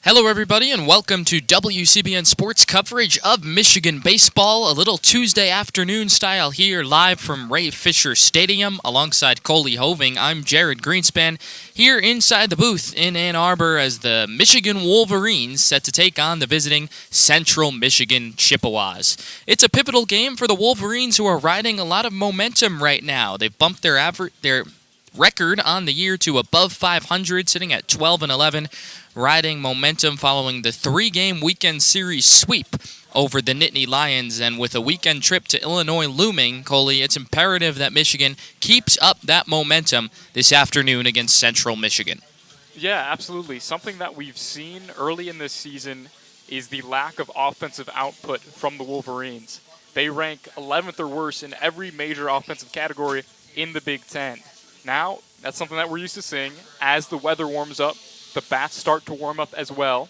Hello, everybody, and welcome to WCBN Sports coverage of Michigan baseball. A little Tuesday afternoon style here, live from Ray Fisher Stadium, alongside Coley Hoving. I'm Jared Greenspan, here inside the booth in Ann Arbor as the Michigan Wolverines set to take on the visiting Central Michigan Chippewas. It's a pivotal game for the Wolverines, who are riding a lot of momentum right now. They've bumped their record on the year to above 500, sitting at 12-11. Riding momentum following the three-game weekend series sweep over the Nittany Lions, and with a weekend trip to Illinois looming, Coley, it's imperative that Michigan keeps up that momentum this afternoon against Central Michigan. Yeah, absolutely. Something that we've seen early in this season is the lack of offensive output from the Wolverines. They rank 11th or worse in every major offensive category in the Big Ten. Now, that's something that we're used to seeing. As the weather warms up, the bats start to warm up as well.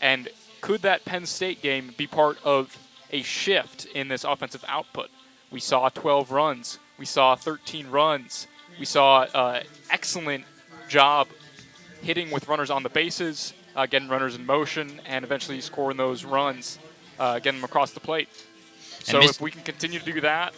And could that Penn State game be part of a shift in this offensive output? We saw 12 runs. We saw 13 runs. We saw excellent job hitting with runners on the bases, getting runners in motion, and eventually scoring those runs, getting them across the plate. So if we can continue to do that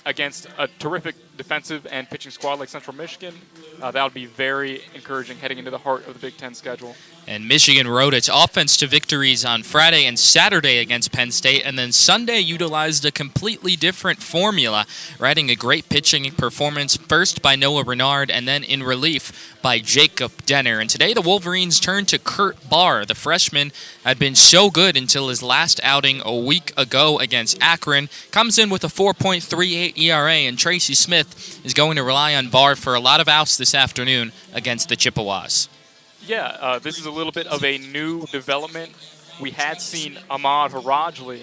against a terrific defensive and pitching squad like Central Michigan, that would be very encouraging heading into the heart of the Big Ten schedule. And Michigan rode its offense to victories on Friday and Saturday against Penn State, and then Sunday utilized a completely different formula, riding a great pitching performance first by Noah Renard and then in relief by Jacob Denner. And today the Wolverines turned to Kurt Barr. The freshman had been so good until his last outing a week ago against Akron. Comes in with a 4.38 ERA, and Tracy Smith is going to rely on Barr for a lot of outs this afternoon against the Chippewas. Yeah, this is a little bit of a new development. We had seen Ahmad Harajli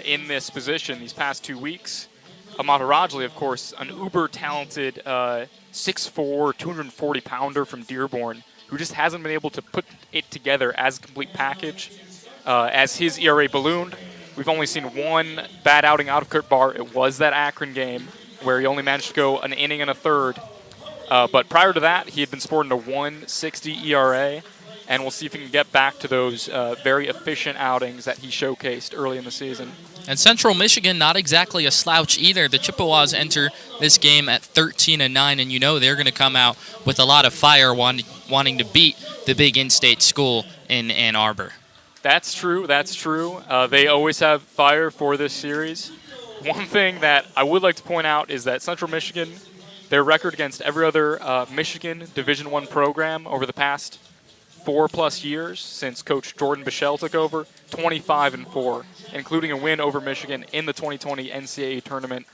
in this position these past 2 weeks. Ahmad Harajli, of course, an uber-talented 6'4", 240-pounder from Dearborn, who just hasn't been able to put it together as a complete package. As his ERA ballooned, we've only seen one bad outing out of Kurt Barr. It was that Akron game where he only managed to go an inning and a third. But prior to that, he had been sporting a 1.60 ERA, and we'll see if he can get back to those very efficient outings that he showcased early in the season. And Central Michigan, not exactly a slouch either. The Chippewas enter this game at 13-9, and you know they're going to come out with a lot of fire wanting to beat the big in-state school in Ann Arbor. That's true. That's true. They always have fire for this series. One thing that I would like to point out is that Central Michigan, their record against every other Michigan Division I program over the past 4+ years since Coach Jordan Bichelle took over, 25-4, including a win over Michigan in the 2020 NCAA tournament.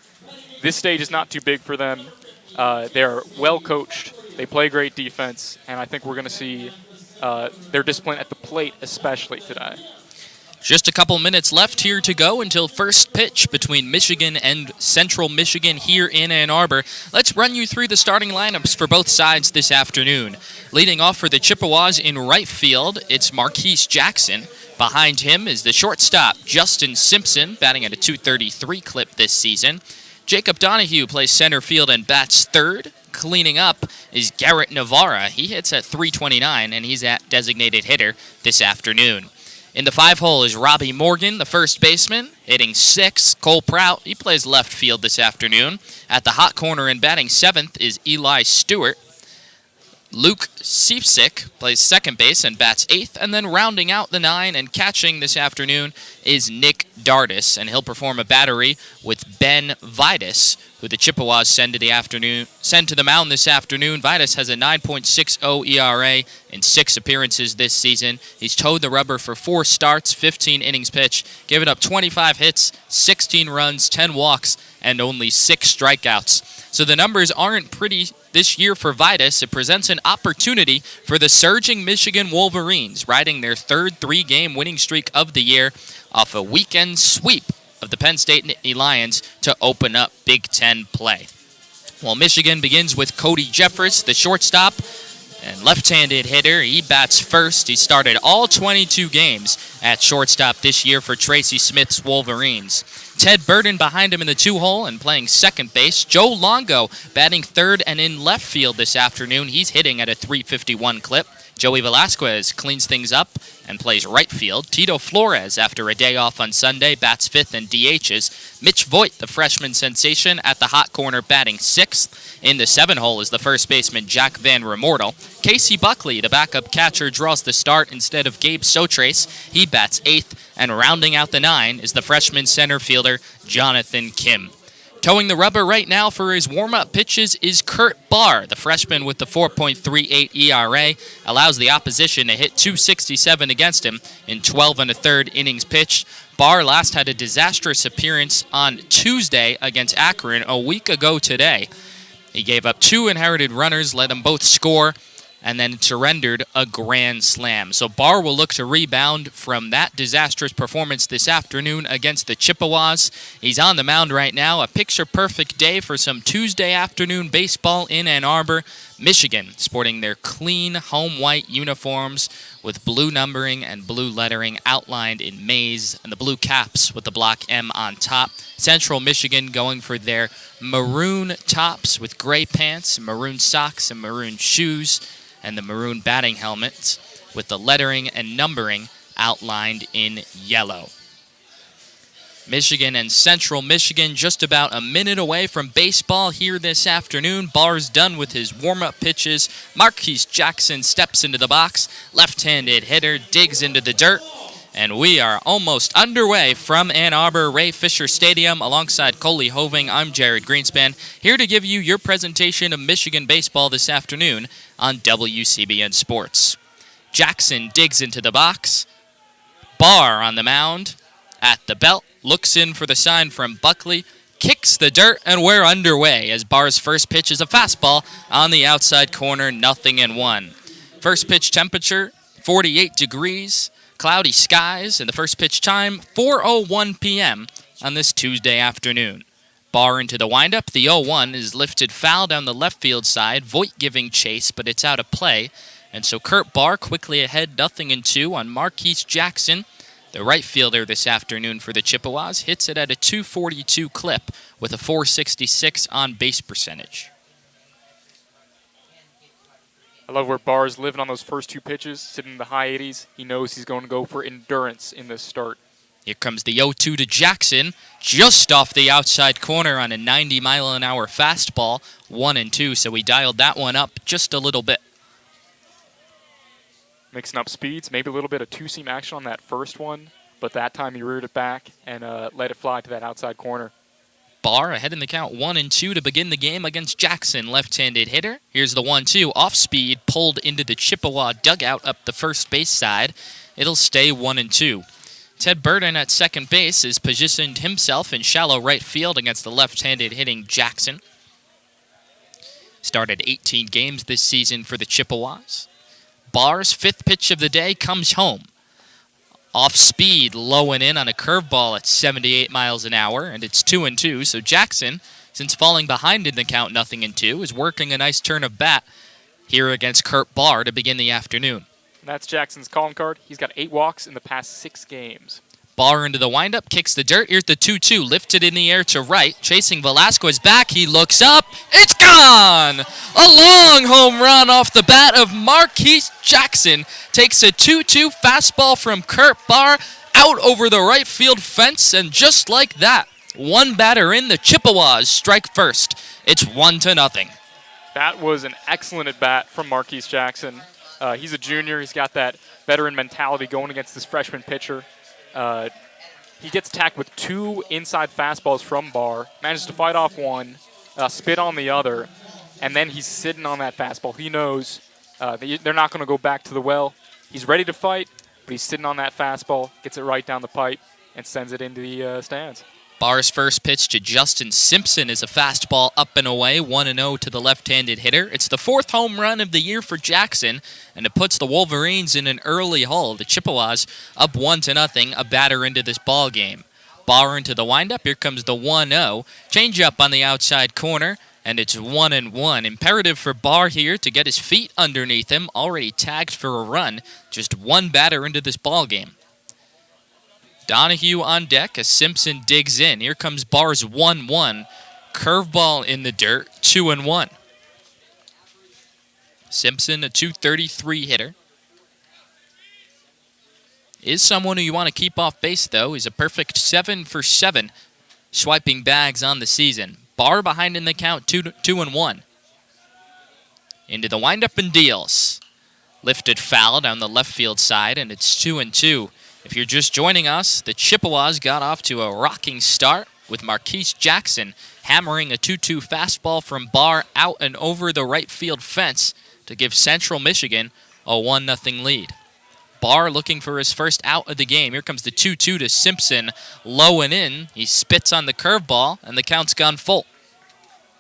This stage is not too big for them. They're well coached. They play great defense, and I think we're going to see their discipline at the plate especially today. Just a couple minutes left here to go until first pitch between Michigan and Central Michigan here in Ann Arbor. Let's run you through the starting lineups for both sides this afternoon. Leading off for the Chippewas in right field, it's Marquise Jackson. Behind him is the shortstop, Justin Simpson, batting at a .233 clip this season. Jacob Donahue plays center field and bats third. Cleaning up is Garrett Navarra. He hits at .329, and he's at designated hitter this afternoon. In the 5-hole is Robbie Morgan, the first baseman, hitting 6th. Cole Prout, he plays left field this afternoon. At the hot corner and batting 7th is Eli Stewart. Luke Siepsik plays second base and bats 8th. And then rounding out the 9 and catching this afternoon is Nick Dardis, and he'll perform a battery with Ben Vitus, who the Chippewas send to the mound this afternoon. Vitus has a 9.60 ERA in 6 appearances this season. He's towed the rubber for 4 starts, 15 innings pitched, given up 25 hits, 16 runs, 10 walks, and only 6 strikeouts. So the numbers aren't pretty this year for Vitus. It presents an opportunity for the surging Michigan Wolverines, riding their third 3-game winning streak of the year off a weekend sweep of the Penn State Nittany Lions to open up Big Ten play. Well, Michigan begins with Cody Jeffress, the shortstop and left-handed hitter. He bats first. He started all 22 games at shortstop this year for Tracy Smith's Wolverines. Ted Burden behind him in the 2-hole and playing second base. Joe Longo batting third and in left field this afternoon. He's hitting at a .351 clip. Joey Velasquez cleans things up and plays right field. Tito Flores, after a day off on Sunday, bats fifth and DHs. Mitch Voigt, the freshman sensation, at the hot corner batting sixth. In the 7-hole is the first baseman Jack Van Remortel. Casey Buckley, the backup catcher, draws the start instead of Gabe Sotrace. He bats eighth, and rounding out the 9 is the freshman center fielder Jonathan Kim. Towing the rubber right now for his warm-up pitches is Kurt Barr. The freshman with the 4.38 ERA allows the opposition to hit 267 against him in 12 1/3 innings pitched. Barr last had a disastrous appearance on Tuesday against Akron a week ago today. He gave up 2 inherited runners, let them both score, and then surrendered a grand slam. So Barr will look to rebound from that disastrous performance this afternoon against the Chippewas. He's on the mound right now. A picture-perfect day for some Tuesday afternoon baseball in Ann Arbor. Michigan sporting their clean home white uniforms with blue numbering and blue lettering outlined in maize, and the blue caps with the block M on top. Central Michigan going for their maroon tops with gray pants, maroon socks, and maroon shoes, and the maroon batting helmets with the lettering and numbering outlined in yellow. Michigan and Central Michigan just about a minute away from baseball here this afternoon. Barr's done with his warm-up pitches. Marquise Jackson steps into the box. Left-handed hitter digs into the dirt. And we are almost underway from Ann Arbor Ray Fisher Stadium alongside Coley Hoving. I'm Jared Greenspan, here to give you your presentation of Michigan baseball this afternoon on WCBN Sports. Jackson digs into the box. Barr on the mound at the belt, looks in for the sign from Buckley, kicks the dirt, and we're underway as Barr's first pitch is a fastball on the outside corner, 0-1. First pitch temperature, 48 degrees. Cloudy skies, and the first pitch time, 4:01 p.m. on this Tuesday afternoon. Barr into the windup. The 0-1 is lifted foul down the left field side. Voigt giving chase, but it's out of play. And so Kurt Barr quickly ahead, 0-2 on Marquise Jackson. The right fielder this afternoon for the Chippewas hits it at a .242 clip with a .466 on base percentage. I love where Barr's living on those first 2 pitches, sitting in the high 80s. He knows he's going to go for endurance in this start. Here comes the 0-2 to Jackson, just off the outside corner on a 90-mile-an-hour fastball, 1-2, so we dialed that one up just a little bit. Mixing up speeds, maybe a little bit of two-seam action on that first one, but that time he reared it back and let it fly to that outside corner. Barr ahead in the count 1-2 to begin the game against Jackson, left-handed hitter. Here's the 1-2, off speed, pulled into the Chippewa dugout up the first base side. It'll stay 1-2. Ted Burden at second base has positioned himself in shallow right field against the left-handed hitting Jackson. Started 18 games this season for the Chippewas. Barr's fifth pitch of the day comes home. Off speed, low and in on a curveball at 78 miles an hour, and it's 2-2. So Jackson, since falling behind in the count 0-2, is working a nice turn of bat here against Kurt Barr to begin the afternoon. And that's Jackson's calling card. He's got 8 walks in the past 6 games. Barr into the windup, kicks the dirt. Here's the 2-2, lifted in the air to right. Chasing Velasquez back, he looks up. It's gone! A long home run off the bat of Marquise Jackson. Takes a 2-2 fastball from Kurt Barr out over the right field fence, and just like that, one batter in, the Chippewas strike first. It's 1-0. That was an excellent at-bat from Marquise Jackson. He's a junior. He's got that veteran mentality going against this freshman pitcher. He gets attacked with 2 inside fastballs from Barr, manages to fight off one, spit on the other, and then he's sitting on that fastball. He knows they're not going to go back to the well. He's ready to fight, but he's sitting on that fastball, gets it right down the pipe, and sends it into the stands. Barr's first pitch to Justin Simpson is a fastball up and away, 1-0 to the left-handed hitter. It's the 4th home run of the year for Jackson, and it puts the Wolverines in an early hole. The Chippewas up 1-0, a batter into this ball game. Barr into the windup. Here comes the 1-0. Change-up on the outside corner, and it's 1-1. Imperative for Barr here to get his feet underneath him. Already tagged for a run. Just one batter into this ball game. Donahue on deck as Simpson digs in. Here comes Barr's 1-1. Curveball in the dirt, 2-1. Simpson, a .233 hitter. is someone who you want to keep off base, though. He's a perfect 7 for 7 swiping bags on the season. Barr behind in the count, 2-1. Into the windup and deals. Lifted foul down the left field side, and it's 2-2. If you're just joining us, the Chippewas got off to a rocking start with Marquise Jackson hammering a 2-2 fastball from Barr out and over the right field fence to give Central Michigan a 1-0 lead. Barr looking for his first out of the game. Here comes the 2-2 to Simpson, low and in. He spits on the curveball, and the count's gone full.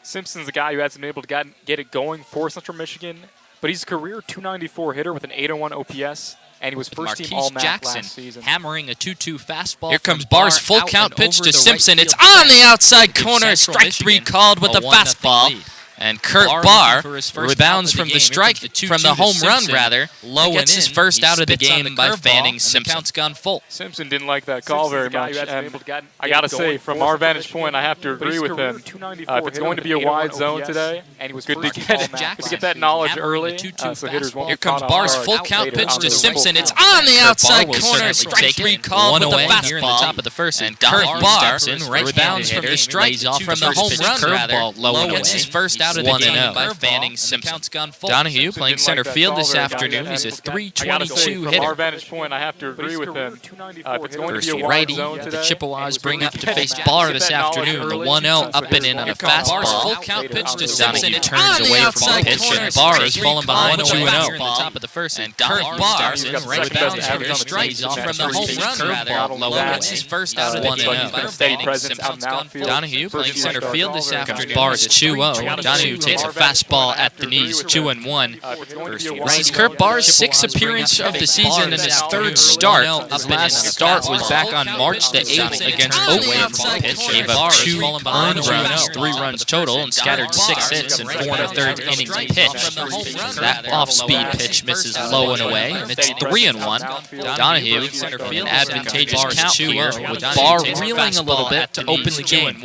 Simpson's the guy who hasn't been able to get it going for Central Michigan, but he's a career .294 hitter with an 801 OPS, and he was first-team All-MAC last season. Hammering a 2-2 fastball. Here comes Barr's full count pitch to Simpson. It's on the outside corner. Strike 3 called with a fastball. And Kurt Barr rebounds from the strike, from the home run, rather. Low and gets his first out of the game by fanning Simpson. The count's gone full. Simpson didn't like that call very much. And I got to say, from our vantage point, I have to agree with him. If it's going to be a wide zone today, good to get that knowledge early. So hitters won't. Here comes Barr's full count pitch to Simpson. It's on the outside corner. Strike 3 called with the fastball. Here in the top of the first. And Kurt Barr rebounds from the strike, from the home run, rather. Low gets his first out of the game by fanning Simpson. Donahue playing center field this afternoon. He's a .322 hitter. From our vantage point, I have to agree with him. If it's going to be a wide righty zone that today, the Chippewas bring up to face Barr this afternoon. The 1-0 up and in on a fastball. Full count pitch to Simpson. It turns away from the pitch, and Barr is falling behind 2-0 in the top of the first. And Kurt Barr rebounds from the strike from the home run, rather. Low gets his first out of the game by fanning Simpson. Donahue playing center field this afternoon. Barr's 2-0. Donahue takes a fastball at the knees, 2-1. This is Kurt Barr's 6th appearance of the season and his 3rd start. His last start was back on March the 8th against Oakland. Gave up 2 earned runs, 3 runs total, and scattered 6 hits in 4 1/3 innings pitched. That off-speed pitch misses low and away, and it's 3-1. Donahue, an advantageous count here, with Barr reeling a little bit to open the game.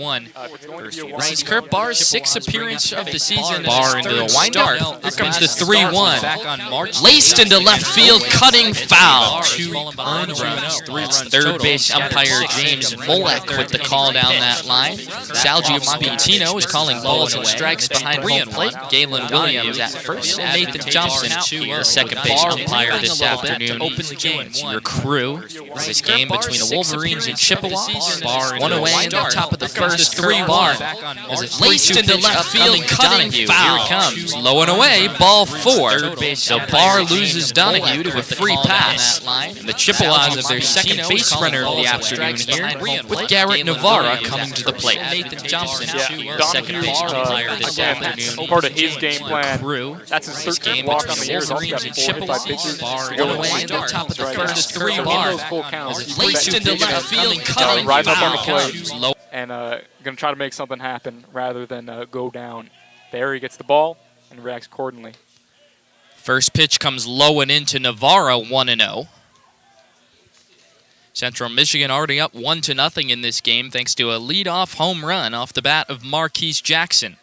This is Kurt Barr's 6th appearance of the season. Barr into the windup. Here comes the 3-1. Laced into left field, cutting foul. It's third base umpire James Molek with the call down that line. Salgio Montantino is calling balls and strikes behind home plate. Galen Williams at first. And Nathan Johnson, the second base umpire this afternoon. Your crew. This game between the Wolverines and Chippewas. Barr one away in the top of the first. 3 Barr. Laced into left field, cutting foul. Here it comes. Low and away, ball 4. So Barr loses Donahue to a free pass. And the Chippewas have their second base runner of the afternoon here, with Garrett Navarra coming to the plate. Nathan Johnson, the second base umpire this afternoon. Part of his game plan. That's his third game walk between on the the year. Wolverines and Chippewas. Barr one away in the top of the first. 3 Barr. Laced into left field, cutting foul. And going to try to make something happen rather than go down. There he gets the ball and reacts accordingly. First pitch comes low and into Navarra, 1-0. Central Michigan already up 1-0 in this game thanks to a leadoff home run off the bat of Marquise Jackson.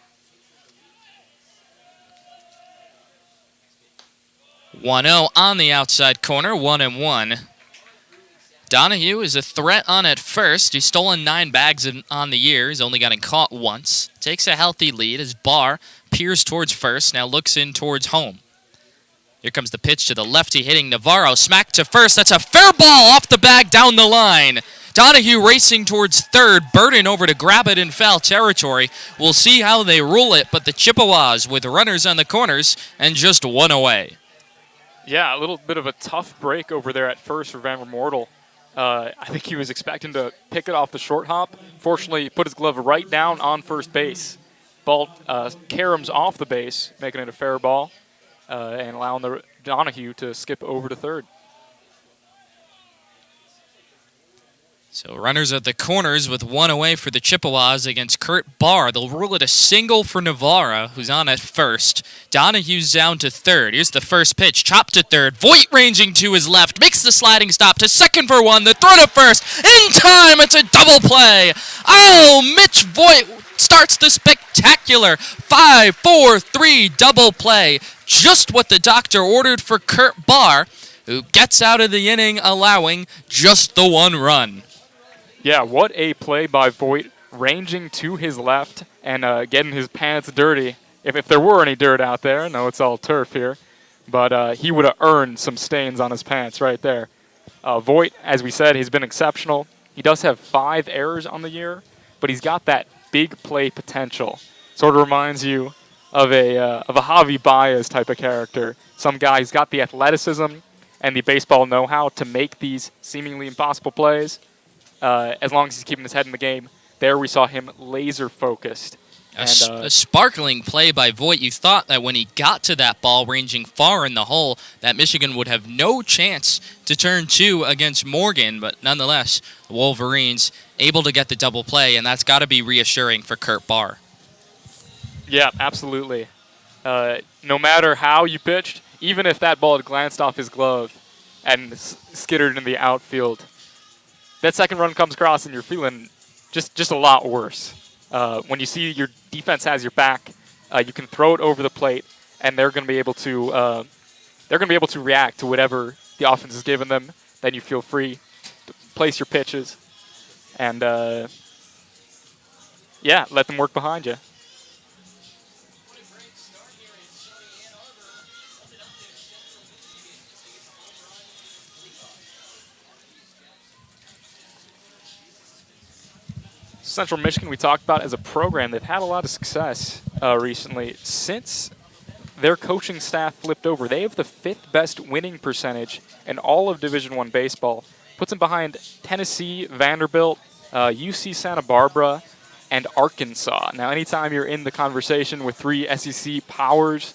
1-0 on the outside corner, 1-1. Donahue is a threat on at first. He's stolen 9 bags on the year. He's only gotten caught once. Takes a healthy lead as Barr peers towards first, now looks in towards home. Here comes the pitch to the lefty hitting Navarro. Smack to first. That's a fair ball off the bag down the line. Donahue racing towards third. Burden over to grab it in foul territory. We'll see how they rule it, but the Chippewas with runners on the corners and just 1 away. Yeah, a little bit of a tough break over there at first for Van Mortal. I think he was expecting to pick it off the short hop. Fortunately, he put his glove right down on first base. Ball caroms off the base, making it a fair ball, and allowing the Donahue to skip over to third. So runners at the corners with 1 away for the Chippewas against Kurt Barr. They'll rule it a single for Navarra, who's on at first. Donahue's down to third. Here's the first pitch. Chop to third. Voigt ranging to his left. Makes the sliding stop to second for 1. The throw to first. In time, it's a double play. Oh, Mitch Voigt starts the spectacular 5-4-3 double play. Just what the doctor ordered for Kurt Barr. who gets out of the inning allowing just the one run. Yeah, what a play by Voigt, ranging to his left and getting his pants dirty. If there were any dirt out there, no, it's all turf here, but he would have earned some stains on his pants right there. Voigt, as we said, has been exceptional. He does have 5 errors on the year, but he's got that big play potential. Sort of reminds you of a Javi Baez type of character. Some guy who's got the athleticism and the baseball know-how to make these seemingly impossible plays. As long as he's keeping his head in the game, there we saw him laser focused. A sparkling play by Voigt. You thought that when he got to that ball ranging far in the hole, that Michigan would have no chance to turn 2 against Morgan, but nonetheless, the Wolverines able to get the double play, and that's got to be reassuring for Kurt Barr. Yeah, absolutely. No matter how you pitched, even if that ball had glanced off his glove and skittered in the outfield, that second run comes across and you're feeling just a lot worse. When you see your defense has your back, you can throw it over the plate, and they're going to be able to react to whatever the offense has given them. Then you feel free to place your pitches, and let them work behind you. Central Michigan, we talked about as a program, they've had a lot of success recently. Since their coaching staff flipped over, they have the 5th best winning percentage in all of Division I baseball. Puts them behind Tennessee, Vanderbilt, UC Santa Barbara, and Arkansas. Now, anytime you're in the conversation with 3 SEC powers,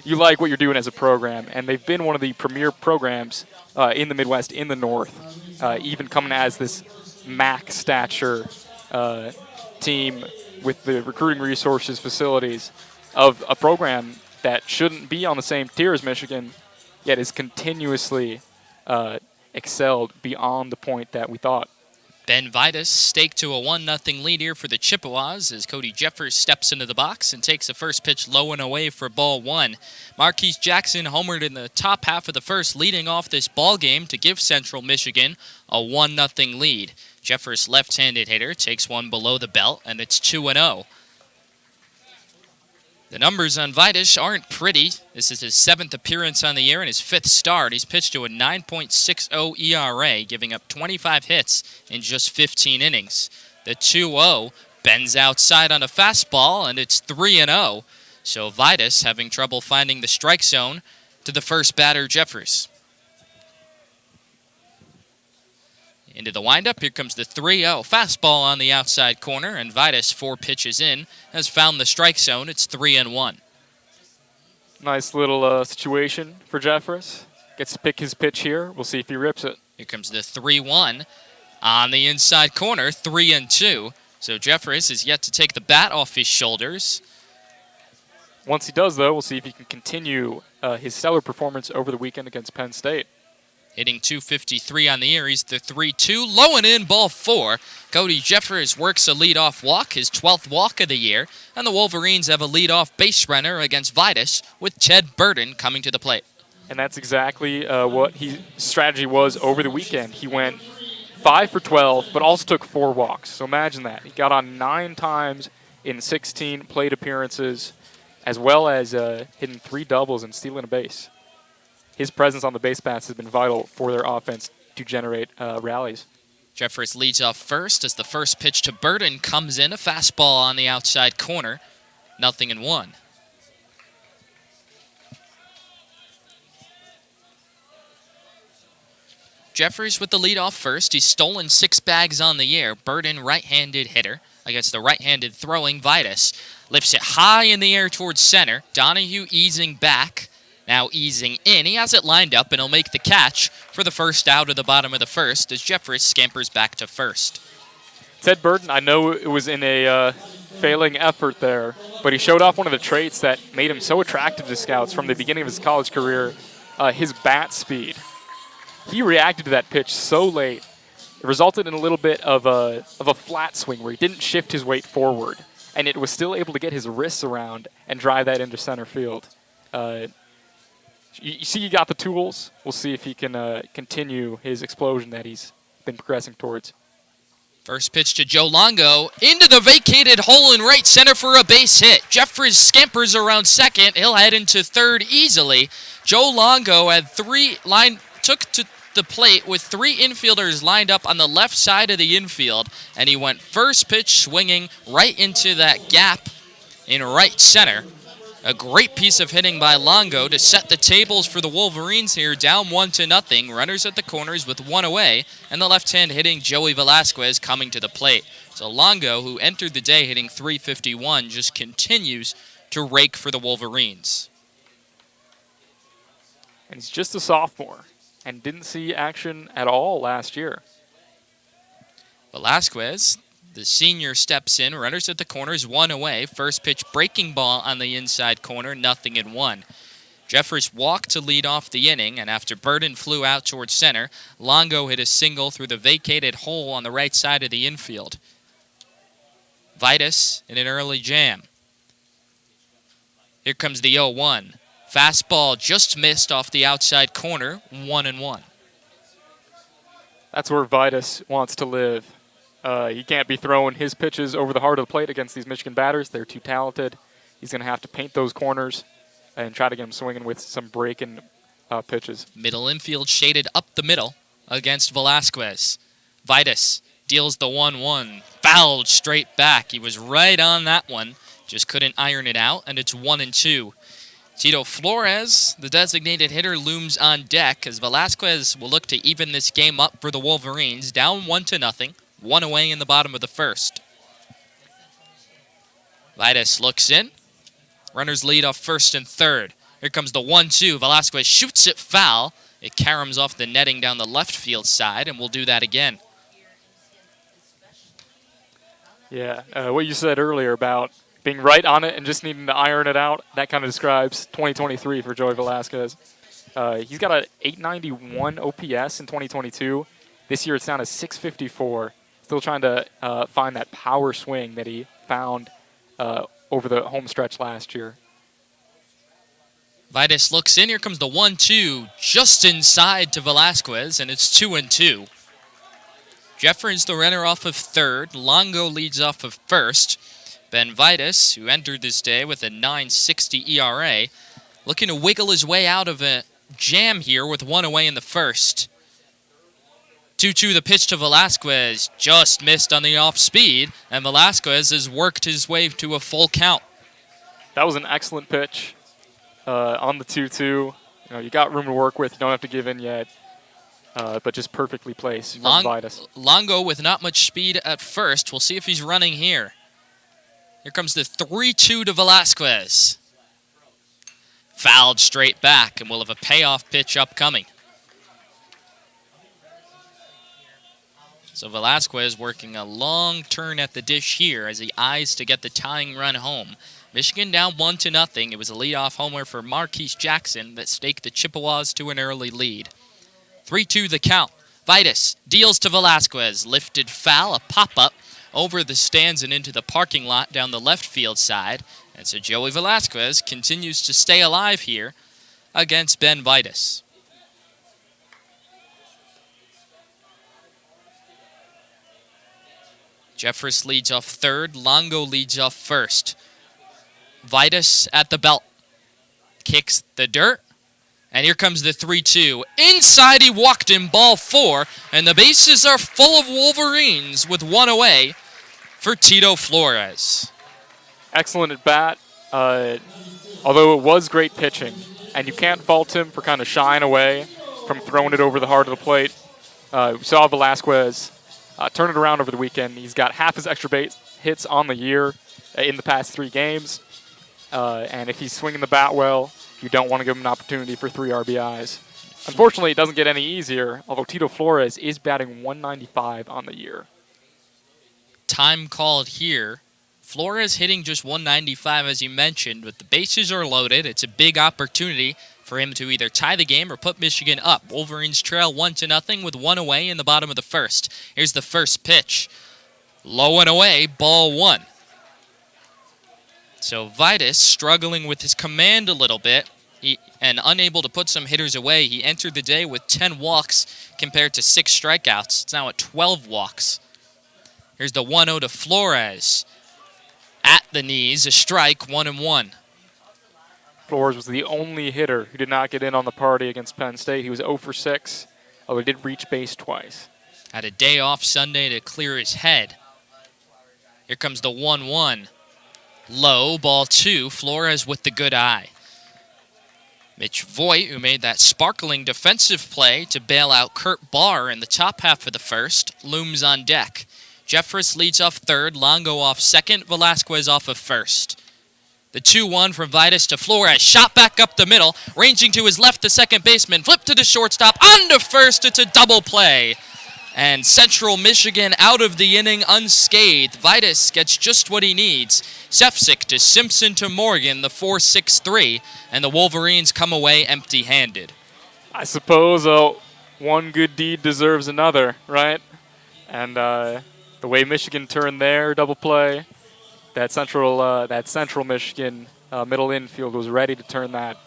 you like what you're doing as a program. And they've been one of the premier programs in the Midwest, in the North, even coming as this MAC stature team with the recruiting resources, facilities of a program that shouldn't be on the same tier as Michigan, yet is continuously excelled beyond the point that we thought. Ben Vitus staked to a 1-0 lead here for the Chippewas as Cody Jeffers steps into the box and takes the first pitch low and away for ball 1. Marquise Jackson homered in the top half of the first, leading off this ball game to give Central Michigan a 1-0 lead. Jeffers' left-handed hitter takes one below the belt, and it's 2-0. The numbers on Vitus aren't pretty. This is his 7th appearance on the year and his 5th start. He's pitched to a 9.60 ERA, giving up 25 hits in just 15 innings. The 2-0 bends outside on a fastball, and it's 3-0. So Vitus having trouble finding the strike zone to the first batter, Jeffers. Into the windup, here comes the 3-0 fastball on the outside corner, and Vitus, 4 pitches in, has found the strike zone. It's 3-1. Nice little situation for Jeffers. Gets to pick his pitch here. We'll see if he rips it. Here comes the 3-1 on the inside corner, 3-2. So Jeffers is yet to take the bat off his shoulders. Once he does, though, we'll see if he can continue his stellar performance over the weekend against Penn State. Hitting .253 on the year. He's the 3-2, low and in, ball 4. Cody Jeffers works a leadoff walk, his 12th walk of the year, and the Wolverines have a leadoff base runner against Vitus with Ted Burden coming to the plate. And that's exactly what his strategy was over the weekend. He went 5 for 12, but also took 4 walks. So imagine that. He got on 9 times in 16 plate appearances, as well as hitting 3 doubles and stealing a base. His presence on the base paths has been vital for their offense to generate rallies. Jeffers leads off first as the first pitch to Burden comes in, a fastball on the outside corner, 0-1. Jeffers with the lead off first. He's stolen 6 bags on the year. Burden, right-handed hitter against the right-handed throwing Vitus. Lifts it high in the air towards center. Donahue easing back. Now easing in. He has it lined up, and he'll make the catch for the first out of the bottom of the first as Jeffers scampers back to first. Ted Burden, I know it was in a failing effort there, but he showed off one of the traits that made him so attractive to scouts from the beginning of his college career, his bat speed. He reacted to that pitch so late. It resulted in a little bit of a flat swing where he didn't shift his weight forward, and it was still able to get his wrists around and drive that into center field. you see he got the tools. We'll see if he can continue his explosion that he's been progressing towards. First pitch to Joe Longo into the vacated hole in right center for a base hit. Jeffers scampers around second. He'll head into third easily. Joe Longo had took to the plate with 3 infielders lined up on the left side of the infield, and he went first pitch swinging right into that gap in right center. A great piece of hitting by Longo to set the tables for the Wolverines here, down 1-0. Runners at the corners with 1 away, and the left-hand hitting Joey Velasquez coming to the plate. So Longo, who entered the day hitting .351, just continues to rake for the Wolverines. And he's just a sophomore and didn't see action at all last year. Velasquez, the senior, steps in. Runners at the corners, 1 away. First pitch breaking ball on the inside corner, 0-1. Jeffers walked to lead off the inning, and after Burden flew out towards center, Longo hit a single through the vacated hole on the right side of the infield. Vitus in an early jam. Here comes the 0-1. Fastball just missed off the outside corner, 1-1. That's where Vitus wants to live. He can't be throwing his pitches over the heart of the plate against these Michigan batters. They're too talented. He's going to have to paint those corners and try to get him swinging with some breaking pitches. Middle infield shaded up the middle against Velasquez. Vitus deals the 1-1. Fouled straight back. He was right on that one. Just couldn't iron it out, and it's 1-2. Tito Flores, the designated hitter, looms on deck as Velasquez will look to even this game up for the Wolverines. Down 1-0. 1 away in the bottom of the first. Vitus looks in. Runners lead off first and third. Here comes the 1-2. Velasquez shoots it foul. It caroms off the netting down the left field side, and we'll do that again. Yeah, what you said earlier about being right on it and just needing to iron it out, that kind of describes 2023 for Joey Velasquez. He's got an 891 OPS in 2022. This year it's down to 654. Still trying to find that power swing that he found over the home stretch last year. Vitus looks in. Here comes the 1-2 just inside to Velasquez, and it's 2-2. Jeffers, the runner, off of third. Longo leads off of first. Ben Vitus, who entered this day with a .960 ERA, looking to wiggle his way out of a jam here with 1 away in the first. 2-2 the pitch to Velasquez, just missed on the off speed, and Velasquez has worked his way to a full count. That was an excellent pitch on the 2-2. You got room to work with. You don't have to give in yet, but just perfectly placed from Vitus. Longo with not much speed at first. We'll see if he's running here. Here comes the 3-2 to Velasquez. Fouled straight back, and we'll have a payoff pitch upcoming. So Velasquez working a long turn at the dish here as he eyes to get the tying run home. Michigan down 1-0. It was a leadoff homer for Marquise Jackson that staked the Chippewas to an early lead. 3-2 the count. Vitus deals to Velasquez. Lifted foul, a pop-up over the stands and into the parking lot down the left field side. And so Joey Velasquez continues to stay alive here against Ben Vitus. Jeffers leads off third. Longo leads off first. Vitus at the belt. Kicks the dirt. And here comes the 3-2. Inside he walked in, ball 4. And the bases are full of Wolverines with 1 away for Tito Flores. Excellent at bat. Although it was great pitching. And you can't fault him for kind of shying away from throwing it over the heart of the plate. We saw Velasquez turn it around over the weekend. He's got half his extra base hits on the year in the past 3 games. And if he's swinging the bat well, you don't want to give him an opportunity for 3 RBIs. Unfortunately, it doesn't get any easier, although Tito Flores is batting .195 on the year. Time called here. Flores hitting just .195, as you mentioned, but the bases are loaded. It's a big opportunity for him to either tie the game or put Michigan up. Wolverines trail 1-0 with 1 away in the bottom of the first. Here's the first pitch. Low and away, ball 1. So Vitus struggling with his command a little bit. and unable to put some hitters away. He entered the day with 10 walks compared to 6 strikeouts. It's now at 12 walks. Here's the 1-0 to Flores. At the knees, a strike, 1-1. Flores was the only hitter who did not get in on the party against Penn State. He was 0 for 6, although he did reach base twice. Had a day off Sunday to clear his head. Here comes the 1-1. Low, ball 2. Flores with the good eye. Mitch Voigt, who made that sparkling defensive play to bail out Kurt Barr in the top half of the first, looms on deck. Jeffress leads off third, Longo off second, Velasquez off of first. The 2-1 from Vitus to Flores, shot back up the middle, ranging to his left, the second baseman, flip to the shortstop, on to first, it's a double play. And Central Michigan out of the inning unscathed. Vitus gets just what he needs. Sefcik to Simpson to Morgan, the 4-6-3, and the Wolverines come away empty-handed. I suppose one good deed deserves another, right? And the way Michigan turned their double play, that Central Michigan middle infield was ready to turn that.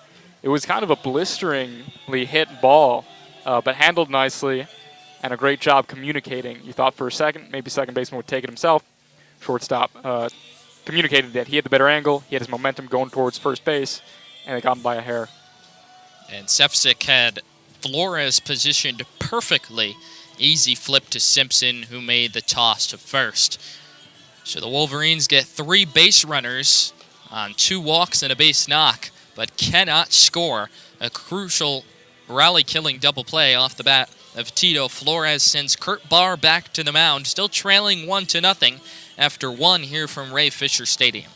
It was kind of a blisteringly hit ball, but handled nicely. And a great job communicating. You thought for a second maybe second baseman would take it himself. Shortstop communicated that he had the better angle. He had his momentum going towards first base, and it got him by a hair. And Sefcik had Flores positioned perfectly. Easy flip to Simpson, who made the toss to first. So the Wolverines get 3 base runners on 2 walks and a base knock, but cannot score. A crucial rally-killing double play off the bat of Tito Flores sends Kurt Barr back to the mound, still trailing 1-0 after 1 here from Ray Fisher Stadium.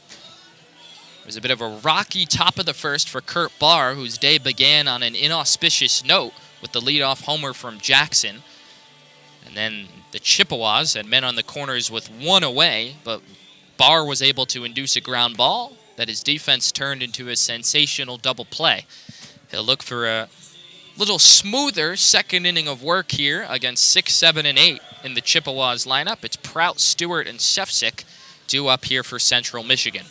It was a bit of a rocky top of the first for Kurt Barr, whose day began on an inauspicious note with the leadoff homer from Jackson. And then the Chippewas had men on the corners with 1 away, but Barr was able to induce a ground ball that his defense turned into a sensational double play. He'll look for a little smoother second inning of work here against 6, 7, and 8 in the Chippewas lineup. It's Prout, Stewart, and Sefcik due up here for Central Michigan.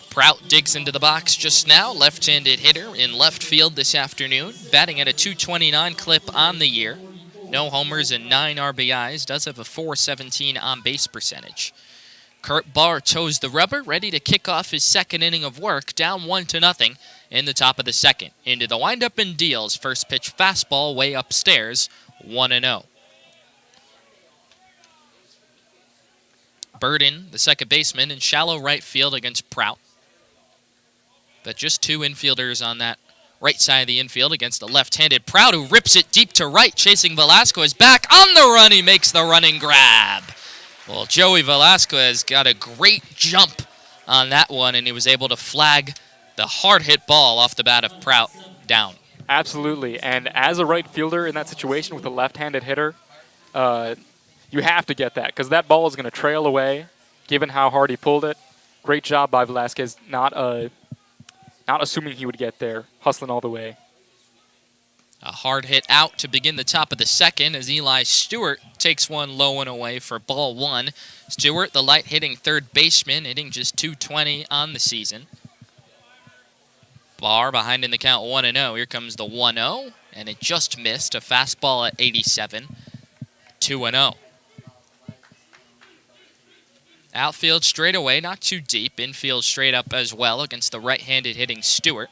Prout digs into the box just now, left-handed hitter in left field this afternoon, batting at a .229 clip on the year. No homers and 9 RBIs, does have a .417 on-base percentage. Kurt Barr toes the rubber, ready to kick off his second inning of work, down 1-0 in the top of the second. Into the windup and deals. First pitch fastball way upstairs, 1-0. Burden, the second baseman, in shallow right field against Prout. But just 2 infielders on that right side of the infield against the left-handed Prout, who rips it deep to right, chasing Velasquez back on the run. He makes the running grab. Well, Joey Velasquez got a great jump on that one, and he was able to flag the hard-hit ball off the bat of Prout down. Absolutely, and as a right fielder in that situation with a left-handed hitter, you have to get that, because that ball is going to trail away, given how hard he pulled it. Great job by Velasquez, not assuming he would get there, hustling all the way. A hard hit out to begin the top of the second as Eli Stewart takes one low and away for ball 1. Stewart, the light-hitting third baseman, hitting just .220 on the season. Barr behind in the count 1-0. Here comes the 1-0, and it just missed. A fastball at 87, 2-0. Outfield straight away, not too deep. Infield straight up as well against the right-handed hitting Stewart.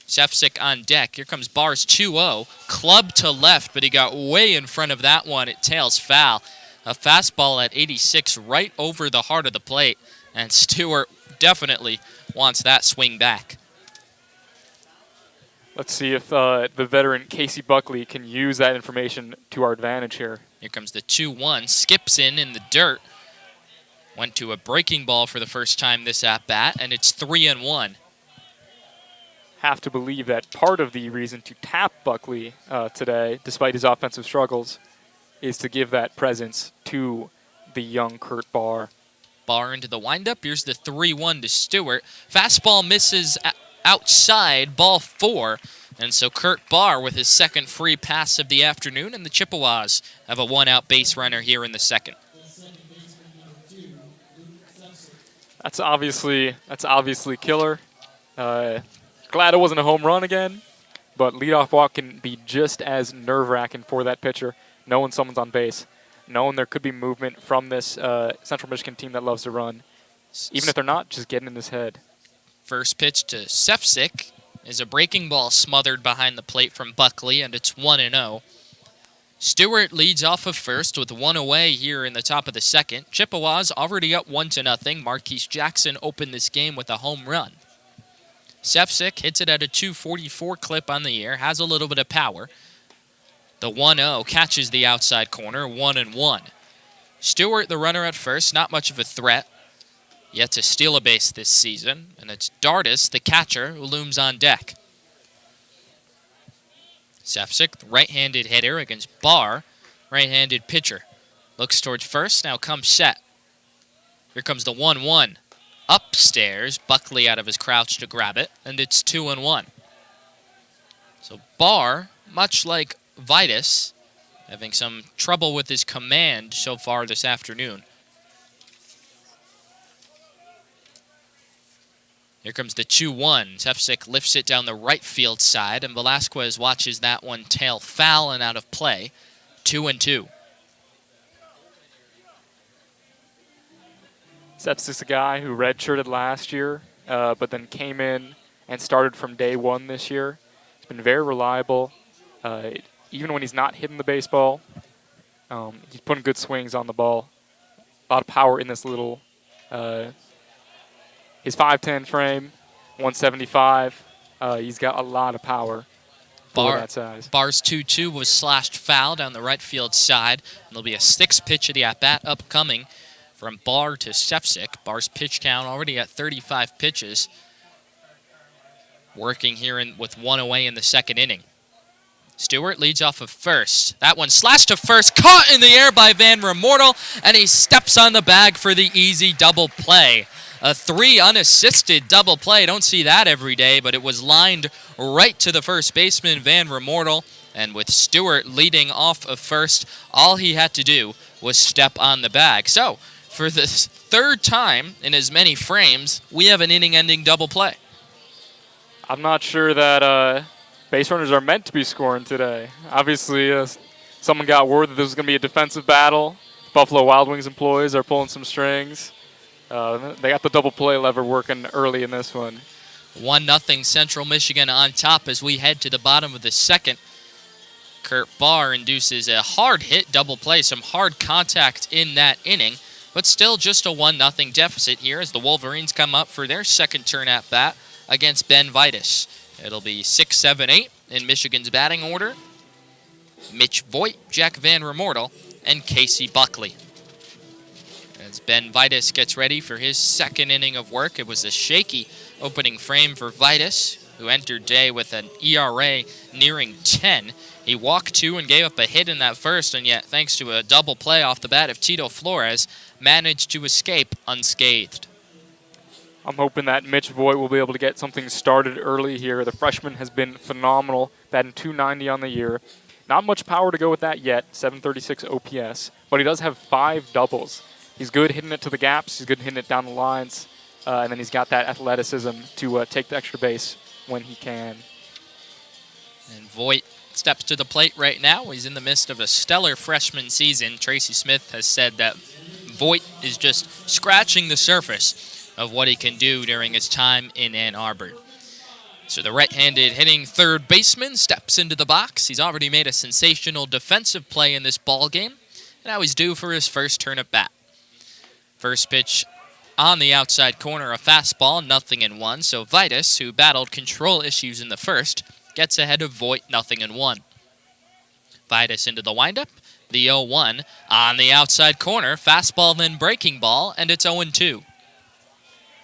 Sefcik on deck. Here comes Barr's 2-0. Club to left, but he got way in front of that one. It tails foul. A fastball at 86 right over the heart of the plate. And Stewart definitely wants that swing back. Let's see if the veteran Casey Buckley can use that information to our advantage here. Here comes the 2-1. Skips in the dirt. Went to a breaking ball for the first time this at-bat, and it's 3-1. Have to believe that part of the reason to tap Buckley today, despite his offensive struggles, is to give that presence to the young Kurt Barr. Barr into the windup. Here's the 3-1 to Stewart. Fastball misses outside, ball 4. And so Kurt Barr with his second free pass of the afternoon, and the Chippewas have a 1-out base runner here in the second. That's obviously killer. Glad it wasn't a home run again, but leadoff walk can be just as nerve-wracking for that pitcher, knowing someone's on base, knowing there could be movement from this Central Michigan team that loves to run. Even if they're not, just getting in his head. First pitch to Sefcik is a breaking ball smothered behind the plate from Buckley, and it's 1-0. Stewart leads off of first with one away here in the top of the second. Chippewas already up 1-0. Marquise Jackson opened this game with a home run. Sefcik hits it at a 244 clip on the year, has a little bit of power. The 1-0 catches the outside corner, 1-1. Stewart, the runner at first, not much of a threat. Yet to steal a base this season, and it's Dardis, the catcher, who looms on deck. Sefcik, the right-handed hitter against Barr, right-handed pitcher. Looks towards first, now comes set. Here comes the 1-1. Upstairs, Buckley out of his crouch to grab it, and it's 2-1. So Barr, much like Vitus, having some trouble with his command so far this afternoon. Here comes the 2-1. Sefcik lifts it down the right field side, and Velasquez watches that one tail foul and out of play. 2-2. Sefcik's a guy who redshirted last year, but then came in and started from day one this year. He's been very reliable, even when he's not hitting the baseball. He's putting good swings on the ball. A lot of power in this little... his 5'10" frame, 175. He's got a lot of power for that size. Barr's 2-2 was slashed foul down the right field side. And there'll be a sixth pitch of the at-bat upcoming from Barr to Sefcik. Barr's pitch count already at 35 pitches. Working here with one away in the second inning. Stewart leads off of first. That one slashed to first, caught in the air by Van Remortel, and he steps on the bag for the easy double play. A 3 unassisted double play. Don't see that every day, but it was lined right to the first baseman, Van Remortel. And with Stewart leading off of first, all he had to do was step on the bag. So, for the third time in as many frames, we have an inning-ending double play. I'm not sure that base runners are meant to be scoring today. Obviously, someone got word that this was going to be a defensive battle. Buffalo Wild Wings employees are pulling some strings. They got the double play lever working early in this one. 1-0 Central Michigan on top as we head to the bottom of the second. Kurt Barr induces a hard hit double play, some hard contact in that inning, but still just a 1-0 deficit here as the Wolverines come up for their second turn at bat against Ben Vitus. It'll be 6, 7, 8 in Michigan's batting order. Mitch Voigt, Jack Van Remortel, and Casey Buckley. As Ben Vitus gets ready for his second inning of work, it was a shaky opening frame for Vitus, who entered day with an ERA nearing 10. He walked 2 and gave up a hit in that first, and yet, thanks to a double play off the bat of Tito Flores, managed to escape unscathed. I'm hoping that Mitch Voigt will be able to get something started early here. The freshman has been phenomenal, batting .290 on the year. Not much power to go with that yet, 736 OPS, but he does have 5 doubles. He's good hitting it to the gaps. He's good hitting it down the lines. And then he's got that athleticism to take the extra base when he can. And Voigt steps to the plate right now. He's in the midst of a stellar freshman season. Tracy Smith has said that Voigt is just scratching the surface of what he can do during his time in Ann Arbor. So the right-handed hitting third baseman steps into the box. He's already made a sensational defensive play in this ball game. Now he's due for his first turn at bat. First pitch on the outside corner, a fastball, 0-1. So Vitus, who battled control issues in the first, gets ahead of Voigt, 0-1. Vitus into the windup, the 0-1 on the outside corner, fastball then breaking ball, and it's 0-2.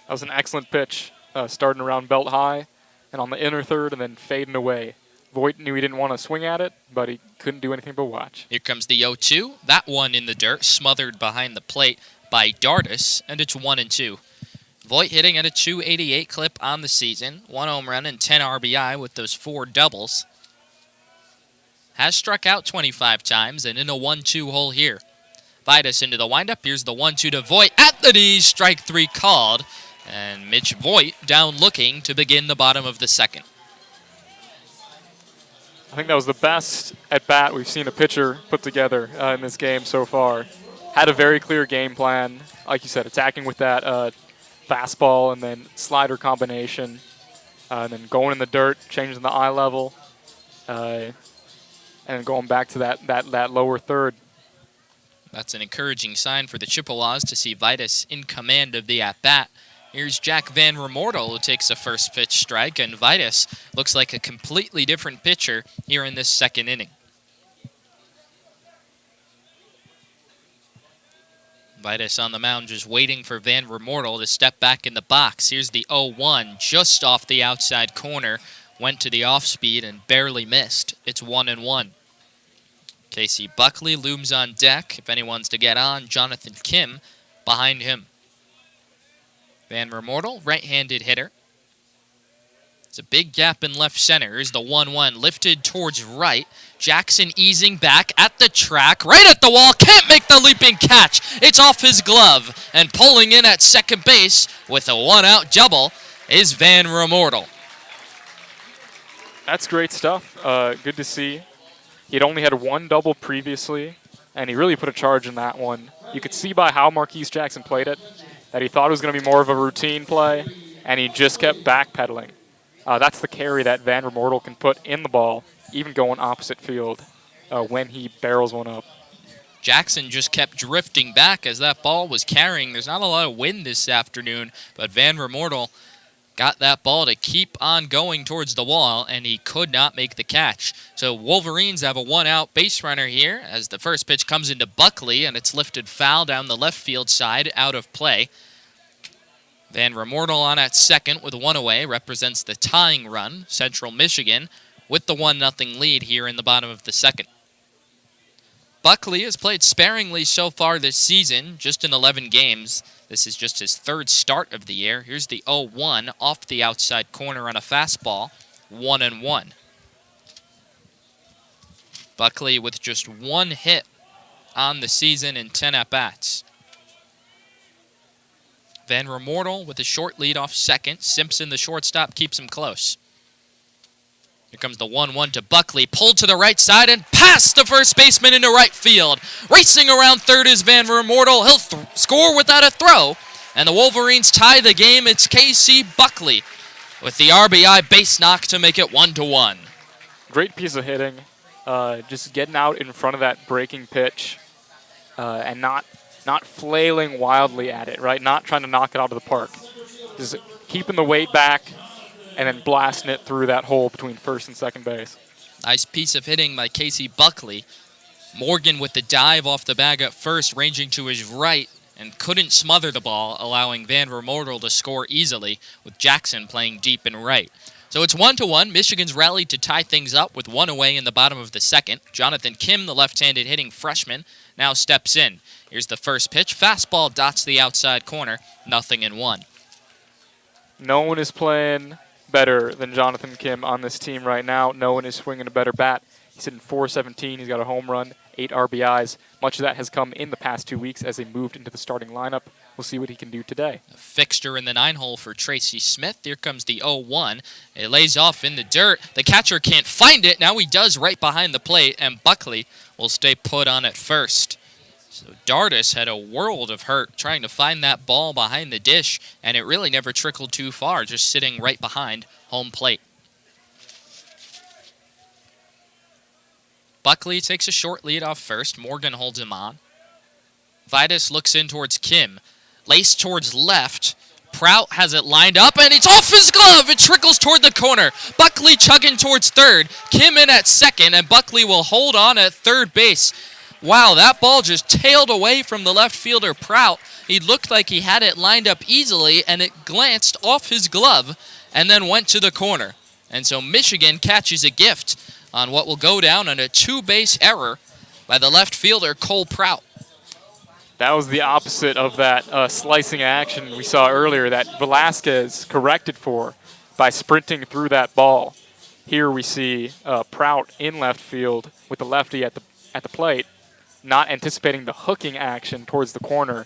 That was an excellent pitch, starting around belt high and on the inner third and then fading away. Voigt knew he didn't want to swing at it, but he couldn't do anything but watch. Here comes the 0-2. That one in the dirt, smothered behind the plate by Dardis, and it's 1-2. Voigt hitting at a .288 clip on the season, 1 home run and 10 RBI with those 4 doubles. Has struck out 25 times and in a 1-2 hole here. Vitus into the windup. Here's the 1-2 to Voigt at the knees. Strike 3 called. And Mitch Voigt down looking to begin the bottom of the second. I think that was the best at-bat we've seen a pitcher put together in this game so far. Had a very clear game plan. Like you said, attacking with that fastball and then slider combination. And then going in the dirt, changing the eye level. And then going back to that lower third. That's an encouraging sign for the Chippewas to see Vitus in command of the at-bat. Here's Jack Van Remortel, who takes a first pitch strike, and Vitus looks like a completely different pitcher here in this second inning. Vitus on the mound just waiting for Van Remortel to step back in the box. Here's the 0-1, just off the outside corner, went to the off-speed and barely missed. It's 1-1. Casey Buckley looms on deck. If anyone's to get on, Jonathan Kim behind him. Van Remortel, right-handed hitter. It's a big gap in left center. Here's the 1-1, lifted towards right. Jackson easing back at the track, right at the wall. Can't make the leaping catch. It's off his glove. And pulling in at second base with a one-out double is Van Remortel. That's great stuff. Good to see. He'd only had one double previously, and he really put a charge in that one. You could see by how Marquise Jackson played it that he thought it was going to be more of a routine play, and he just kept backpedaling. That's the carry that Van Remortel can put in the ball, even going opposite field when he barrels one up. Jackson just kept drifting back as that ball was carrying. There's not a lot of wind this afternoon, but Van Remortel got that ball to keep on going towards the wall, and he could not make the catch. So Wolverines have a one-out base runner here as the first pitch comes into Buckley, and it's lifted foul down the left field side, out of play. Van Remortel on at second with one away represents the tying run, Central Michigan, with the 1-0 lead here in the bottom of the second. Buckley has played sparingly so far this season, just in 11 games. This is just his third start of the year. Here's the 0-1 off the outside corner on a fastball, 1-1. Buckley with just one hit on the season in 10 at-bats. Van Remortel with a short lead off second. Simpson, the shortstop, keeps him close. Here comes the 1-1 to Buckley. Pulled to the right side and past the first baseman into right field. Racing around third is Van Remortel. He'll score without a throw. And the Wolverines tie the game. It's Casey Buckley with the RBI base knock to make it 1-1. Great piece of hitting. Just getting out in front of that breaking pitch and not flailing wildly at it, right? Not trying to knock it out of the park. Just keeping the weight back and then blasting it through that hole between first and second base. Nice piece of hitting by Casey Buckley. Morgan with the dive off the bag at first, ranging to his right, and couldn't smother the ball, allowing Van Remortel to score easily, with Jackson playing deep and right. So it's 1-1. Michigan's rallied to tie things up with one away in the bottom of the second. Jonathan Kim, the left-handed hitting freshman, now steps in. Here's the first pitch. Fastball dots the outside corner. 0-1. No one is playing better than Jonathan Kim on this team right now. No one is swinging a better bat. He's hitting .417. He's got a home run, 8 RBIs. Much of that has come in the past 2 weeks as he moved into the starting lineup. We'll see what he can do today. A fixture in the 9-hole for Tracy Smith. Here comes the 0-1. It lays off in the dirt. The catcher can't find it. Now he does right behind the plate, and Buckley will stay put on at first. So Dardis had a world of hurt trying to find that ball behind the dish, and it really never trickled too far, just sitting right behind home plate. Buckley takes a short lead off first. Morgan holds him on. Vitus looks in towards Kim. Laced towards left. Prout has it lined up, and it's off his glove. It trickles toward the corner. Buckley chugging towards third. Kim in at second, and Buckley will hold on at third base. Wow, that ball just tailed away from the left fielder, Prout. He looked like he had it lined up easily, and it glanced off his glove and then went to the corner. And so Michigan catches a gift on what will go down on a 2-base error by the left fielder, Cole Prout. That was the opposite of that slicing action we saw earlier that Velasquez corrected for by sprinting through that ball. Here we see Prout in left field with the lefty at the plate. not anticipating the hooking action towards the corner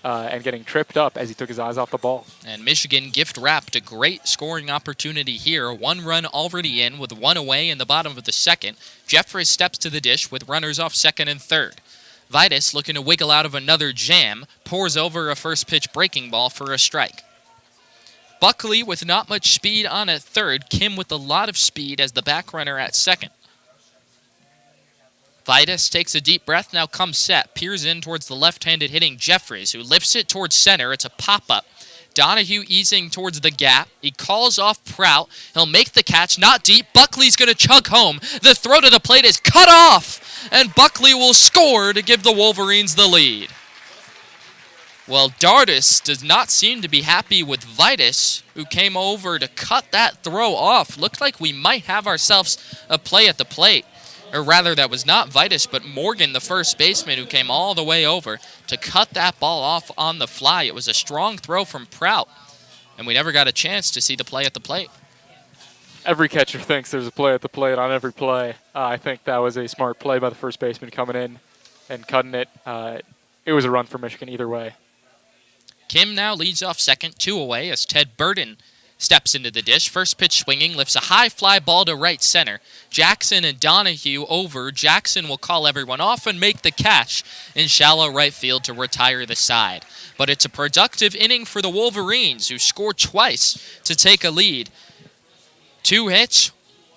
and getting tripped up as he took his eyes off the ball. And Michigan gift-wrapped a great scoring opportunity here. 1 run already in with 1 away in the bottom of the second. Jeffress steps to the dish with runners off second and third. Vitus, looking to wiggle out of another jam, pours over a first-pitch breaking ball for a strike. Buckley with not much speed on at third. Kim with a lot of speed as the back runner at second. Vitus takes a deep breath, now comes set, peers in towards the left-handed hitting Jeffries, who lifts it towards center. It's a pop-up. Donahue easing towards the gap. He calls off Prout. He'll make the catch, not deep. Buckley's going to chug home. The throw to the plate is cut off, and Buckley will score to give the Wolverines the lead. Well, Dardis does not seem to be happy with Vitus, who came over to cut that throw off. Looked like we might have ourselves a play at the plate. Or rather, that was not Vitus, but Morgan, the first baseman, who came all the way over to cut that ball off on the fly. It was a strong throw from Prout, and we never got a chance to see the play at the plate. Every catcher thinks there's a play at the plate on every play. I think that was a smart play by the first baseman coming in and cutting it. It was a run for Michigan either way. Kim now leads off second, 2 away, as Ted Burden steps into the dish. First pitch swinging, lifts a high fly ball to right center. Jackson and Donahue over. Jackson will call everyone off and make the catch in shallow right field to retire the side. But it's a productive inning for the Wolverines, who scored twice to take a lead. 2 hits,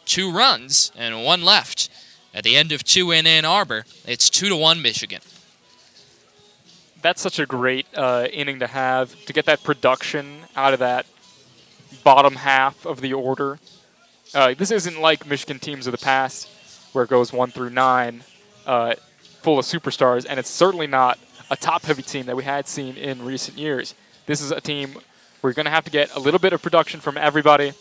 2 runs, and 1 left. At the end of 2 in Ann Arbor, it's 2-1 Michigan. That's such a great inning to have, to get that production out of that bottom half of the order. This isn't like Michigan teams of the past where it goes 1 through 9 full of superstars, and it's certainly not a top-heavy team that we had seen in recent years. This is a team where you're going to have to get a little bit of production from everybody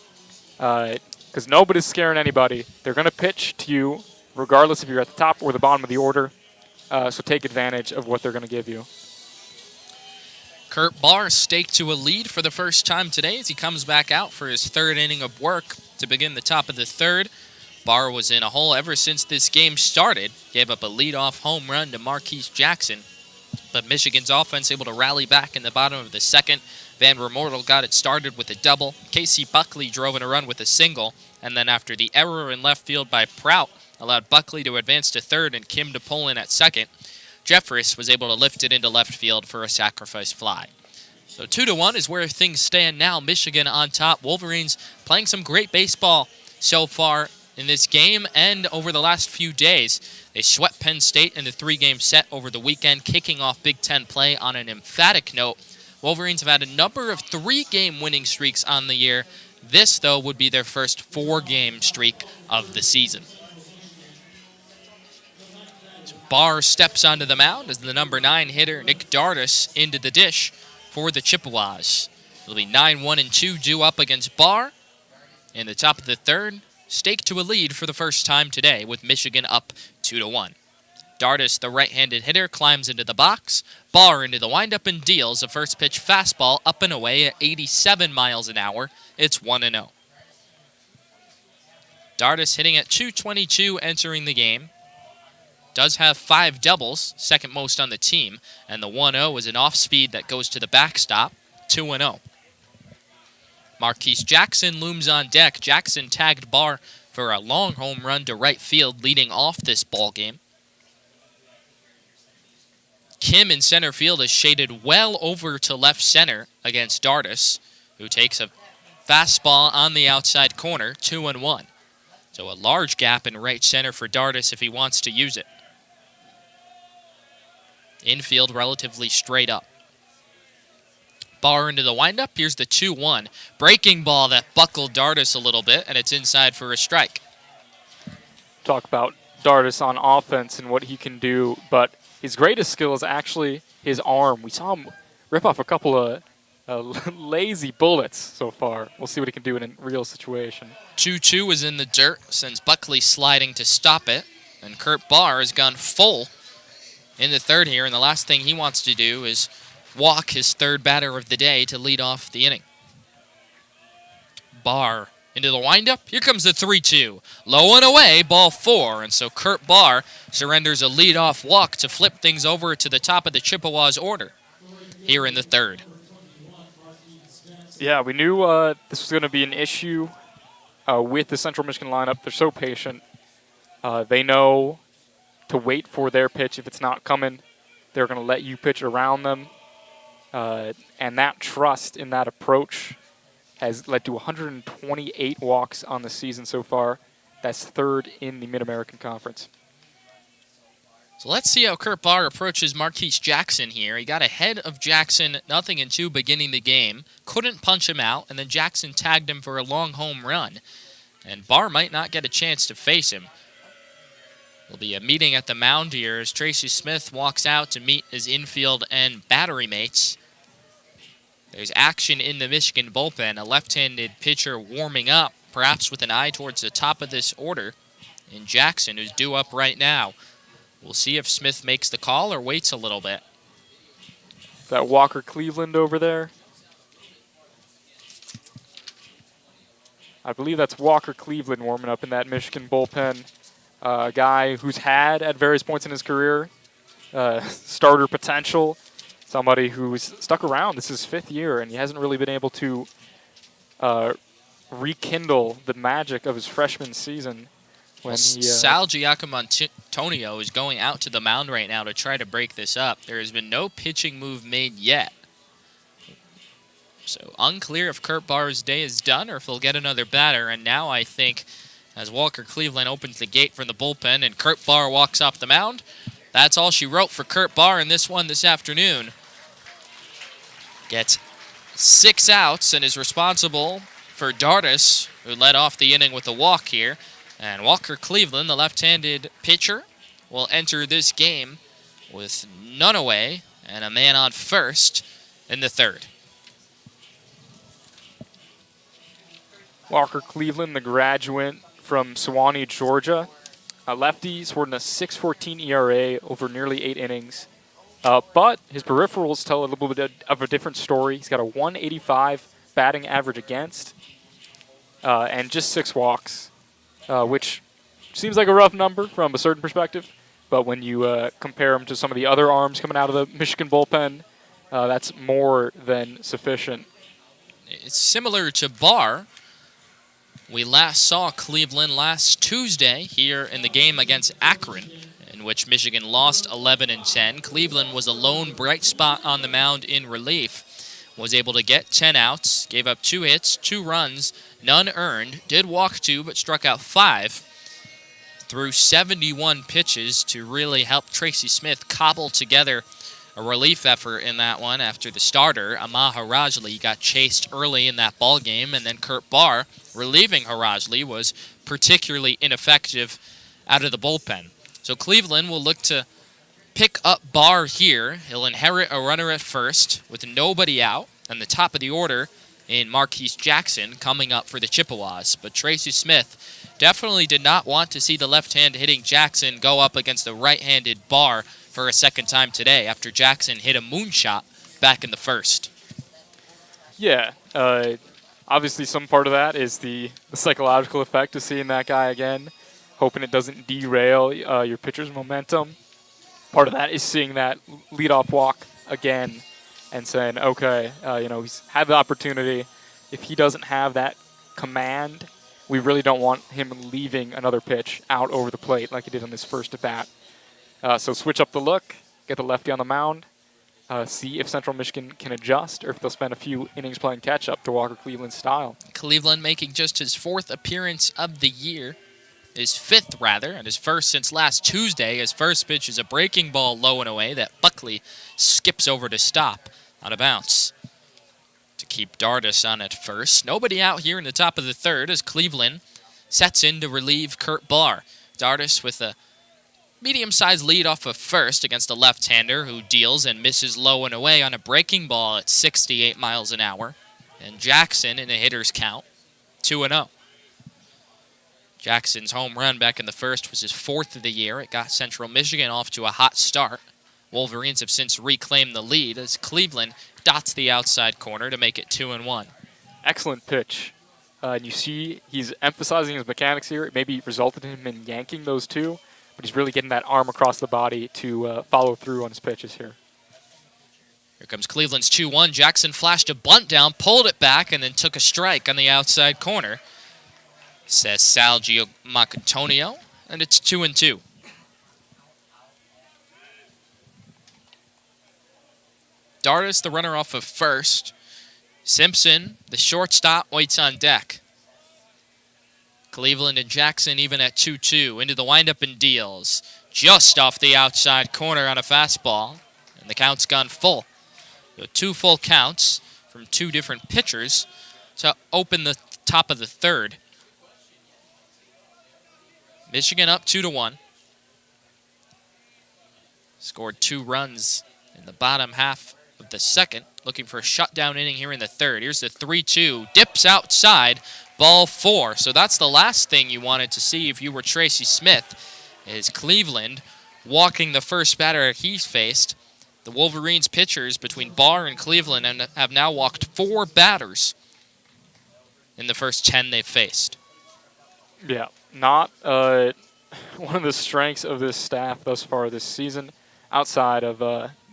because nobody's scaring anybody. They're going to pitch to you regardless if you're at the top or the bottom of the order, so take advantage of what they're going to give you. Kurt Barr staked to a lead for the first time today as he comes back out for his 3rd inning of work to begin the top of the 3rd. Barr was in a hole ever since this game started. Gave up a leadoff home run to Marquise Jackson. But Michigan's offense able to rally back in the bottom of the 2nd. Van Remortel got it started with a double. Casey Buckley drove in a run with a single. And then after the error in left field by Prout, allowed Buckley to advance to 3rd and Kim to pull in at 2nd. Jeffress was able to lift it into left field for a sacrifice fly. So 2-1 is where things stand now. Michigan on top. Wolverines playing some great baseball so far in this game and over the last few days. They swept Penn State in the 3-game set over the weekend, kicking off Big Ten play on an emphatic note. Wolverines have had a number of 3-game winning streaks on the year. This, though, would be their first 4-game streak of the season. Barr steps onto the mound as the number 9 hitter, Nick Dardis, into the dish for the Chippewas. It'll be 9-1-2 due up against Barr. In the top of the 3rd, staked to a lead for the first time today with Michigan up 2-1. Dardis, the right-handed hitter, climbs into the box. Barr into the windup and deals a first pitch fastball up and away at 87 miles an hour. It's 1-0. Dardis hitting at .222 entering the game. Does have 5 doubles, second most on the team, and the 1-0 is an off-speed that goes to the backstop, 2-0. Marquise Jackson looms on deck. Jackson tagged Barr for a long home run to right field, leading off this ball game. Kim in center field is shaded well over to left center against Dardis, who takes a fastball on the outside corner, 2-1. So a large gap in right center for Dardis if he wants to use it. Infield relatively straight up. Barr into the windup. Here's the 2-1. Breaking ball that buckled Dardis a little bit, and it's inside for a strike. Talk about Dardis on offense and what he can do, but his greatest skill is actually his arm. We saw him rip off a couple of lazy bullets so far. We'll see what he can do in a real situation. 2-2 is in the dirt since Buckley sliding to stop it, and Kurt Barr has gone full in the 3rd here, and the last thing he wants to do is walk his 3rd batter of the day to lead off the inning. Barr into the windup. Here comes the 3-2. Low and away, ball 4. And so Kurt Barr surrenders a leadoff walk to flip things over to the top of the Chippewas order here in the third. Yeah, we knew this was going to be an issue with the Central Michigan lineup. They're so patient. They know to wait for their pitch. If it's not coming, they're going to let you pitch around them. And that trust in that approach has led to 128 walks on the season so far. That's third in the Mid-American Conference. So let's see how Kurt Barr approaches Marquise Jackson here. He got ahead of Jackson 0-2 beginning the game. Couldn't punch him out, and then Jackson tagged him for a long home run. And Barr might not get a chance to face him. There'll be a meeting at the mound here as Tracy Smith walks out to meet his infield and battery mates. There's action in the Michigan bullpen. A left-handed pitcher warming up, perhaps with an eye towards the top of this order, in Jackson, who's due up right now. We'll see if Smith makes the call or waits a little bit. That Walker Cleveland over there. I believe that's Walker Cleveland warming up in that Michigan bullpen. A guy who's had, at various points in his career, starter potential. Somebody who's stuck around. This is his 5th year, and he hasn't really been able to rekindle the magic of his freshman season. When Sal Giacomontonio is going out to the mound right now to try to break this up. There has been no pitching move made yet. So unclear if Kurt Barr's day is done or if they'll get another batter. And now I think as Walker Cleveland opens the gate from the bullpen and Kurt Barr walks off the mound, that's all she wrote for Kurt Barr in this one this afternoon. Gets 6 outs and is responsible for Dardis, who led off the inning with a walk here. And Walker Cleveland, the left-handed pitcher, will enter this game with none away and a man on first in the third. Walker Cleveland, the graduate from Sewanee, Georgia. A lefty, scored in a 6.14 ERA over nearly 8 innings. But his peripherals tell a little bit of a different story. He's got a 185 batting average against and just 6 walks. Which seems like a rough number from a certain perspective, but when you compare him to some of the other arms coming out of the Michigan bullpen, that's more than sufficient. It's similar to Barr. We last saw Cleveland last Tuesday here in the game against Akron, in which Michigan lost 11-10. Cleveland was a lone bright spot on the mound in relief. Was able to get 10 outs, gave up 2 hits, 2 runs, none earned, did walk 2 but struck out 5, threw 71 pitches to really help Tracy Smith cobble together a relief effort in that one after the starter, Amah Harajli, got chased early in that ball game, and then Kurt Barr, relieving Harajli, was particularly ineffective out of the bullpen. So Cleveland will look to pick up Barr here. He'll inherit a runner at first with nobody out, and the top of the order in Marquise Jackson coming up for the Chippewas. But Tracy Smith definitely did not want to see the left-hand hitting Jackson go up against the right-handed Barr for a second time today after Jackson hit a moonshot back in the first. Yeah, obviously some part of that is the psychological effect of seeing that guy again, hoping it doesn't derail your pitcher's momentum. Part of that is seeing that leadoff walk again and saying, okay, he's had the opportunity. If he doesn't have that command, we really don't want him leaving another pitch out over the plate like he did on his first at-bat. So switch up the look, get the lefty on the mound, see if Central Michigan can adjust or if they'll spend a few innings playing catch-up to Walker Cleveland's style. Cleveland making just his 4th appearance of the year. His 5th, rather, and his first since last Tuesday. His first pitch is a breaking ball low and away that Buckley skips over to stop out of bounds to keep Dardis on at first. Nobody out here in the top of the third as Cleveland sets in to relieve Kurt Barr. Dardis with a medium-sized lead off of first against a left-hander who deals and misses low and away on a breaking ball at 68 miles an hour. And Jackson in a hitter's count, 2-0. Jackson's home run back in the first was his 4th of the year. It got Central Michigan off to a hot start. Wolverines have since reclaimed the lead as Cleveland dots the outside corner to make it 2-1. Excellent pitch. And you see he's emphasizing his mechanics here. It maybe resulted in him in yanking those two, but he's really getting that arm across the body to follow through on his pitches here. Here comes Cleveland's 2-1. Jackson flashed a bunt down, pulled it back, and then took a strike on the outside corner, says Sal Giamacantonio, and it's 2-2. Dardis, the runner off of first. Simpson, the shortstop, waits on deck. Cleveland and Jackson even at 2-2. Into the windup and deals. Just off the outside corner on a fastball. And the count's gone full. So 2 full counts from 2 different pitchers to open the top of the third. Michigan up 2-1. Scored 2 runs in the bottom half of the second, looking for a shutdown inning here in the third. Here's the 3-2, dips outside, ball 4. So that's the last thing you wanted to see if you were Tracy Smith, is Cleveland walking the first batter he's faced. The Wolverines pitchers between Barr and Cleveland have now walked 4 batters in the first 10 they've faced. Yeah, not one of the strengths of this staff thus far this season, outside of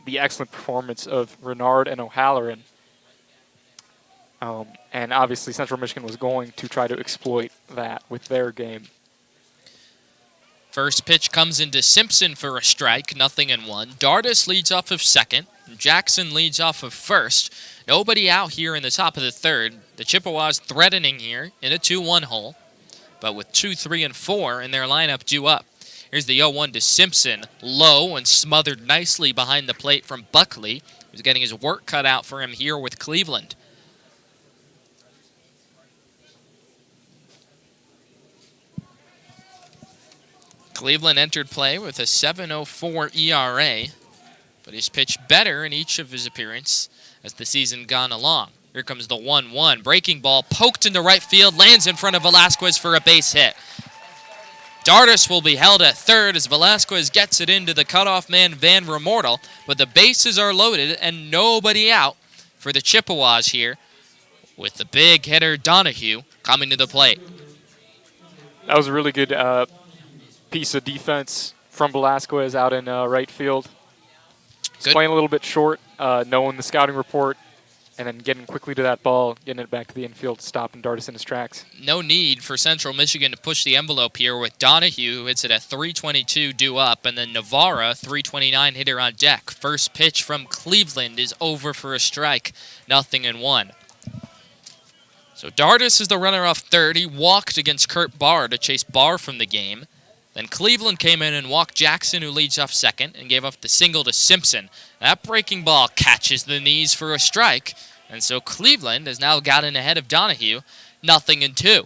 the excellent performance of Renard and O'Halloran. And obviously Central Michigan was going to try to exploit that with their game. First pitch comes into Simpson for a strike, 0-1. Dardis leads off of second. Jackson leads off of first. Nobody out here in the top of the third. The Chippewas threatening here in a 2-1 hole, but with 2, 3, and 4 in their lineup due up. Here's the 0-1 to Simpson, low and smothered nicely behind the plate from Buckley, who's getting his work cut out for him here with Cleveland. Cleveland entered play with a 7.04 ERA, but he's pitched better in each of his appearances as the season gone along. Here comes the 1-1. Breaking ball poked into right field, lands in front of Velasquez for a base hit. Dardis will be held at third as Velasquez gets it into the cutoff man Van Remortel, but the bases are loaded and nobody out for the Chippewas here, with the big hitter Donahue coming to the plate. That was a really good piece of defense from Velasquez out in right field. He's playing a little bit short, knowing the scouting report, and then getting quickly to that ball, getting it back to the infield, stopping Dardis in his tracks. No need for Central Michigan to push the envelope here with Donahue, who hits it at 322 due up, and then Navarra, 329 hitter on deck. First pitch from Cleveland is over for a strike, 0-1. So Dardis is the runner off third. He walked against Kurt Barr to chase Barr from the game. Then Cleveland came in and walked Jackson, who leads off second, and gave up the single to Simpson. That breaking ball catches the knees for a strike, and so Cleveland has now gotten ahead of Donahue, 0-2,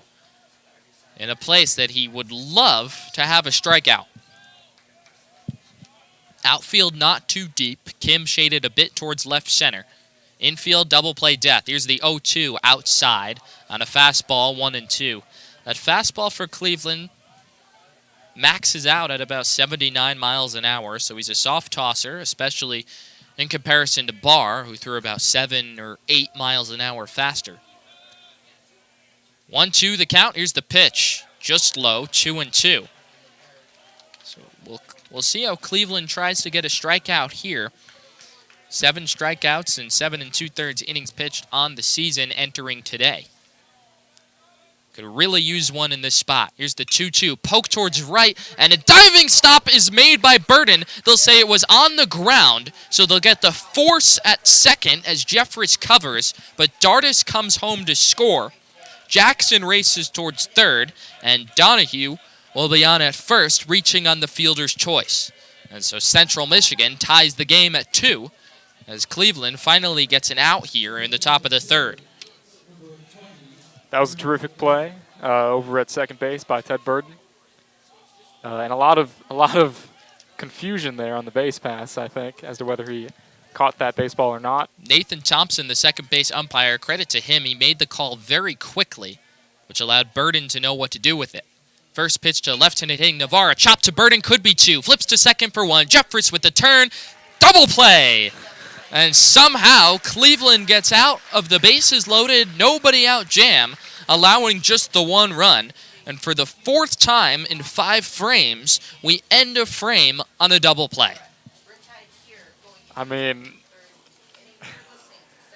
in a place that he would love to have a strikeout. Outfield not too deep. Kim shaded a bit towards left center. Infield double play death. Here's the 0-2 outside on a fastball, 1-2. That fastball for Cleveland maxes out at about 79 miles an hour, so he's a soft tosser, especially in comparison to Barr, who threw about 7 or 8 miles an hour faster. 1-2 the count. Here's the pitch. Just low, 2-2. So we'll see how Cleveland tries to get a strikeout here. 7 strikeouts and 7 2/3 innings pitched on the season entering today. Could really use one in this spot. Here's the 2-2. Poke towards right, and a diving stop is made by Burden. They'll say it was on the ground, so they'll get the force at second as Jeffress covers, but Dardis comes home to score. Jackson races towards third, and Donahue will be on at first, reaching on the fielder's choice. And so Central Michigan ties the game at 2 as Cleveland finally gets an out here in the top of the third. That was a terrific play over at second base by Ted Burden, and a lot of confusion there on the base pass, I think, as to whether he caught that baseball or not. Nathan Thompson, the second base umpire, credit to him, he made the call very quickly, which allowed Burden to know what to do with it. First pitch to left-handed hitting Navarra, chop to Burden, could be 2, flips to second for 1. Jeffress with the turn, double play. And somehow Cleveland gets out of the bases loaded, nobody out jam allowing just the one run. And for the fourth time in 5 frames, we end a frame on a double play. I mean,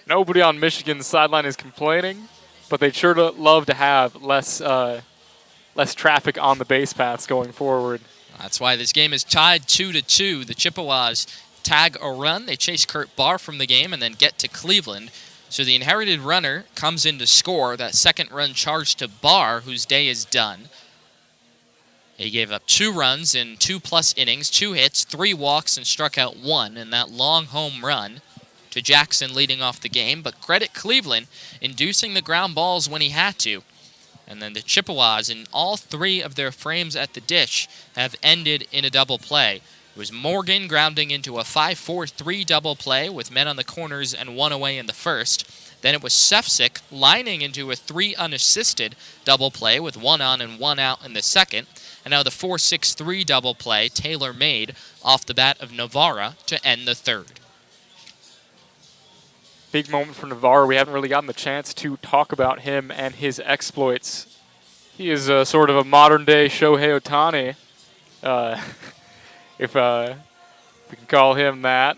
nobody on Michigan's sideline is complaining, but they'd sure love to have less traffic on the base paths going forward. That's why this game is tied 2-2. The Chippewas tag a run. They chase Kurt Barr from the game and then get to Cleveland. So the inherited runner comes in to score. That second run charged to Barr, whose day is done. He gave up 2 runs in 2+ innings, 2 hits, 3 walks, and struck out 1 in that long home run to Jackson leading off the game. But credit Cleveland, inducing the ground balls when he had to. And then the Chippewas, in all 3 of their frames at the dish, have ended in a double play. It was Morgan grounding into a 5-4-3 double play with men on the corners and 1 away in the first. Then it was Sefcik lining into a 3 unassisted double play with 1 on and 1 out in the second. And now the 4-6-3 double play Taylor made off the bat of Navarra to end the third. Big moment for Navarro. We haven't really gotten the chance to talk about him and his exploits. He is sort of a modern-day Shohei Ohtani, if we can call him that.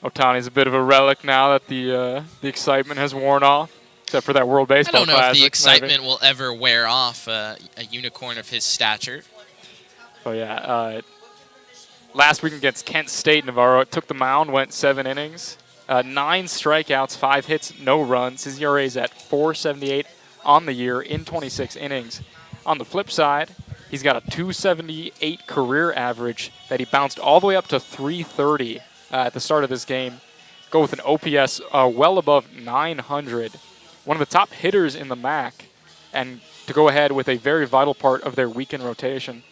Ohtani's a bit of a relic now that the excitement has worn off, except for that World Baseball Classic. I don't know if the excitement will ever wear off a unicorn of his stature. Oh, yeah. Last week against Kent State, Navarro took the mound, went 7 innings. 9 strikeouts, 5 hits, no runs. His ERA is at 4.78 on the year in 26 innings. On the flip side, he's got a 2.78 career average that he bounced all the way up to 3.30 at the start of this game. Go with an OPS well above 900. One of the top hitters in the MAC, and to go ahead with a very vital part of their weekend rotation.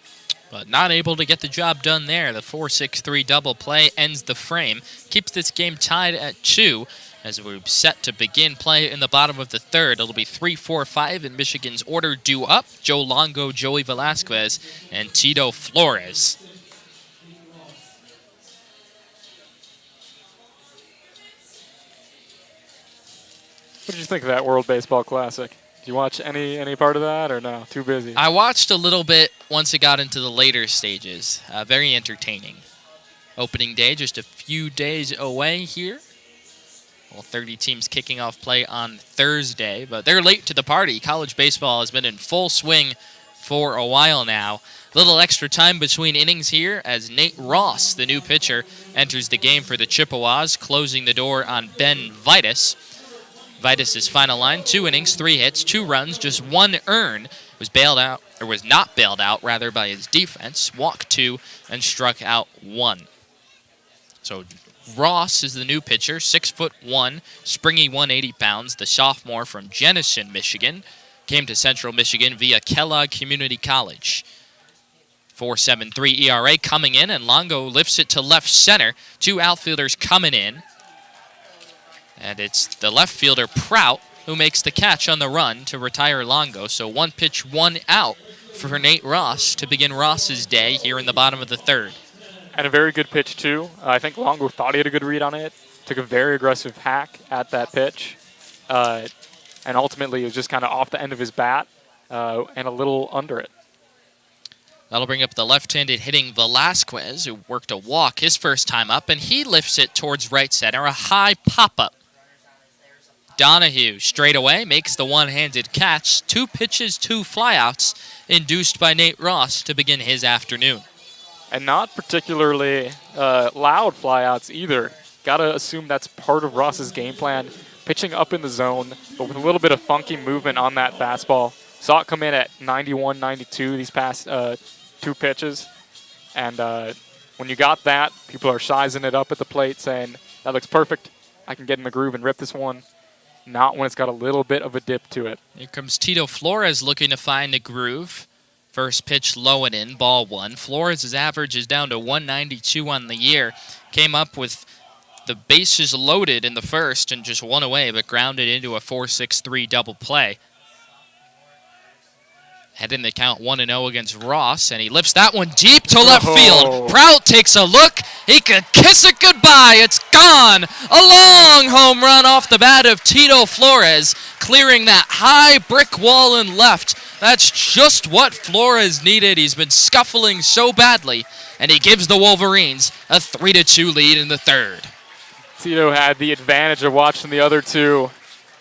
But not able to get the job done there. The 4-6-3 double play ends the frame, keeps this game tied at 2 as we're set to begin play in the bottom of the third. It'll be 3-4-5 in Michigan's order due up. Joe Longo, Joey Velasquez, and Tito Flores. What did you think of that World Baseball Classic? Did you watch any part of that, or no? Too busy? I watched a little bit once it got into the later stages. Very entertaining. Opening day just a few days away here. Well, 30 teams kicking off play on Thursday, but they're late to the party. College baseball has been in full swing for a while now. Little extra time between innings here as Nate Ross, the new pitcher, enters the game for the Chippewas, closing the door on Ben Vitus. Vitus' final line, 2 innings, 3 hits, 2 runs, just 1 earn. Was not bailed out by his defense. Walked 2 and struck out 1. So Ross is the new pitcher, 6'1", springy 180 pounds, the sophomore from Jenison, Michigan. Came to Central Michigan via Kellogg Community College. 4.73 ERA coming in, and Longo lifts it to left center. 2 outfielders coming in. And it's the left fielder, Prout, who makes the catch on the run to retire Longo. So 1 pitch, 1 out for Nate Ross to begin Ross's day here in the bottom of the third. And a very good pitch, too. I think Longo thought he had a good read on it. Took a very aggressive hack at that pitch. And ultimately, it was just kind of off the end of his bat and a little under it. That'll bring up the left-handed hitting Velasquez, who worked a walk his first time up, and he lifts it towards right center, a high pop-up. Donahue straight away makes the one-handed catch. 2 pitches, 2 flyouts induced by Nate Ross to begin his afternoon. And not particularly loud flyouts either. Got to assume that's part of Ross's game plan. Pitching up in the zone, but with a little bit of funky movement on that fastball. Saw it come in at 91, 92 these past 2 pitches. And when you got that, people are sizing it up at the plate saying, that looks perfect. I can get in the groove and rip this one. Not when it's got a little bit of a dip to it. Here comes Tito Flores looking to find the groove. First pitch low and in, ball 1. Flores' average is down to 192 on the year. Came up with the bases loaded in the first and just 1 away, but grounded into a 4-6-3 double play. Head in the count 1-0 against Ross, and he lifts that one deep to left field. Prout takes a look. He could kiss it goodbye. It's gone. A long home run off the bat of Tito Flores, clearing that high brick wall in left. That's just what Flores needed. He's been scuffling so badly, and he gives the Wolverines a 3-2 lead in the third. Tito had the advantage of watching the other two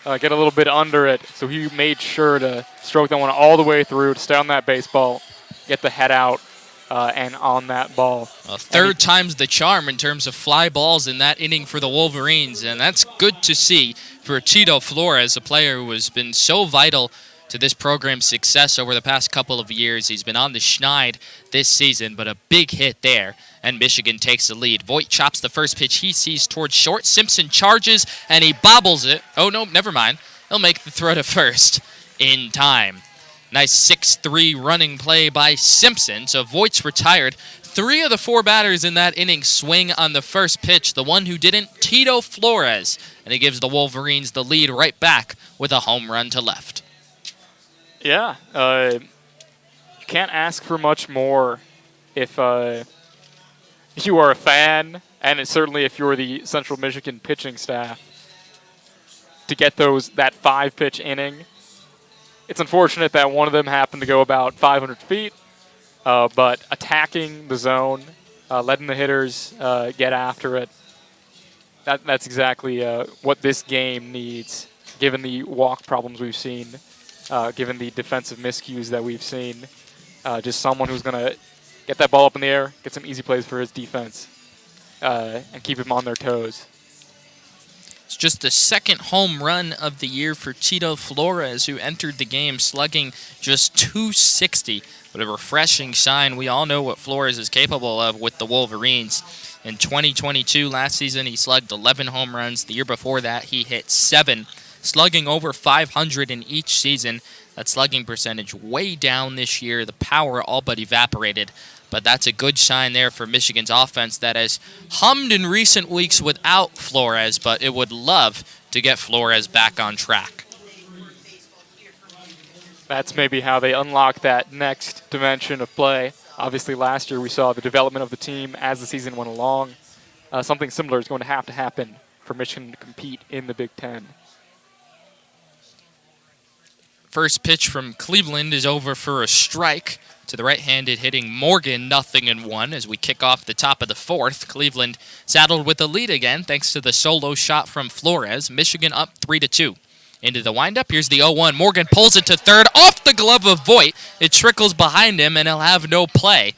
get a little bit under it, so he made sure to stroke that one all the way through to stay on that baseball, get the head out, and on that ball. A third time's the charm in terms of fly balls in that inning for the Wolverines, and that's good to see for Tito Flores, a player who has been so vital to this program's success over the past couple of years. He's been on the schneid this season, but a big hit there, and Michigan takes the lead. Voigt chops the first pitch he sees towards short. Simpson charges, and he bobbles it. Oh, no, never mind. He'll make the throw to first in time. Nice 6-3 running play by Simpson, so Voigt's retired. 3 of the 4 batters in that inning swing on the first pitch. The one who didn't, Tito Flores, and he gives the Wolverines the lead right back with a home run to left. Yeah, you can't ask for much more if you are a fan, and certainly if you're the Central Michigan pitching staff, to get that 5-pitch inning. It's unfortunate that one of them happened to go about 500 feet, but attacking the zone, letting the hitters get after it, that's exactly what this game needs, given the walk problems we've seen. Given the defensive miscues that we've seen. Just someone who's going to get that ball up in the air, get some easy plays for his defense, and keep him on their toes. It's just the second home run of the year for Tito Flores, who entered the game slugging just .260. But a refreshing sign. We all know what Flores is capable of with the Wolverines. In 2022, last season, he slugged 11 home runs. The year before that, he hit 7. Slugging over 500 in each season. That slugging percentage way down this year. The power all but evaporated. But that's a good sign there for Michigan's offense that has hummed in recent weeks without Flores, but it would love to get Flores back on track. That's maybe how they unlock that next dimension of play. Obviously, last year we saw the development of the team as the season went along. Something similar is going to have to happen for Michigan to compete in the Big Ten. First pitch from Cleveland is over for a strike to the right-handed hitting Morgan, 0-1 as we kick off the top of the fourth. Cleveland saddled with the lead again thanks to the solo shot from Flores. Michigan up 3-2. Into the windup, here's the 0-1. Morgan pulls it to third off the glove of Voigt. It trickles behind him and he'll have no play.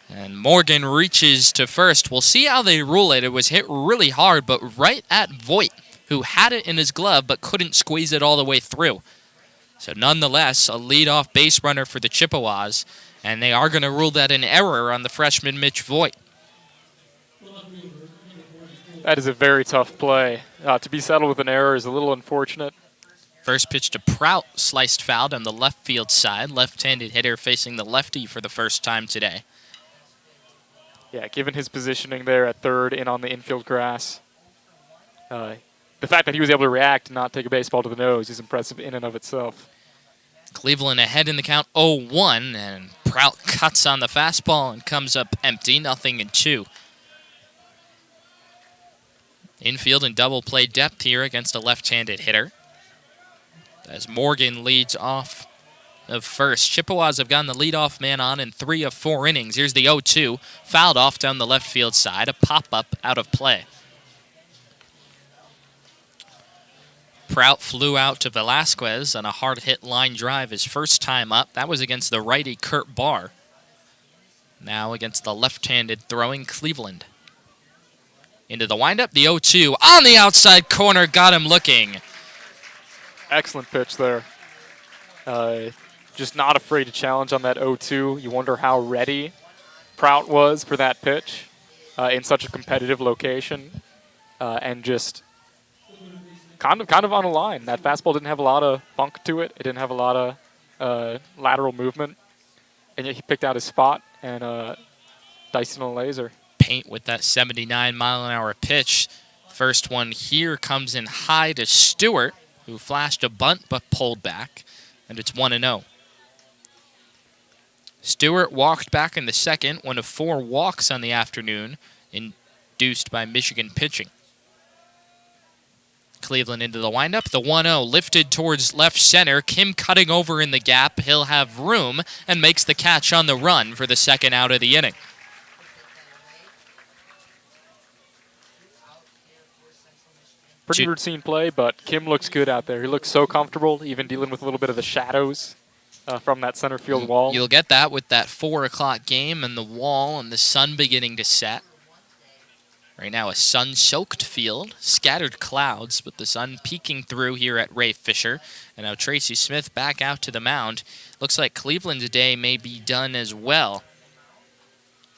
And Morgan reaches to first. We'll see how they rule it. It was hit really hard, but right at Voigt, who had it in his glove but couldn't squeeze it all the way through. So nonetheless, a leadoff base runner for the Chippewas, and they are going to rule that an error on the freshman Mitch Voigt. That is a very tough play. To be settled with an error is a little unfortunate. First pitch to Prout, sliced foul on the left field side. Left-handed hitter facing the lefty for the first time today. Yeah, given his positioning there at third and on the infield grass, the fact that he was able to react and not take a baseball to the nose is impressive in and of itself. Cleveland ahead in the count 0-1, and Prout cuts on the fastball and comes up empty, 0-2. Infield and double play depth here against a left-handed hitter. As Morgan leads off of first. Chippewas have gotten the leadoff man on in 3 of 4 innings. Here's the 0-2, fouled off down the left field side, a pop-up out of play. Prout flew out to Velasquez on a hard-hit line drive his first time up. That was against the righty Kurt Barr. Now against the left-handed throwing Cleveland. Into the windup, the 0-2 on the outside corner, got him looking. Excellent pitch there. Just not afraid to challenge on that 0-2. You wonder how ready Prout was for that pitch in such a competitive location, and just kind of on a line. That fastball didn't have a lot of funk to it. It didn't have a lot of lateral movement, and yet he picked out his spot and diced in a laser. Paint with that 79-mile-an-hour pitch. First one here comes in high to Stewart, who flashed a bunt but pulled back, and it's 1-0. Stewart walked back in the second, one of 4 walks on the afternoon, induced by Michigan pitching. Cleveland into the windup. The 1-0 lifted towards left center. Kim cutting over in the gap. He'll have room and makes the catch on the run for the second out of the inning. Pretty routine play, but Kim looks good out there. He looks so comfortable, even dealing with a little bit of the shadows from that center field wall. You'll get that with that 4 o'clock game and the wall and the sun beginning to set. Right now, a sun-soaked field, scattered clouds, but the sun peeking through here at Ray Fisher. And now Tracy Smith back out to the mound. Looks like Cleveland's day may be done as well.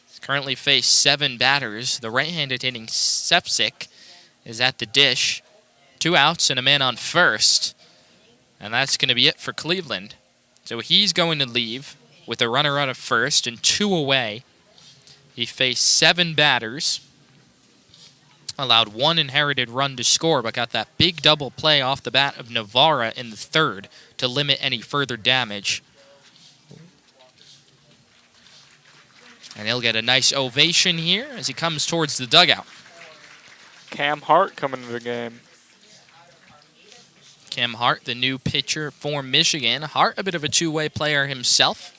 He's currently faced 7 batters. The right-handed hitting Sepsic is at the dish. 2 outs and a man on first. And that's going to be it for Cleveland. So he's going to leave with a runner out of first and 2 away. He faced 7 batters. Allowed 1 inherited run to score, but got that big double play off the bat of Navarra in the third to limit any further damage. And he'll get a nice ovation here as he comes towards the dugout. Cam Hart coming into the game. Cam Hart, the new pitcher for Michigan. Hart, a bit of a two-way player himself.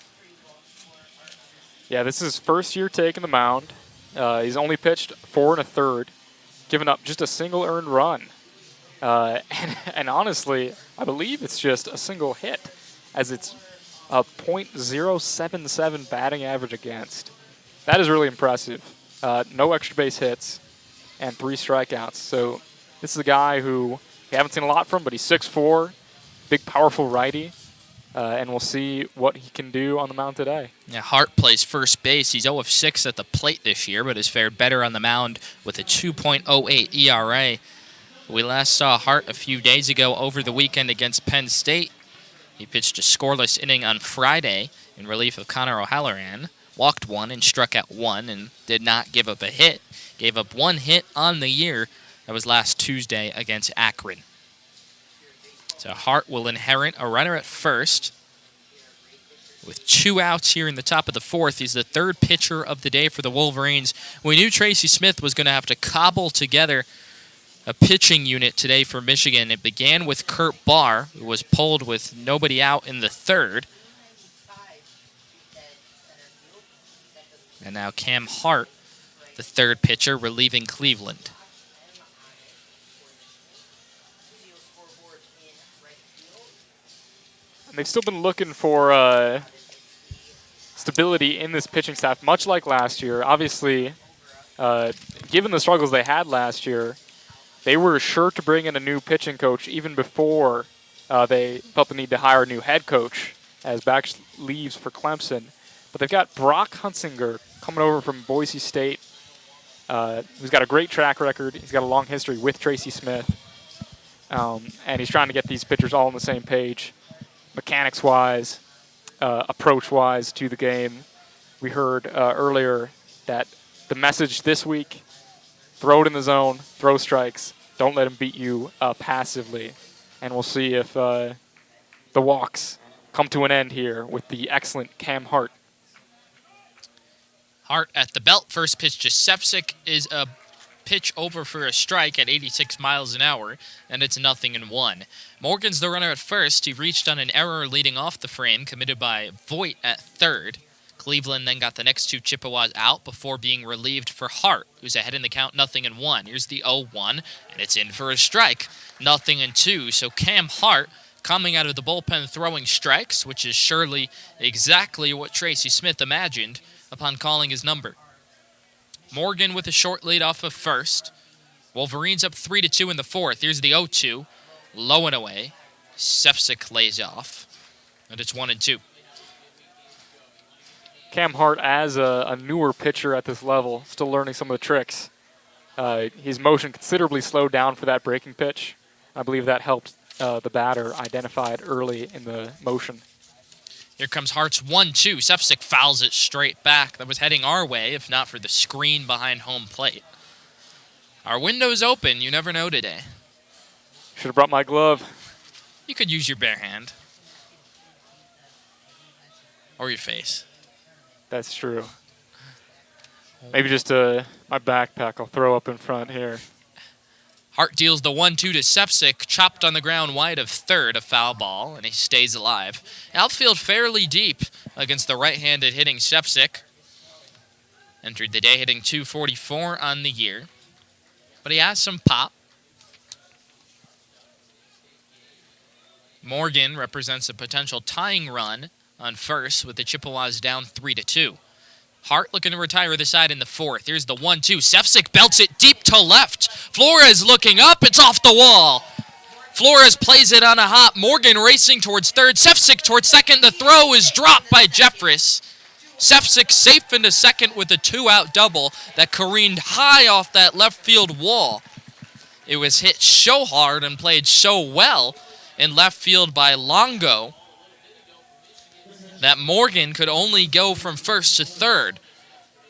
Yeah, this is his first year taking the mound. He's only pitched 4 1/3. Given up just a single earned run. And honestly, I believe it's just a single hit, as it's a .077 batting average against. That is really impressive. No extra base hits and 3 strikeouts. So this is a guy who we haven't seen a lot from, but he's 6'4", big, powerful righty. And we'll see what he can do on the mound today. Yeah, Hart plays first base. He's 0 of 6 at the plate this year, but has fared better on the mound with a 2.08 ERA. We last saw Hart a few days ago over the weekend against Penn State. He pitched a scoreless inning on Friday in relief of Connor O'Halloran, walked 1 and struck out 1 and did not give up a hit. Gave up 1 hit on the year. That was last Tuesday against Akron. So Hart will inherit a runner at first. With 2 outs here in the top of the 4th, he's the 3rd pitcher of the day for the Wolverines. We knew Tracy Smith was going to have to cobble together a pitching unit today for Michigan. It began with Kurt Barr, who was pulled with nobody out in the 3rd. And now Cam Hart, the 3rd pitcher, relieving Cleveland. They've still been looking for stability in this pitching staff, much like last year. Obviously, given the struggles they had last year, they were sure to bring in a new pitching coach even before they felt the need to hire a new head coach as Bax leaves for Clemson. But they've got Brock Hunsinger coming over from Boise State, who's got a great track record. He's got a long history with Tracy Smith, and he's trying to get these pitchers all on the same page. Mechanics-wise, approach-wise to the game. We heard earlier that the message this week, throw it in the zone, throw strikes, don't let them beat you passively. And we'll see if the walks come to an end here with the excellent Cam Hart. Hart at the belt. First pitch to Sepsic is a pitch over for a strike at 86 miles an hour, and it's 0-1. Morgan's the runner at first. He reached on an error leading off the frame committed by Voigt at 3rd. Cleveland then got the next 2 Chippewas out before being relieved for Hart, who's ahead in the count 0-1. Here's the 0-1, and it's in for a strike. 0-2. So Cam Hart coming out of the bullpen throwing strikes, which is surely exactly what Tracy Smith imagined upon calling his number. Morgan with a short lead off of first. Wolverines up 3-2 in the 4th. Here's the 0-2. Low and away. Sepsic lays off. And it's 1-2. Cam Hart, as a newer pitcher at this level, still learning some of the tricks. His motion considerably slowed down for that breaking pitch. I believe that helped the batter identify it early in the motion. Here comes Hart's 1-2. Sepsic fouls it straight back. That was heading our way, if not for the screen behind home plate. Our window's open. You never know today. Should have brought my glove. You could use your bare hand. Or your face. That's true. Maybe just my backpack I'll throw up in front here. Hart deals the 1-2 to Sefcik, chopped on the ground wide of third, a foul ball, and he stays alive. Outfield fairly deep against the right-handed hitting Sefcik. Entered the day hitting .244 on the year, but he has some pop. Morgan represents a potential tying run on first with the Chippewas down 3-2. Hart looking to retire the side in the fourth. Here's the 1-2. Sefcik belts it deep to left. Flores looking up. It's off the wall. Flores plays it on a hop. Morgan racing towards third. Sefcik towards second. The throw is dropped by Jeffress. Sefcik safe into second with a 2-out double that careened high off that left field wall. It was hit so hard and played so well in left field by Longo that Morgan could only go from first to third.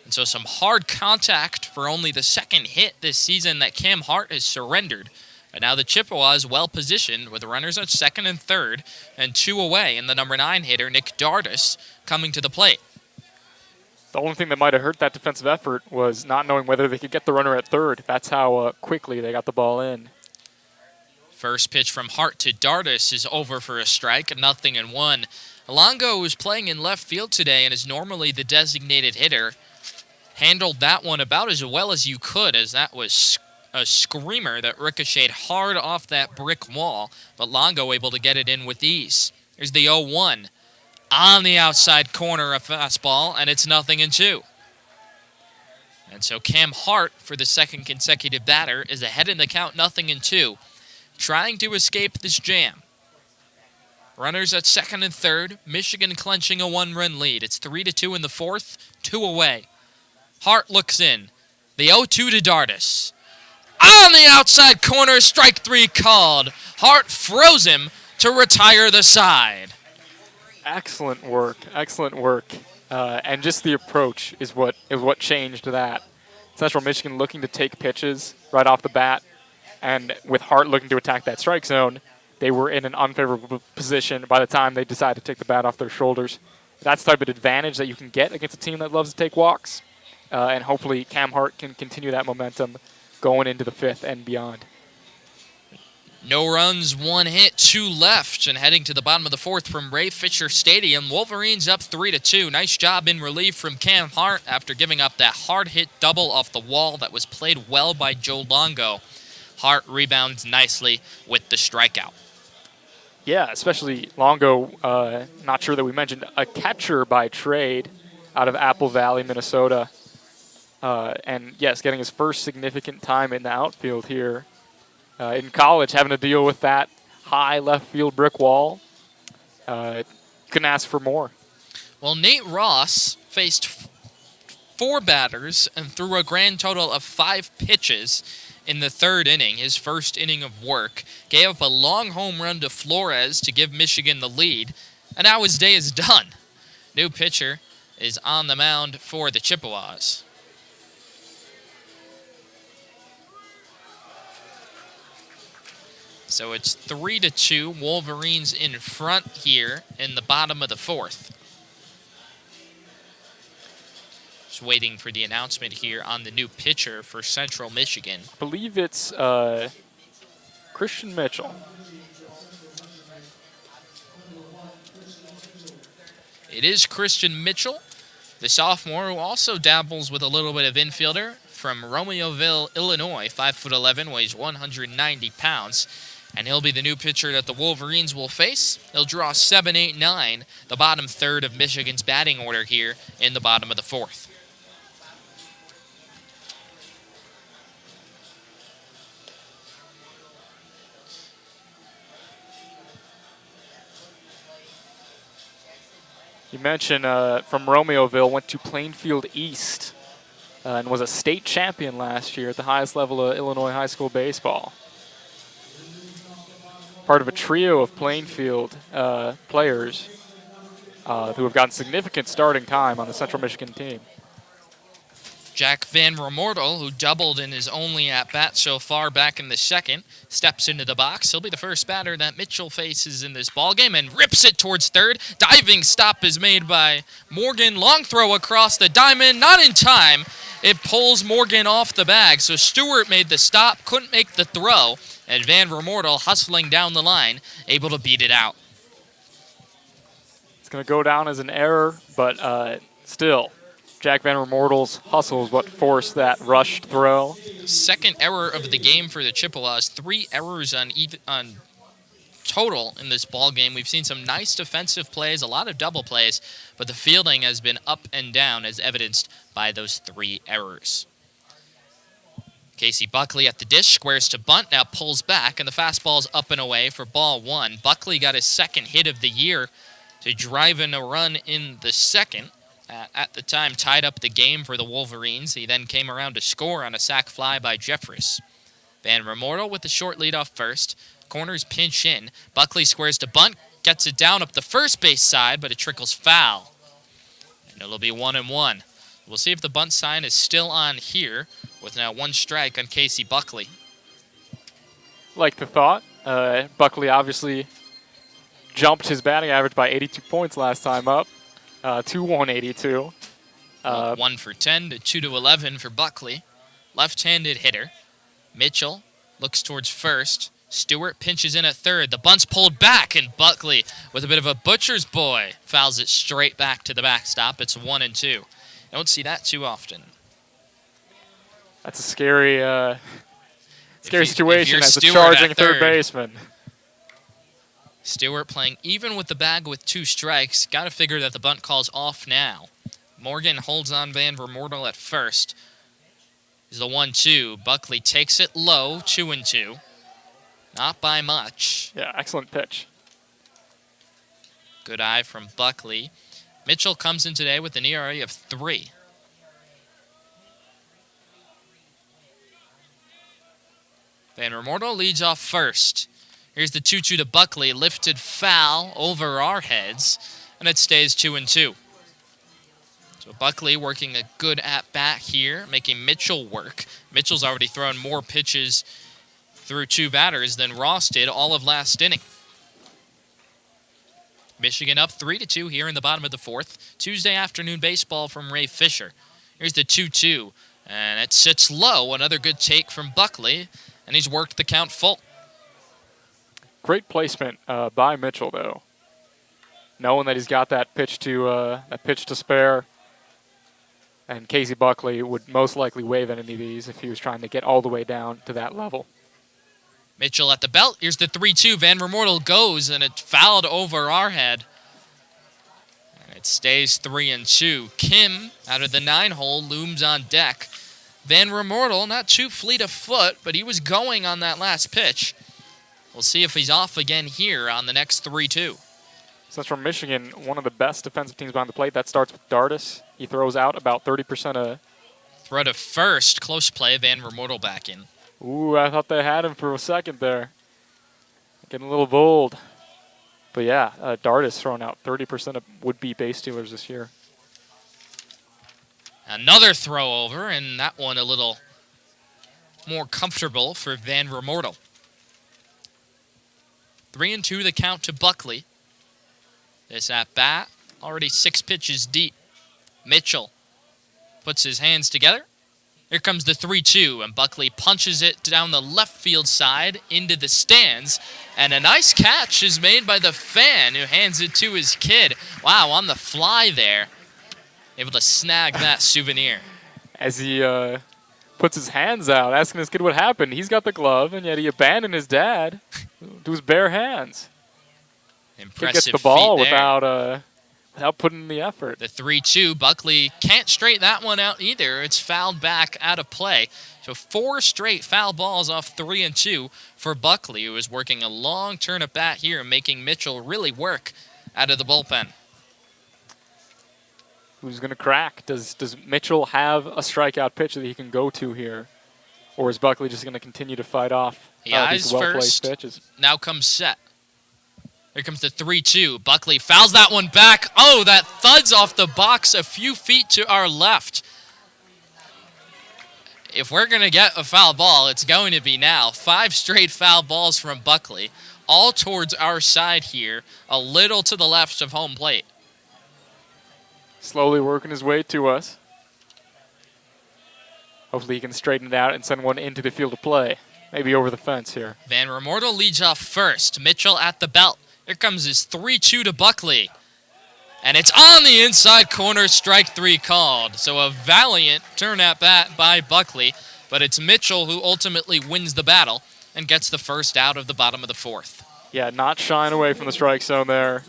And so some hard contact for only the second hit this season that Cam Hart has surrendered. And now the Chippewas well positioned with runners at second and third and 2 away, and the number 9 hitter, Nick Dardis, coming to the plate. The only thing that might have hurt that defensive effort was not knowing whether they could get the runner at third. That's how quickly they got the ball in. First pitch from Hart to Dardis is over for a strike, 0-1. Longo, who's playing in left field today and is normally the designated hitter, handled that one about as well as you could, as that was a screamer that ricocheted hard off that brick wall, but Longo able to get it in with ease. Here's the 0-1. On the outside corner, a fastball, and it's 0-2. And so Cam Hart, for the second consecutive batter, is ahead in the count, 0-2, trying to escape this jam. Runners at second and third, Michigan clenching a 1-run lead. It's 3-2 in the fourth, 2 away. Hart looks in. The 0-2 to Dardis. On the outside corner, strike 3 called. Hart froze him to retire the side. Excellent work, excellent work. And just the approach is what changed that. Central Michigan looking to take pitches right off the bat, and with Hart looking to attack that strike zone, they were in an unfavorable position by the time they decided to take the bat off their shoulders. That's the type of advantage that you can get against a team that loves to take walks, and hopefully Cam Hart can continue that momentum going into the fifth and beyond. No runs, 1 hit, 2 left, and heading to the bottom of the fourth from Ray Fisher Stadium. Wolverines up 3-2. Nice job in relief from Cam Hart after giving up that hard-hit double off the wall that was played well by Joe Longo. Hart rebounds nicely with the strikeout. Yeah, especially Longo, not sure that we mentioned, a catcher by trade out of Apple Valley, Minnesota. And yes, getting his first significant time in the outfield here. In college, having to deal with that high left field brick wall. Couldn't ask for more. Well, Nate Ross faced 4 batters and threw a grand total of 5 pitches in the third inning, his first inning of work. Gave up a long home run to Flores to give Michigan the lead, and now his day is done. New pitcher is on the mound for the Chippewas. So it's 3-2, Wolverines in front here in the bottom of the fourth. Just waiting for the announcement here on the new pitcher for Central Michigan. I believe it's Christian Mitchell. It is Christian Mitchell, the sophomore, who also dabbles with a little bit of infielder, from Romeoville, Illinois, 5'11", weighs 190 pounds. And he'll be the new pitcher that the Wolverines will face. He'll draw 7, 8, 9, the bottom third of Michigan's batting order here in the bottom of the fourth. You mentioned from Romeoville, went to Plainfield East and was a state champion last year at the highest level of Illinois high school baseball. Part of a trio of Plainfield players who have gotten significant starting time on the Central Michigan team. Jack Van Remortel, who doubled in his only at-bat so far back in the second, steps into the box. He'll be the first batter that Mitchell faces in this ballgame and rips it towards third. Diving stop is made by Morgan. Long throw across the diamond, not in time. It pulls Morgan off the bag, so Stewart made the stop, couldn't make the throw, and Van Remortel hustling down the line, able to beat it out. It's going to go down as an error, but still, Jack Van Remortel's hustle is what forced that rushed throw. Second error of the game for the Chippewas. 3 errors on total in this ball game. We've seen some nice defensive plays, a lot of double plays, but the fielding has been up and down as evidenced by those 3 errors. Casey Buckley at the dish, squares to bunt, now pulls back, and the fastball's up and away for ball 1. Buckley got his second hit of the year to drive in a run in the second. At the time, tied up the game for the Wolverines. He then came around to score on a sac fly by Jeffress. Van Remortel with the short lead off first. Corners pinch in. Buckley squares to bunt, gets it down up the first base side, but it trickles foul. And it'll be 1-1. We'll see if the bunt sign is still on here, with now 1 strike on Casey Buckley. Like the thought, Buckley obviously jumped his batting average by 82 points last time up. To 182. 1 for 10 to 2 to 11 for Buckley. Left-handed hitter. Mitchell looks towards first. Stewart pinches in at third. The bunt's pulled back, and Buckley, with a bit of a butcher's boy, fouls it straight back to the backstop. It's 1-2. Don't see that too often. That's a scary situation as a Stewart charging at third baseman. Stewart playing even with the bag with 2 strikes. Got to figure that the bunt call's off now. Morgan holds on Van Remortel at first. Is the 1-2. Buckley takes it low, 2-2. Not by much. Yeah, excellent pitch. Good eye from Buckley. Mitchell comes in today with an ERA of 3. Van Remortel leads off first. Here's the 2-2 to Buckley, lifted foul over our heads, and it stays 2-2. So Buckley working a good at-bat here, making Mitchell work. Mitchell's already thrown more pitches through 2 batters than Ross did all of last inning. Michigan up 3-2 here in the bottom of the 4th. Tuesday afternoon baseball from Ray Fisher. Here's the 2-2, and it sits low. Another good take from Buckley, and he's worked the count full. Great placement by Mitchell, though. Knowing that he's got that pitch to spare, and Casey Buckley would most likely wave any of these if he was trying to get all the way down to that level. Mitchell at the belt. Here's the 3-2. Van Remortel goes, and it fouled over our head. And it stays 3-2. Kim, out of the 9-hole, looms on deck. Van Remortel, not too fleet of foot, but he was going on that last pitch. We'll see if he's off again here on the next 3-2. Central Michigan, one of the best defensive teams behind the plate. That starts with Dardis. He throws out about 30% of... Throw to first. Close play. Van Remortel back in. Ooh, I thought they had him for a second there. Getting a little bold. But yeah, Dardis throwing out 30% of would-be base stealers this year. Another throw over, and that one a little more comfortable for Van Remortel. 3-2 the count to Buckley. This at-bat, already 6 pitches deep. Mitchell puts his hands together. Here comes the 3-2, and Buckley punches it down the left field side into the stands. And a nice catch is made by the fan who hands it to his kid. Wow, on the fly there. Able to snag that souvenir. As he puts his hands out, asking his kid what happened. He's got the glove, and yet he abandoned his dad to his bare hands. Impressive. Kid gets the ball feat there. without putting in the effort. The 3-2, Buckley can't straight that one out either. It's fouled back out of play. So 4 straight foul balls off 3-2 for Buckley, who is working a long turn of bat here, making Mitchell really work out of the bullpen. Who's going to crack? Does Mitchell have a strikeout pitch that he can go to here? Or is Buckley just going to continue to fight off these well-placed pitches? Now comes set. Here comes the 3-2. Buckley fouls that one back. Oh, that thuds off the box a few feet to our left. if we're going to get a foul ball, it's going to be now. 5 straight foul balls from Buckley, all towards our side here, a little to the left of home plate. Slowly working his way to us. Hopefully he can straighten it out and send one into the field of play. Maybe over the fence here. Van Remortel leads off first. Mitchell at the belt. Here comes his 3-2 to Buckley. And it's on the inside corner, strike 3 called. So a valiant turn at bat by Buckley, but it's Mitchell who ultimately wins the battle and gets the first out of the bottom of the 4th. Yeah, not shying away from the strike zone there.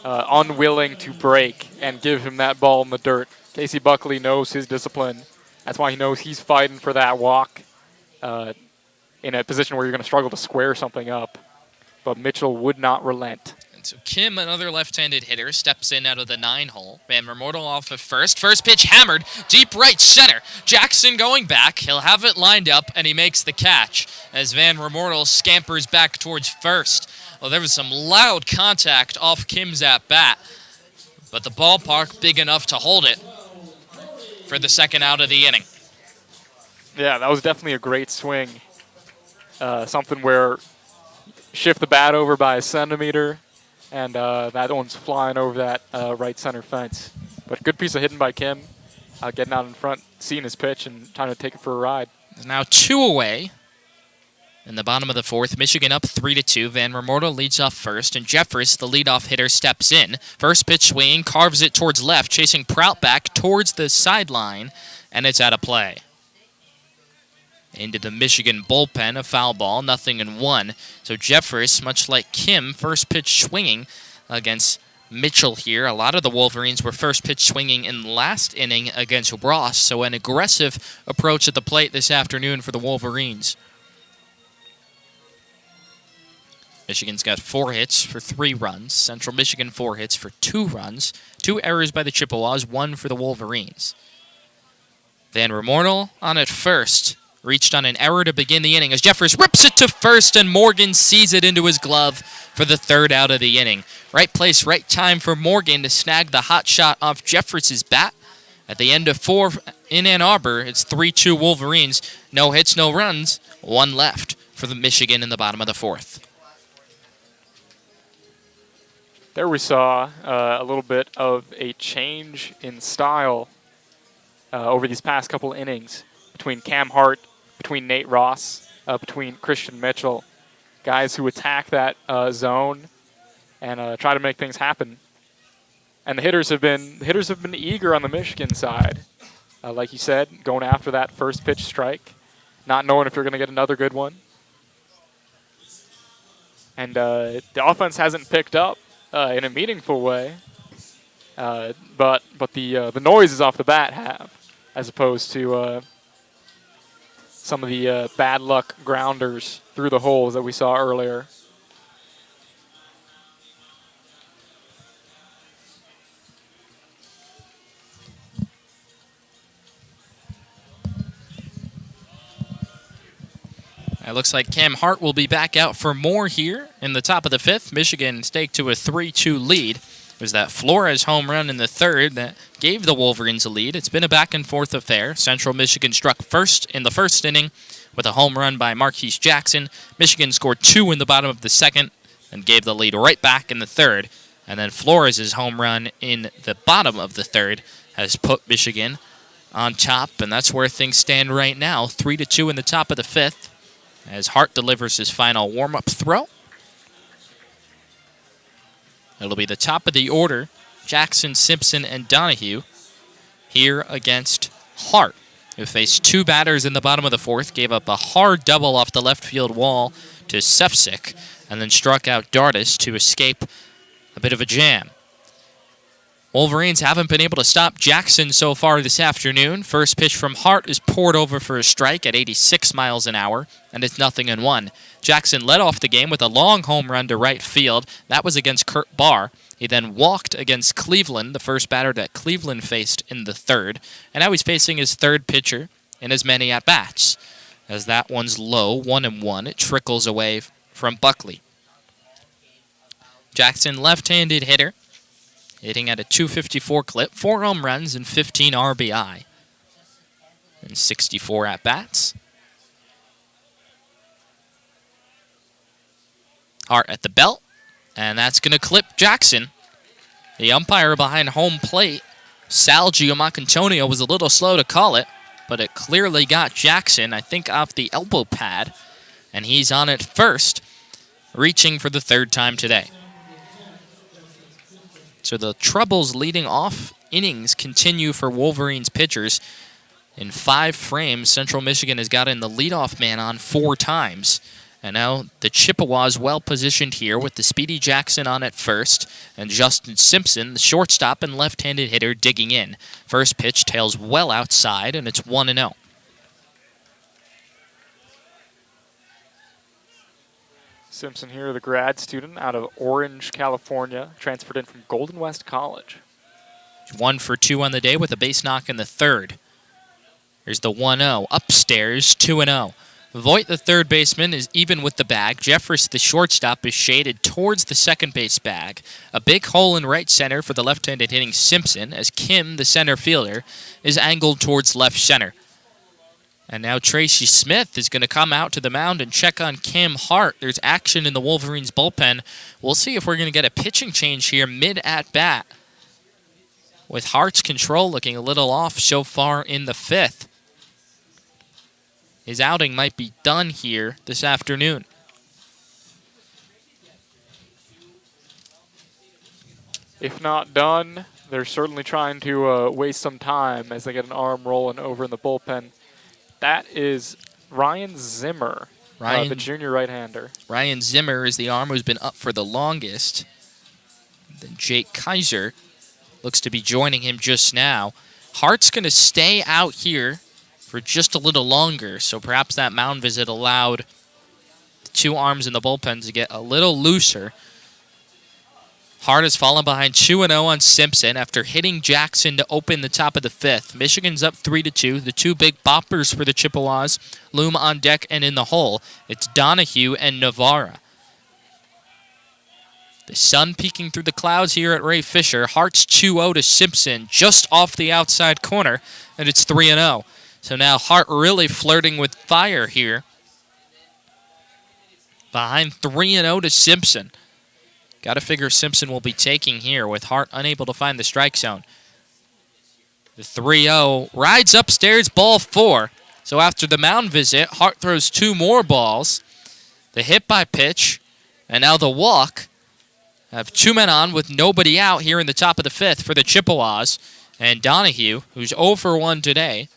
Unwilling to break and give him that ball in the dirt. Casey Buckley knows his discipline. That's why he knows he's fighting for that walk in a position where you're going to struggle to square something up. But Mitchell would not relent. And so Kim, another left-handed hitter, steps in out of the 9-hole. Van Remortel off at first. First pitch hammered, deep right center. Jackson going back. He'll have it lined up, and he makes the catch as Van Remortel scampers back towards first. Well, there was some loud contact off Kim's at-bat, but the ballpark big enough to hold it for the second out of the inning. Yeah, that was definitely a great swing. Something where shift the bat over by a centimeter, and that one's flying over that right center fence. But good piece of hitting by Kim, getting out in front, seeing his pitch, and trying to take it for a ride. Now 2 away. In the bottom of the 4th, Michigan up 3-2. Van Remortel leads off first, and Jeffress, the leadoff hitter, steps in. First pitch swinging, carves it towards left, chasing Prout back towards the sideline, and it's out of play. Into the Michigan bullpen, a foul ball, 0-1. So Jeffress, much like Kim, first pitch swinging against Mitchell here. A lot of the Wolverines were first pitch swinging in last inning against Ross, so an aggressive approach at the plate this afternoon for the Wolverines. Michigan's got 4 hits for 3 runs. Central Michigan 4 hits for 2 runs. 2 errors by the Chippewas, 1 for the Wolverines. Van Remortel on at first. Reached on an error to begin the inning as Jeffress rips it to first and Morgan sees it into his glove for the 3rd out of the inning. Right place, right time for Morgan to snag the hot shot off Jeffress's bat. At the end of 4 in Ann Arbor, it's 3-2 Wolverines. No hits, no runs. 1 left for the Michigan in the bottom of the 4th. There we saw a little bit of a change in style over these past couple innings between Cam Hart, between Nate Ross, between Christian Mitchell. Guys who attack that zone and try to make things happen. And the hitters have been eager on the Michigan side. Like you said, going after that first pitch strike, not knowing if you're going to get another good one. And the offense hasn't picked up in a meaningful way, but the noises off the bat have, as opposed to some of the bad luck grounders through the holes that we saw earlier. It looks like Cam Hart will be back out for more here in the top of the 5th. Michigan staked to a 3-2 lead. It was that Flores home run in the 3rd that gave the Wolverines a lead. It's been a back-and-forth affair. Central Michigan struck first in the 1st inning with a home run by Marquise Jackson. Michigan scored 2 in the bottom of the 2nd and gave the lead right back in the 3rd. And then Flores' home run in the bottom of the 3rd has put Michigan on top, and that's where things stand right now, 3-2 in the top of the 5th. As Hart delivers his final warm-up throw. It'll be the top of the order, Jackson, Simpson, and Donahue, here against Hart, who faced 2 batters in the bottom of the 4th, gave up a hard double off the left field wall to Sefcik, and then struck out Dardis to escape a bit of a jam. Wolverines haven't been able to stop Jackson so far this afternoon. First pitch from Hart is poured over for a strike at 86 miles an hour, and it's 0-1. Jackson led off the game with a long home run to right field. That was against Kurt Barr. He then walked against Cleveland, the first batter that Cleveland faced in the 3rd. And now he's facing his 3rd pitcher in as many at-bats. As that one's low, 1-1. It trickles away from Buckley. Jackson, left-handed hitter, hitting at a .254 clip, 4 home runs and 15 RBI. and 64 at-bats. Hart at the belt, and that's going to clip Jackson. The umpire behind home plate, Sal Giamantonio, was a little slow to call it, but it clearly got Jackson, I think, off the elbow pad, and he's on at first, reaching for the third time today. So the troubles leading off innings continue for Wolverines pitchers. In 5 frames, Central Michigan has gotten the leadoff man on 4 times. And now the Chippewas well-positioned here with the speedy Jackson on at first and Justin Simpson, the shortstop and left-handed hitter, digging in. First pitch tails well outside, and it's 1-0. Simpson here, the grad student out of Orange, California, transferred in from Golden West College. 1 for 2 on the day with a base knock in the third. Here's the 1-0. Upstairs, 2-0. Voigt, the third baseman, is even with the bag. Jeffress, the shortstop, is shaded towards the second base bag. A big hole in right center for the left-handed hitting Simpson, as Kim, the center fielder, is angled towards left center. And now Tracy Smith is going to come out to the mound and check on Cam Hart. There's action in the Wolverines bullpen. We'll see if we're going to get a pitching change here mid-at-bat, with Hart's control looking a little off so far in the 5th. His outing might be done here this afternoon. If not done, they're certainly trying to waste some time as they get an arm rolling over in the bullpen. That is Ryan Zimmer, the junior right-hander. Ryan Zimmer is the arm who's been up for the longest. Then Jake Kaiser looks to be joining him just now. Hart's going to stay out here for just a little longer, so perhaps that mound visit allowed the 2 arms in the bullpen to get a little looser. Hart has fallen behind 2-0 on Simpson after hitting Jackson to open the top of the 5th. Michigan's up 3-2. The 2 big boppers for the Chippewas loom on deck and in the hole. It's Donahue and Navarra. The sun peeking through the clouds here at Ray Fisher. Hart's 2-0 to Simpson just off the outside corner, and it's 3-0. So now Hart really flirting with fire here. Behind 3-0 to Simpson. Got to figure Simpson will be taking here with Hart unable to find the strike zone. The 3-0 rides upstairs, ball 4. So after the mound visit, Hart throws 2 more balls. The hit by pitch, and now the walk. Have 2 men on with nobody out here in the top of the 5th for the Chippewas. And Donahue, who's 0 for 1 today,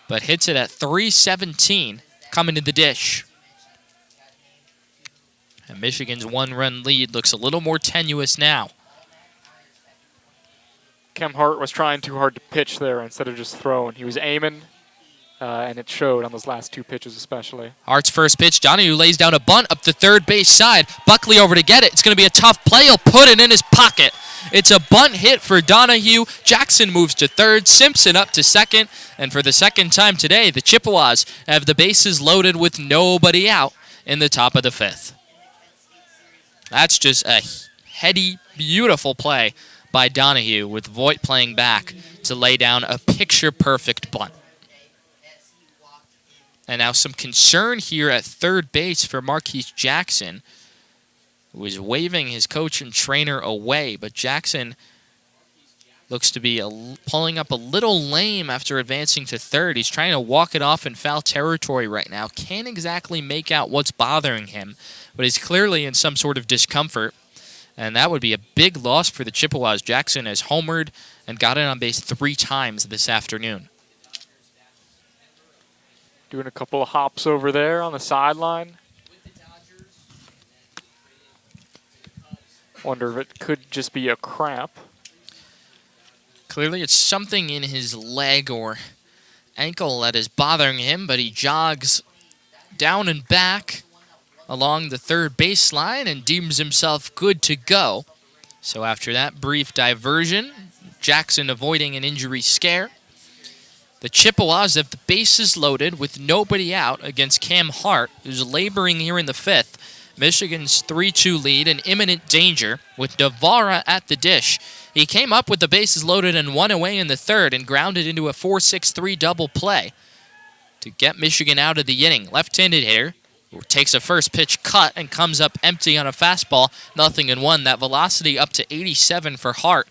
but hits it at .317, coming to the dish. And Michigan's 1-run lead looks a little more tenuous now. Cam Hart was trying too hard to pitch there instead of just throwing. He was aiming, and it showed on those last 2 pitches especially. Hart's first pitch, Donahue lays down a bunt up the third base side. Buckley over to get it. It's going to be a tough play. He'll put it in his pocket. It's a bunt hit for Donahue. Jackson moves to third. Simpson up to second. And for the second time today, the Chippewas have the bases loaded with nobody out in the top of the 5th. That's just a heady, beautiful play by Donahue, with Voigt playing back to lay down a picture-perfect bunt. And now some concern here at third base for Marquise Jackson, who is waving his coach and trainer away, but Jackson looks to be pulling up a little lame after advancing to third. He's trying to walk it off in foul territory right now. Can't exactly make out what's bothering him, but he's clearly in some sort of discomfort, and that would be a big loss for the Chippewas. Jackson has homered and got in on base 3 times this afternoon. Doing a couple of hops over there on the sideline. Wonder if it could just be a cramp. Clearly it's something in his leg or ankle that is bothering him, but he jogs down and back along the third baseline and deems himself good to go. So after that brief diversion, Jackson avoiding an injury scare, the Chippewas have the bases loaded with nobody out against Cam Hart, who's laboring here in the 5th. Michigan's 3-2 lead in imminent danger with Navarra at the dish. He came up with the bases loaded and one away in the third and grounded into a 4-6-3 double play to get Michigan out of the inning. Left-handed hitter who takes a first pitch cut and comes up empty on a fastball. 0-1. That velocity up to 87 for Hart.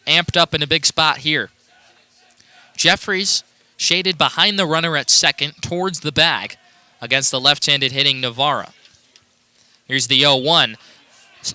Amped up in a big spot here. Jeffries shaded behind the runner at second towards the bag against the left-handed hitting Navarra. Here's the 0-1.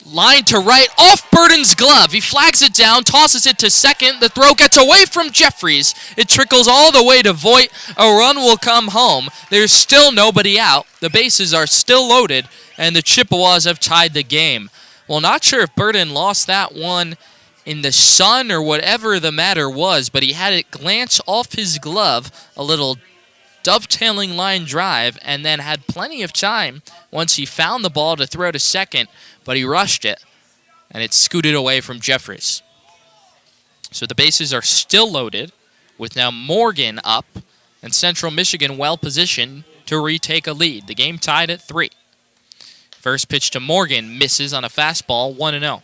Line to right, off Burden's glove. He flags it down, tosses it to second. The throw gets away from Jeffries. It trickles all the way to Voigt. A run will come home. There's still nobody out. The bases are still loaded, and the Chippewas have tied the game. Well, not sure if Burden lost that one in the sun or whatever the matter was, but he had it glance off his glove, a little dovetailing line drive, and then had plenty of time once he found the ball to throw to second, but he rushed it, and it scooted away from Jeffries. So the bases are still loaded, with now Morgan up, and Central Michigan well-positioned to retake a lead. The game tied at 3. First pitch to Morgan misses on a fastball, 1-0.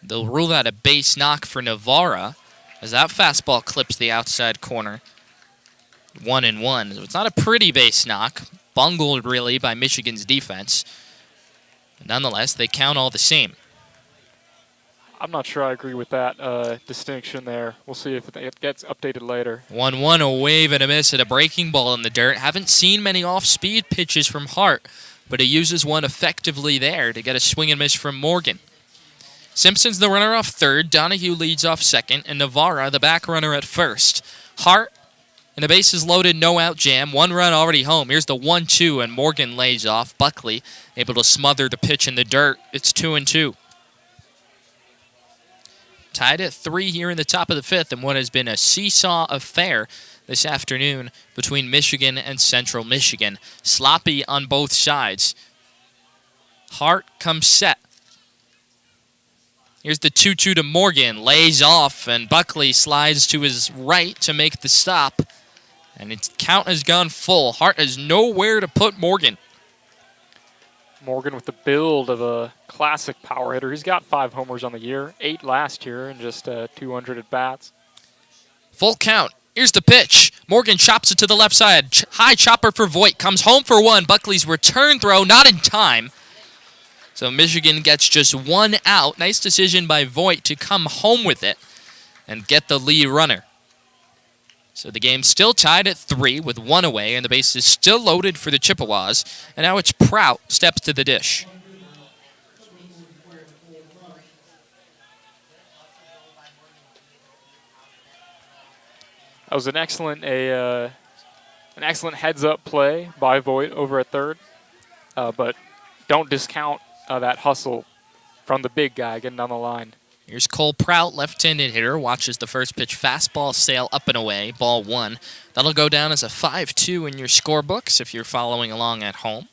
They'll rule out a base knock for Navarra as that fastball clips the outside corner. 1-1. So it's not a pretty base knock. Bungled, really, by Michigan's defense. Nonetheless, they count all the same. I'm not sure I agree with that distinction there. We'll see if it gets updated later. 1-1, a wave and a miss at a breaking ball in the dirt. Haven't seen many off-speed pitches from Hart, but he uses one effectively there to get a swing and miss from Morgan. Simpson's the runner off third, Donahue leads off second, and Navarra the back runner at first. Hart in a bases loaded, no-out jam, 1 run already home. Here's the 1-2, and Morgan lays off. Buckley able to smother the pitch in the dirt. It's 2-2. Tied at 3 here in the top of the 5th, and what has been a seesaw affair this afternoon between Michigan and Central Michigan. Sloppy on both sides. Hart comes set. Here's the 2-2 to Morgan. Lays off, and Buckley slides to his right to make the stop. And its count has gone full. Hart has nowhere to put Morgan. Morgan with the build of a classic power hitter. He's got 5 homers on the year, 8 last year, and just 200 at-bats. Full count. Here's the pitch. Morgan chops it to the left side. High chopper for Voigt. Comes home for 1. Buckley's return throw, not in time. So Michigan gets just 1 out. Nice decision by Voigt to come home with it and get the lead runner. So the game's still tied at 3 with 1 away, and the base is still loaded for the Chippewas. And now it's Prout steps to the dish. That was an excellent heads-up play by Voigt over at third, but don't discount that hustle from the big guy getting down the line. Here's Cole Prout, left-handed hitter, watches the first pitch fastball sail up and away, ball 1. That'll go down as a 5-2 in your scorebooks if you're following along at home.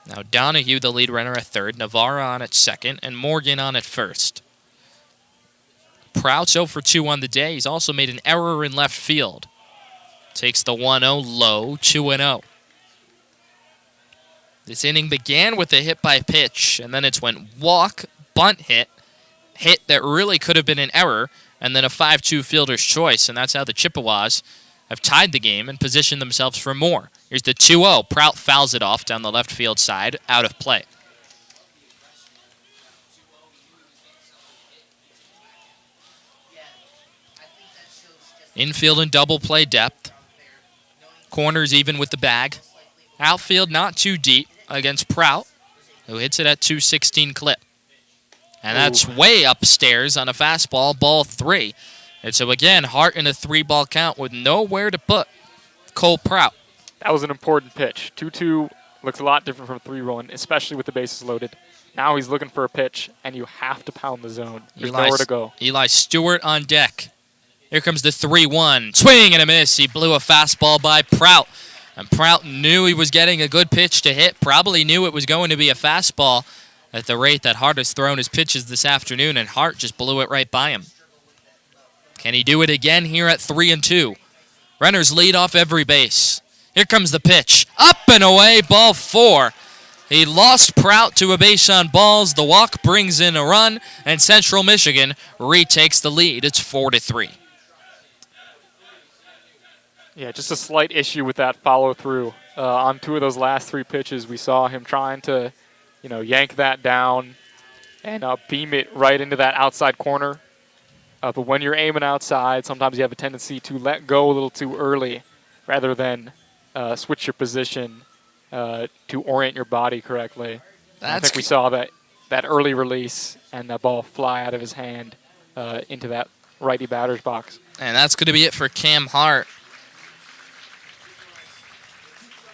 Now Donahue, the lead runner at third, Navarra on at second, and Morgan on at first. Prout's 0 for 2 on the day. He's also made an error in left field. Takes the 1-0 low, 2-0. This inning began with a hit by pitch, and then it's went walk, bunt hit that really could have been an error, and then a 5-2 fielder's choice, and that's how the Chippewas have tied the game and positioned themselves for more. Here's the 2-0. Prout fouls it off down the left field side, out of play. Infield and double play depth. Corners even with the bag. Outfield not too deep against Prout, who hits it at 216 clip. And that's way upstairs on a fastball, ball 3. And so again, Hart in a 3-ball count with nowhere to put Cole Prout. That was an important pitch. 2-2 looks a lot different from 3-1, especially with the bases loaded. Now he's looking for a pitch, and you have to pound the zone. There's nowhere to go. Eli Stewart on deck. Here comes the 3-1. Swing and a miss. He blew a fastball by Prout. And Prout knew he was getting a good pitch to hit. Probably knew it was going to be a fastball at the rate that Hart has thrown his pitches this afternoon, and Hart just blew it right by him. Can he do it again here at 3-2? Runners lead off every base. Here comes the pitch. Up and away, ball 4. He lost Prout to a base on balls. The walk brings in a run, and Central Michigan retakes the lead. It's 4-3. Yeah, just a slight issue with that follow-through. On 2 of those last 3 pitches, we saw him trying to, yank that down and beam it right into that outside corner. But when you're aiming outside, sometimes you have a tendency to let go a little too early rather than switch your position to orient your body correctly. I think we saw that early release and that ball fly out of his hand into that righty batter's box. And that's going to be it for Cam Hart.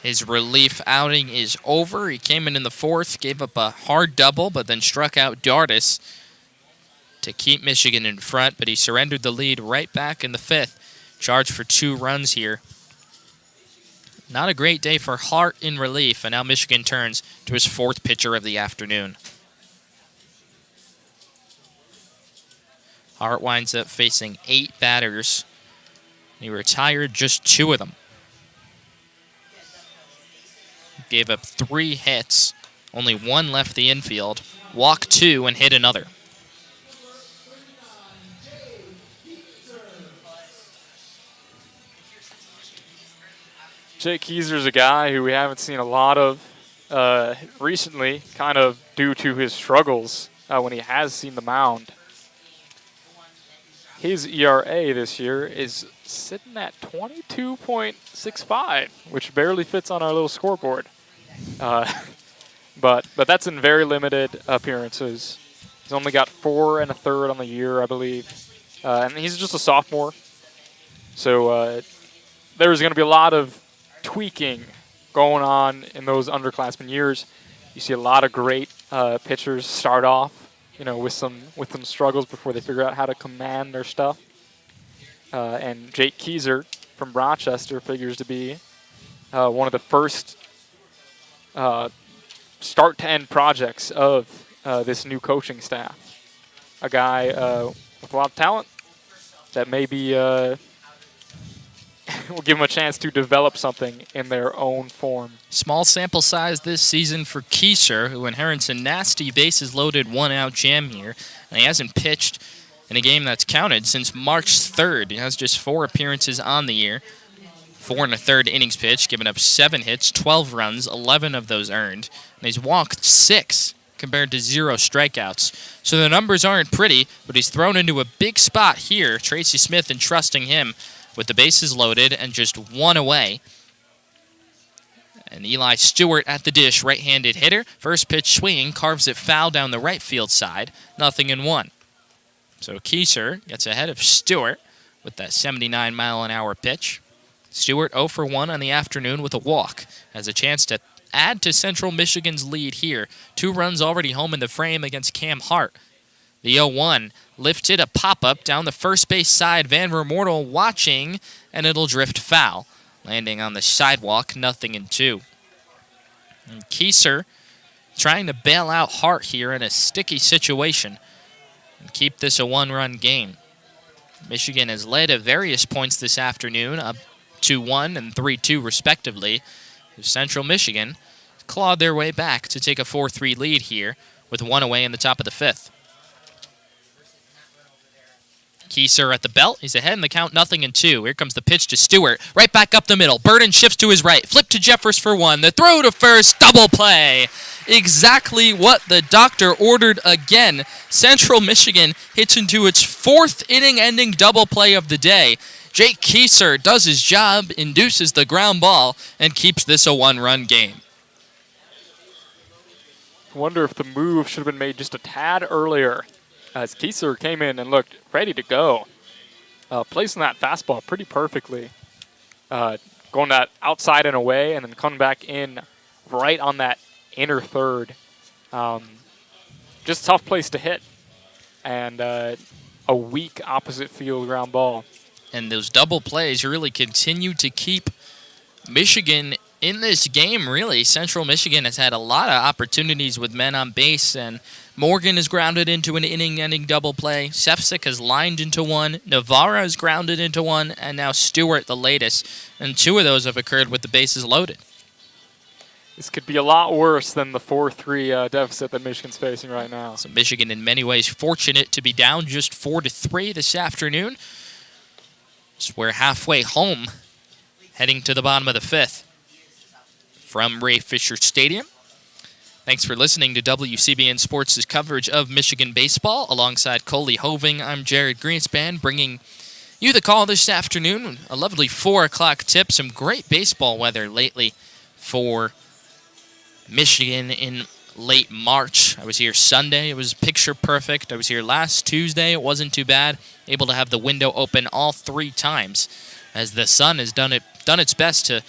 His relief outing is over. He came in the 4th, gave up a hard double, but then struck out Dardis to keep Michigan in front, but he surrendered the lead right back in the 5th. Charged for 2 runs here. Not a great day for Hart in relief, and now Michigan turns to his 4th pitcher of the afternoon. Hart winds up facing 8 batters. He retired just 2 of them. Gave up 3 hits, only 1 left the infield, walked 2 and hit another. Jake Keyser's a guy who we haven't seen a lot of recently, kind of due to his struggles when he has seen the mound. His ERA this year is sitting at 22.65, which barely fits on our little scoreboard. But that's in very limited appearances. He's only got 4 1/3 on the year, I believe. And he's just a sophomore. So there's going to be a lot of tweaking going on in those underclassmen years. You see a lot of great pitchers start off, with some struggles before they figure out how to command their stuff. And Jake Keyser from Rochester figures to be one of the first start-to-end projects of this new coaching staff. A guy with a lot of talent that maybe will give him a chance to develop something in their own form. Small sample size this season for Keyser, who inherits a nasty bases-loaded 1-out jam here. And he hasn't pitched in a game that's counted since March 3rd. He has just 4 appearances on the year. 4 1/3 innings pitched, giving up 7 hits, 12 runs, 11 of those earned. And he's walked 6 compared to 0 strikeouts. So the numbers aren't pretty, but he's thrown into a big spot here. Tracy Smith entrusting him with the bases loaded and just 1 away. And Eli Stewart at the dish, right-handed hitter. First pitch swinging, carves it foul down the right field side. 0-1. So Keyser gets ahead of Stewart with that 79-mile-an-hour pitch. Stewart 0 for 1 on the afternoon with a walk. Has a chance to add to Central Michigan's lead here. 2 runs already home in the frame against Cam Hart. The 0-1 lifted a pop-up down the first base side. Van Vermortel watching, and it'll drift foul. Landing on the sidewalk, 0-2. And Keyser trying to bail out Hart here in a sticky situation and keep this a 1-run game. Michigan has led at various points this afternoon, up 2-1 and 3-2 respectively. Central Michigan clawed their way back to take a 4-3 lead here with 1 away in the top of the 5th. Keyser at the belt. He's ahead in the count, 0-2. Here comes the pitch to Stewart. Right back up the middle. Burden shifts to his right. Flip to Jeffers for 1. The throw to first. Double play. Exactly what the doctor ordered again. Central Michigan hits into its 4th inning-ending double play of the day. Jake Keyser does his job, induces the ground ball, and keeps this a 1-run game. I wonder if the move should have been made just a tad earlier, as Keyser came in and looked ready to go. Placing that fastball pretty perfectly. Going that outside and away and then coming back in right on that inner third. Just a tough place to hit. And a weak opposite field ground ball. And those double plays really continue to keep Michigan in this game, really, Central Michigan has had a lot of opportunities with men on base, and Morgan is grounded into an inning-ending double play. Sefcik has lined into one. Navarro has grounded into one, and now Stewart the latest. And 2 of those have occurred with the bases loaded. This could be a lot worse than the 4-3 deficit that Michigan's facing right now. So Michigan, in many ways, fortunate to be down just 4-3 this afternoon. So we're halfway home, heading to the bottom of the 5th. From Ray Fisher Stadium. Thanks for listening to WCBN Sports' coverage of Michigan baseball. Alongside Coley Hoving, I'm Jared Greenspan, bringing you the call this afternoon. A lovely 4 o'clock tip. Some great baseball weather lately for Michigan in late March. I was here Sunday. It was picture perfect. I was here last Tuesday. It wasn't too bad. Able to have the window open all 3 times as the sun has done its best to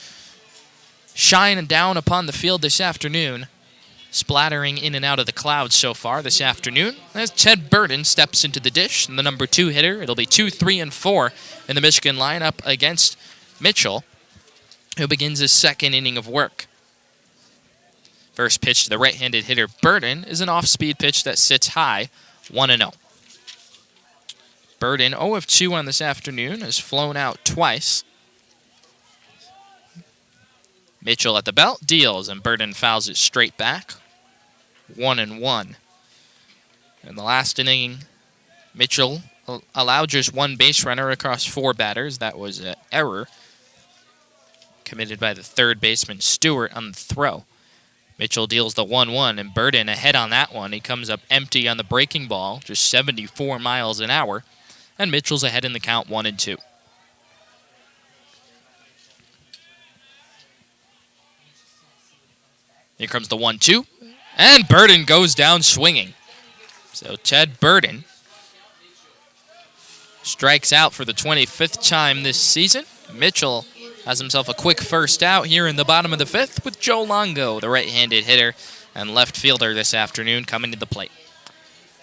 shine down upon the field this afternoon, splattering in and out of the clouds so far this afternoon. As Ted Burden steps into the dish, and the number 2 hitter, it'll be 2, 3, and 4 in the Michigan lineup against Mitchell, who begins his 2nd inning of work. First pitch to the right-handed hitter Burden is an off-speed pitch that sits high, 1-0. Burden 0 of 2 on this afternoon, has flown out twice. Mitchell at the belt, deals, and Burden fouls it straight back. 1-1. In the last inning, Mitchell allowed just 1 base runner across 4 batters. That was an error committed by the 3rd baseman Stewart on the throw. Mitchell deals the 1-1, and Burden ahead on that one. He comes up empty on the breaking ball, just 74 miles an hour, and Mitchell's ahead in the count 1-2. Here comes the 1-2, and Burden goes down swinging. So Ted Burden strikes out for the 25th time this season. Mitchell has himself a quick first out here in the bottom of the 5th with Joe Longo, the right-handed hitter and left fielder this afternoon, coming to the plate.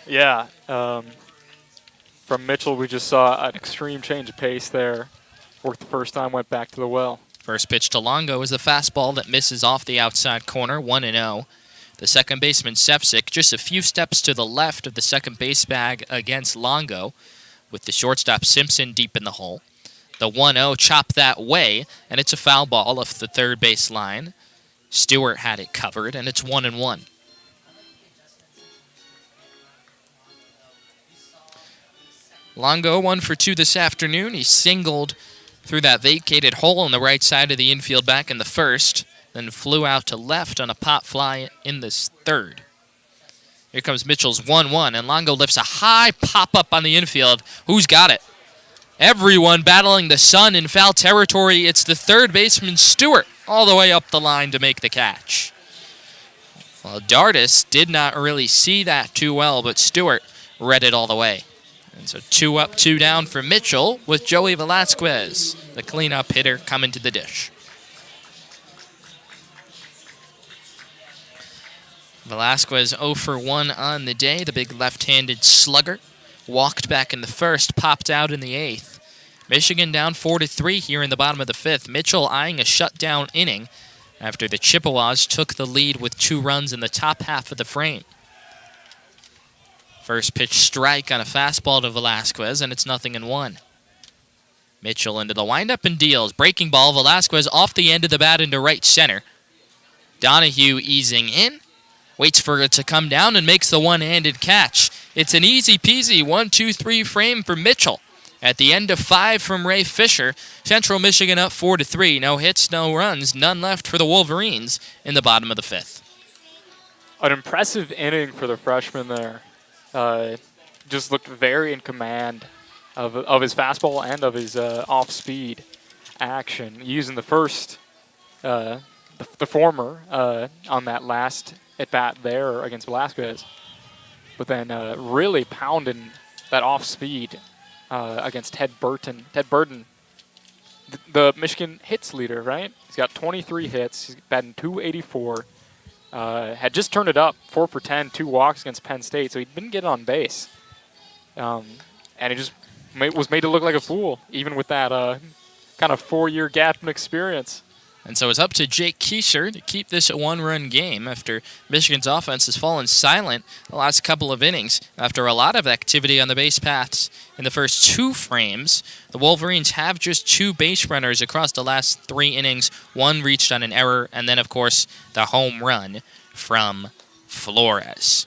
Yeah, from Mitchell, we just saw an extreme change of pace there. Worked the first time, went back to the well. First pitch to Longo is the fastball that misses off the outside corner, 1-0. The second baseman, Sefcik, just a few steps to the left of the second base bag against Longo, with the shortstop Simpson deep in the hole. The 1-0 chopped that way, and it's a foul ball off the third base line. Stewart had it covered, and it's 1-1. Longo 1 for 2 this afternoon. He singled through that vacated hole on the right side of the infield back in the first, then flew out to left on a pop fly in this 3rd. Here comes Mitchell's 1-1, and Longo lifts a high pop-up on the infield. Who's got it? Everyone battling the sun in foul territory. It's the 3rd baseman, Stewart, all the way up the line to make the catch. Well, Dardis did not really see that too well, but Stewart read it all the way. And so 2 up, 2 down for Mitchell with Joey Velasquez, the cleanup hitter, coming to the dish. Velasquez 0 for 1 on the day, the big left-handed slugger. Walked back in the first, popped out in the 8th. Michigan down 4-3 here in the bottom of the 5th. Mitchell eyeing a shutdown inning after the Chippewas took the lead with 2 runs in the top half of the frame. First pitch strike on a fastball to Velasquez, and it's 0-1. Mitchell into the windup and deals. Breaking ball, Velasquez off the end of the bat into right center. Donahue easing in. Waits for it to come down and makes the one-handed catch. It's an easy-peasy 1-2-3 frame for Mitchell. At the end of 5 from Ray Fisher, Central Michigan up 4-3. No hits, no runs, none left for the Wolverines in the bottom of the 5th. An impressive inning for the freshman there. Just looked very in command of his fastball and of his off-speed action. Using the first, the former on that last at-bat there against Velasquez. But then really pounding that off-speed against Ted Burden, the Michigan hits leader, right? He's got 23 hits. He's batting .284. Had just turned it up, 4 for 10, 2 walks against Penn State, so he didn't get on base. And he just was made to look like a fool, even with that kind of 4-year gap in experience. And so it's up to Jake Kieser to keep this a one-run game after Michigan's offense has fallen silent the last couple of innings. After a lot of activity on the base paths in the first two frames, the Wolverines have just 2 base runners across the last 3 innings. One reached on an error, and then, of course, the home run from Flores.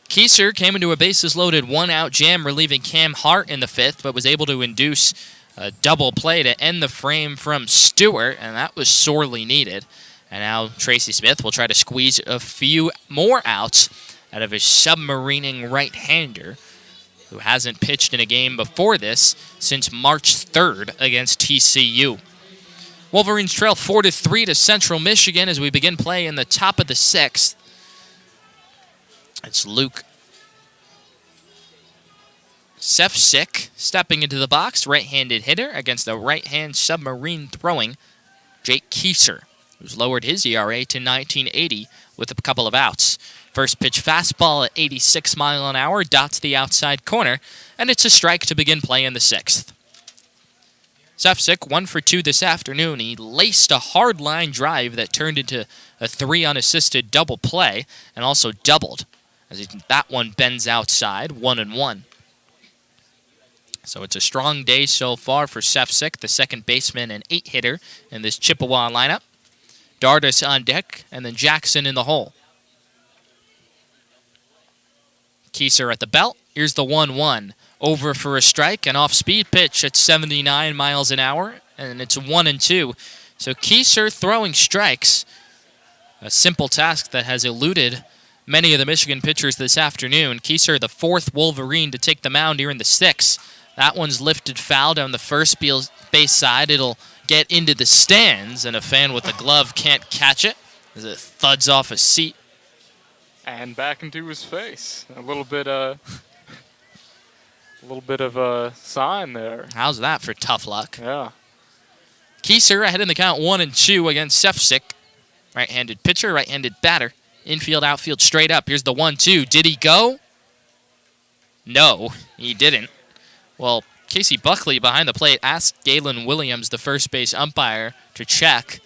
Kieser came into a bases-loaded 1-out jam, relieving Cam Hart in the 5th, but was able to induce a double play to end the frame from Stewart, and that was sorely needed. And now Tracy Smith will try to squeeze a few more outs out of his submarining right-hander, who hasn't pitched in a game before this since March 3rd against TCU. Wolverines trail 4-3 to Central Michigan as we begin play in the top of the 6th. It's Luke Sefcik stepping into the box, right-handed hitter against the right-hand submarine throwing Jake Kieser, who's lowered his ERA to 19.80 with a couple of outs. First pitch fastball at 86 miles an hour dots the outside corner, and it's a strike to begin play in the 6th. Sefcik 1 for 2 this afternoon. He laced a hard line drive that turned into a 3 unassisted double play and also doubled, as that one bends outside, 1-1. So it's a strong day so far for Sefcik, the second baseman and 8-hitter in this Chippewa lineup. Dardis on deck, and then Jackson in the hole. Kieser at the belt. Here's the 1-1. Over for a strike, an off-speed pitch at 79 miles an hour, and it's 1-2. So Kieser throwing strikes, a simple task that has eluded many of the Michigan pitchers this afternoon. Kieser, the 4th Wolverine to take the mound here in the 6th. That one's lifted foul down the first base side. It'll get into the stands, and a fan with a glove can't catch it as it thuds off a seat. And back into his face. A little bit of a sign there. How's that for tough luck? Yeah. Kieser ahead in the count 1-2 against Sefcik. Right-handed pitcher, right-handed batter. Infield, outfield, straight up. Here's the 1-2. Did he go? No, he didn't. Well, Casey Buckley behind the plate asked Galen Williams, the first base umpire, to check.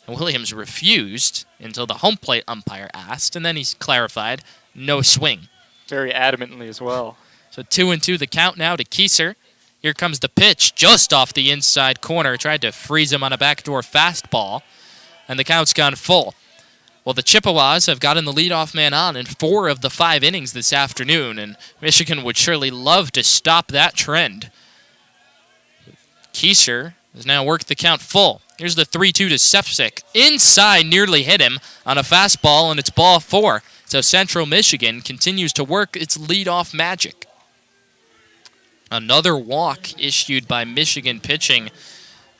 And Williams refused until the home plate umpire asked, and then he clarified, no swing. Very adamantly as well. So 2-2 the count now to Kieser. Here comes the pitch just off the inside corner. Tried to freeze him on a backdoor fastball, and the count's gone full. Well, the Chippewas have gotten the leadoff man on in 4 of the 5 innings this afternoon, and Michigan would surely love to stop that trend. Kieser has now worked the count full. Here's the 3-2 to Sefcik. Inside, nearly hit him on a fastball, and it's ball 4. So Central Michigan continues to work its leadoff magic. Another walk issued by Michigan pitching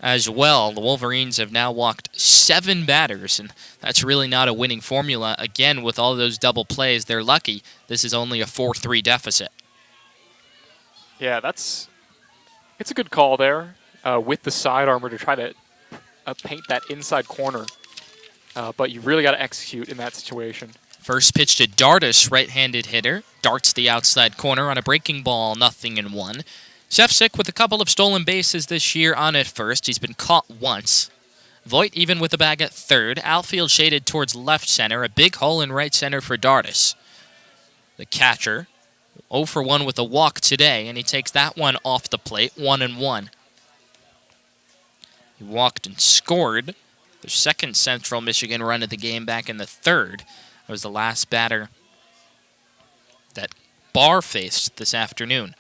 as well. The Wolverines have now walked 7 batters, and that's really not a winning formula. Again, with all those double plays, they're lucky. This is only a 4-3 deficit. Yeah, it's a good call there with the side armor to try to paint that inside corner. But you really got to execute in that situation. First pitch to Dardis, right-handed hitter. Darts the outside corner on a breaking ball, 0-1. Sefcik with a couple of stolen bases this year on at first. He's been caught once. Voigt even with the bag at third. Outfield shaded towards left center. A big hole in right center for Dardis. The catcher, 0 for 1 with a walk today, and he takes that one off the plate, 1-1. He walked and scored the second Central Michigan run of the game back in the 3rd. That was the last batter that Barr faced this afternoon.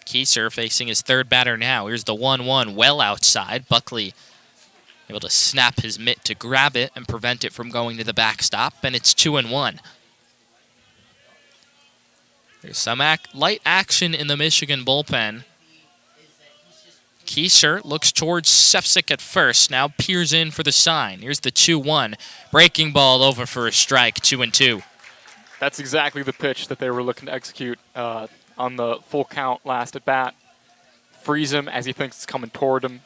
Kieser facing his 3rd batter now. Here's the 1-1, well outside. Buckley able to snap his mitt to grab it and prevent it from going to the backstop, and it's 2-1. There's some light action in the Michigan bullpen. Kieser looks towards Sefcik at first, now peers in for the sign. Here's the 2-1. Breaking ball over for a strike, 2-2. That's exactly the pitch that they were looking to execute on the full count last at bat. Freeze him as he thinks it's coming toward him,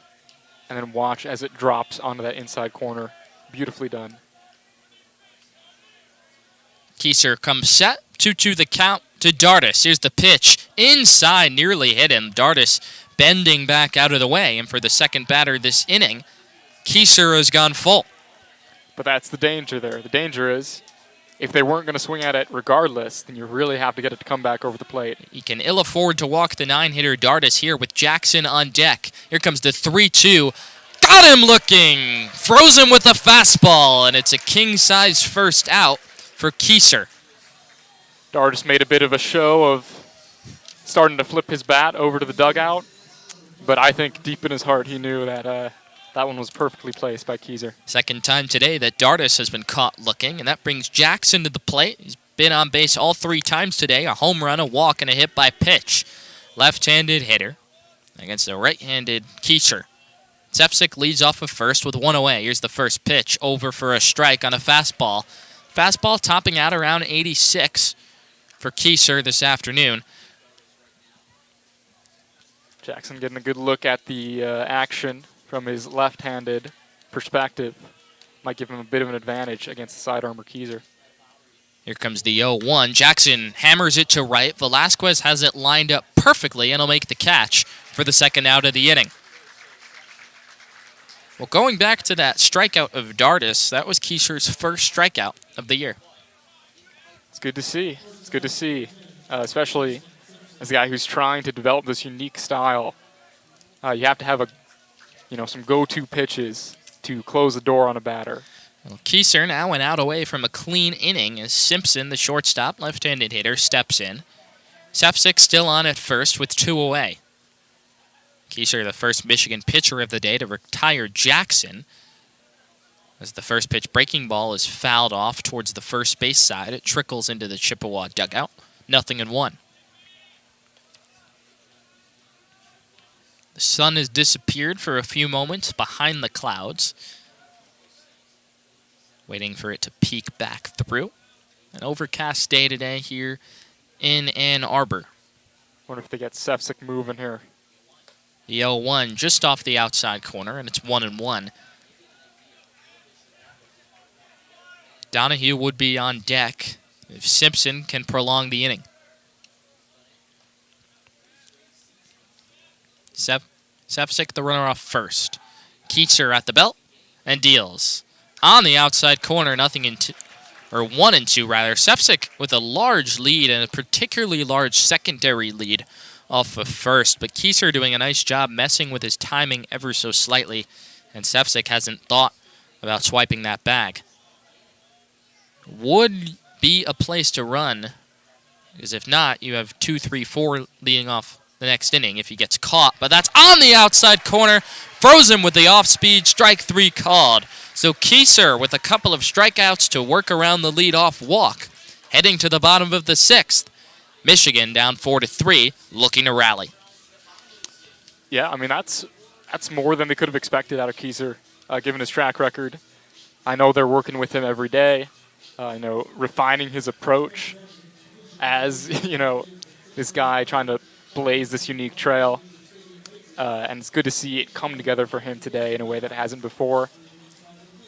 and then watch as it drops onto that inside corner. Beautifully done. Kieser comes set, 2-2 the count to Dardis. Here's the pitch. Inside, nearly hit him. Dardis bending back out of the way. And for the second batter this inning, Kieser has gone full. But that's the danger there. The danger is if they weren't going to swing at it regardless, then you really have to get it to come back over the plate. He can ill afford to walk the 9-hitter Dardis here with Jackson on deck. Here comes the 3-2. Got him looking! Frozen with a fastball, and it's a king-size first out for Kieser. Dardis made a bit of a show of starting to flip his bat over to the dugout, but I think deep in his heart he knew that that one was perfectly placed by Kieser. Second time today that Dardis has been caught looking, and that brings Jackson to the plate. He's been on base all 3 times today, a home run, a walk, and a hit by pitch. Left-handed hitter against a right-handed Kieser. Sefcik leads off of first with 1 away. Here's the first pitch, over for a strike on a fastball. Fastball topping out around 86 for Kieser this afternoon. Jackson getting a good look at the action from his left-handed perspective. Might give him a bit of an advantage against the sidearmer Kieser. Here comes the 0-1. Jackson hammers it to right. Velasquez has it lined up perfectly, and he'll make the catch for the second out of the inning. Well, going back to that strikeout of Dardis, that was Kieser's first strikeout of the year. It's good to see. It's good to see, especially as a guy who's trying to develop this unique style. You have to have some go-to pitches to close the door on a batter. Well, Kieser now an out away from a clean inning as Simpson, the shortstop, left-handed hitter, steps in. Sefcik still on at first with 2 away. Kieser, the first Michigan pitcher of the day to retire Jackson. As the first pitch breaking ball is fouled off towards the first base side, it trickles into the Chippewa dugout. 0-1. The sun has disappeared for a few moments behind the clouds. Waiting for it to peek back through. An overcast day today here in Ann Arbor. Wonder if they get Sefcik moving here. The 0-1 just off the outside corner, and it's 1-1. Donahue would be on deck if Simpson can prolong the inning. Sefcik, the runner off first. Kieser at the belt and deals. On the outside corner, 1-2 rather. Sefcik with a large lead and a particularly large secondary lead off of first, but Kieser doing a nice job messing with his timing ever so slightly, and Sefcik hasn't thought about swiping that bag. Would be a place to run, because if not, you have 2, 3, 4 leading off the next inning if he gets caught, but that's on the outside corner, frozen with the off-speed, strike 3 called. So Kieser with a couple of strikeouts to work around the lead-off walk, heading to the bottom of the 6th. Michigan down 4-3, looking to rally. Yeah, I mean, that's more than they could have expected out of Kieser, given his track record. I know they're working with him every day, refining his approach as, this guy trying to blaze this unique trail. And it's good to see it come together for him today in a way that it hasn't before.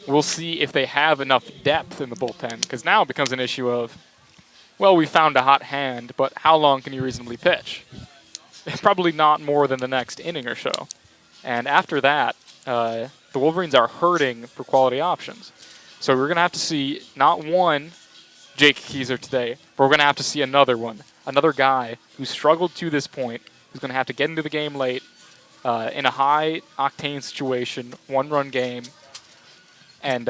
We'll see if they have enough depth in the bullpen, because now it becomes an issue of, well, we found a hot hand, but how long can you reasonably pitch? Probably not more than the next inning or so. And after that, the Wolverines are hurting for quality options. So we're going to have to see not one Jake Kieser today, but we're going to have to see another one. Another guy who struggled to this point, who's going to have to get into the game late in a high-octane situation, 1-run game, and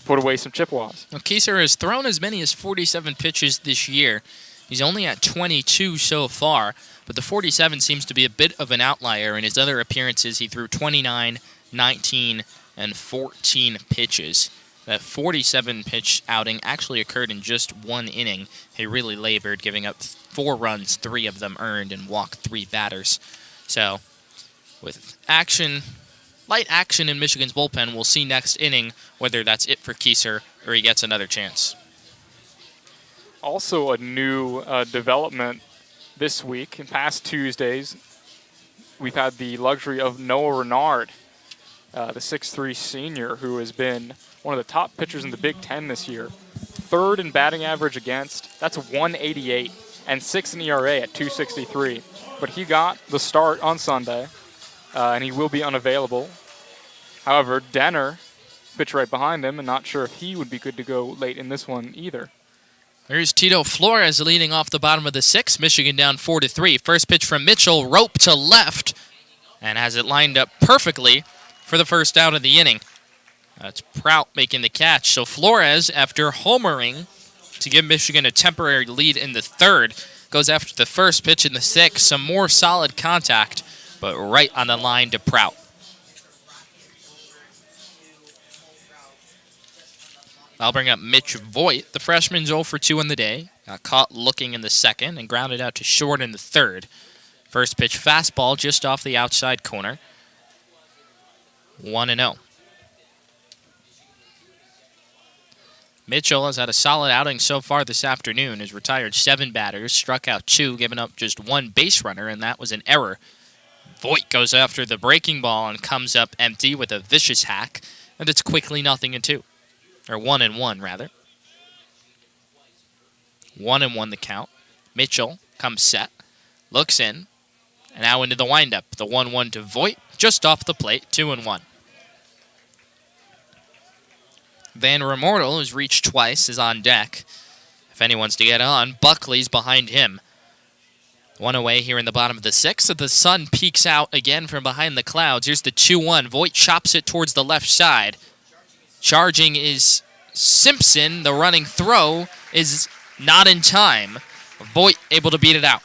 put away some Chippewas. Well, Kieser has thrown as many as 47 pitches this year. He's only at 22 so far, but the 47 seems to be a bit of an outlier. In his other appearances, he threw 29, 19, and 14 pitches. That 47-pitch outing actually occurred in just 1 inning. He really labored, giving up 4 runs, 3 of them earned, and walked 3 batters. So, with light action in Michigan's bullpen, we'll see next inning whether that's it for Kieser or he gets another chance. Also a new development this week. In past Tuesdays, we've had the luxury of Noah Renard, the 6'3 senior who has been one of the top pitchers in the Big Ten this year. 3rd in batting average against. That's 188. and 6 in ERA at 2.63. But he got the start on Sunday, and he will be unavailable. However, Denner pitched right behind him, and not sure if he would be good to go late in this one either. There's Tito Flores leading off the bottom of the 6th. Michigan down 4-3. First pitch from Mitchell, rope to left, and has it lined up perfectly for the first out of the inning. That's Prout making the catch. So Flores, after homering to give Michigan a temporary lead in the 3rd, goes after the first pitch in the 6th. Some more solid contact, but right on the line to Prout. I'll bring up Mitch Voigt. The freshman's 0 for 2 in the day. Got caught looking in the 2nd and grounded out to short in the 3rd. First pitch fastball just off the outside corner. 1-0. Mitchell has had a solid outing so far this afternoon. Has retired 7 batters, struck out 2, giving up just 1 base runner, and that was an error. Voigt goes after the breaking ball and comes up empty with a vicious hack, and it's quickly 0-2. Or 1-1, rather. 1-1 the count. Mitchell comes set, looks in, and now into the windup. The 1-1 to Voigt, just off the plate, 2-1. Van Remortel, who's reached twice, is on deck. If anyone's to get on, Buckley's behind him. 1 away here in the bottom of the 6th. The sun peeks out again from behind the clouds. Here's the 2-1. Voigt chops it towards the left side. Charging is Simpson. The running throw is not in time. Voigt able to beat it out.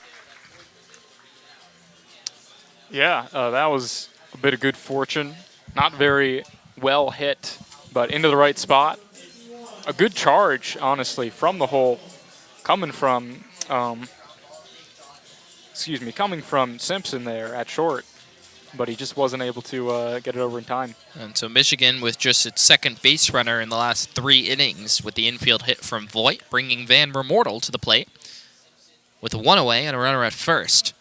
Yeah, that was a bit of good fortune. Not very well hit, but into the right spot. A good charge, honestly, from the hole, coming from Simpson there at short. But he just wasn't able to get it over in time. And so Michigan, with just its 2nd base runner in the last 3 innings, with the infield hit from Voigt, bringing Van Remortel to the plate with 1 away and a runner at first.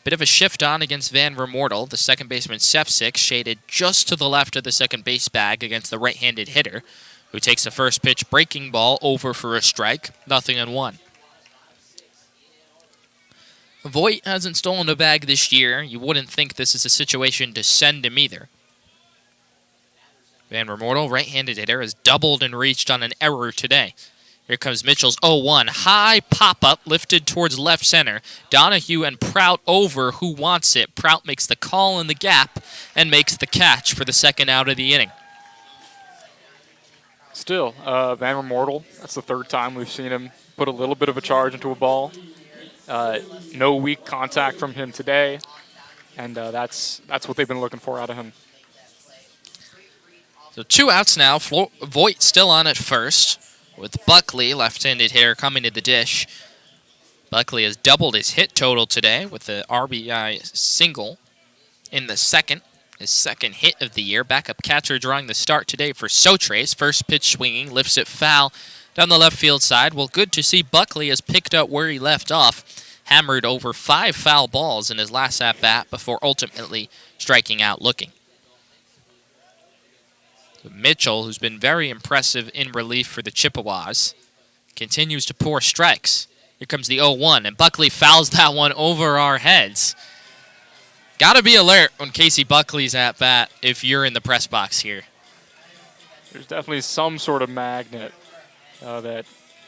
Bit of a shift on against Van Remortel. The second baseman, Sefcik, shaded just to the left of the second base bag against the right-handed hitter, who takes the first pitch breaking ball over for a strike, 0-1. Voigt hasn't stolen a bag this year. You wouldn't think this is a situation to send him either. Van Remortel, right-handed hitter, has doubled and reached on an error today. Here comes Mitchell's 0-1. High pop-up lifted towards left center. Donahue and Prout over. Who wants it? Prout makes the call in the gap and makes the catch for the 2nd out of the inning. Still, Van Remortel, that's the 3rd time we've seen him put a little bit of a charge into a ball. No weak contact from him today, and that's what they've been looking for out of him. So 2 outs now. Voigt still on at first, with Buckley, left-handed hitter, coming to the dish. Buckley has doubled his hit total today with the RBI single in the 2nd, his 2nd hit of the year. Backup catcher drawing the start today for Sotrace. First pitch swinging, lifts it foul down the left field side. Well, good to see Buckley has picked up where he left off. Hammered over 5 foul balls in his last at-bat before ultimately striking out looking. Mitchell, who's been very impressive in relief for the Chippewas, continues to pour strikes. Here comes the 0-1, and Buckley fouls that one over our heads. Got to be alert when Casey Buckley's at bat if you're in the press box here. There's definitely some sort of magnet that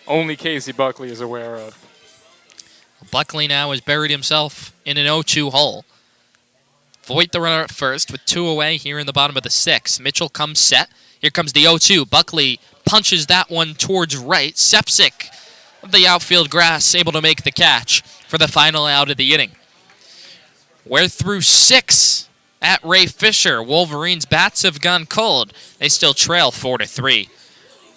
only Casey Buckley is aware of. Buckley now has buried himself in an 0-2 hole. Voigt the runner at first with 2 away here in the bottom of the 6th. Mitchell comes set. Here comes the 0-2. Buckley punches that one towards right. Sefcik of the outfield grass able to make the catch for the final out of the inning. We're through 6 at Ray Fisher. Wolverines' bats have gone cold. They still trail 4-3.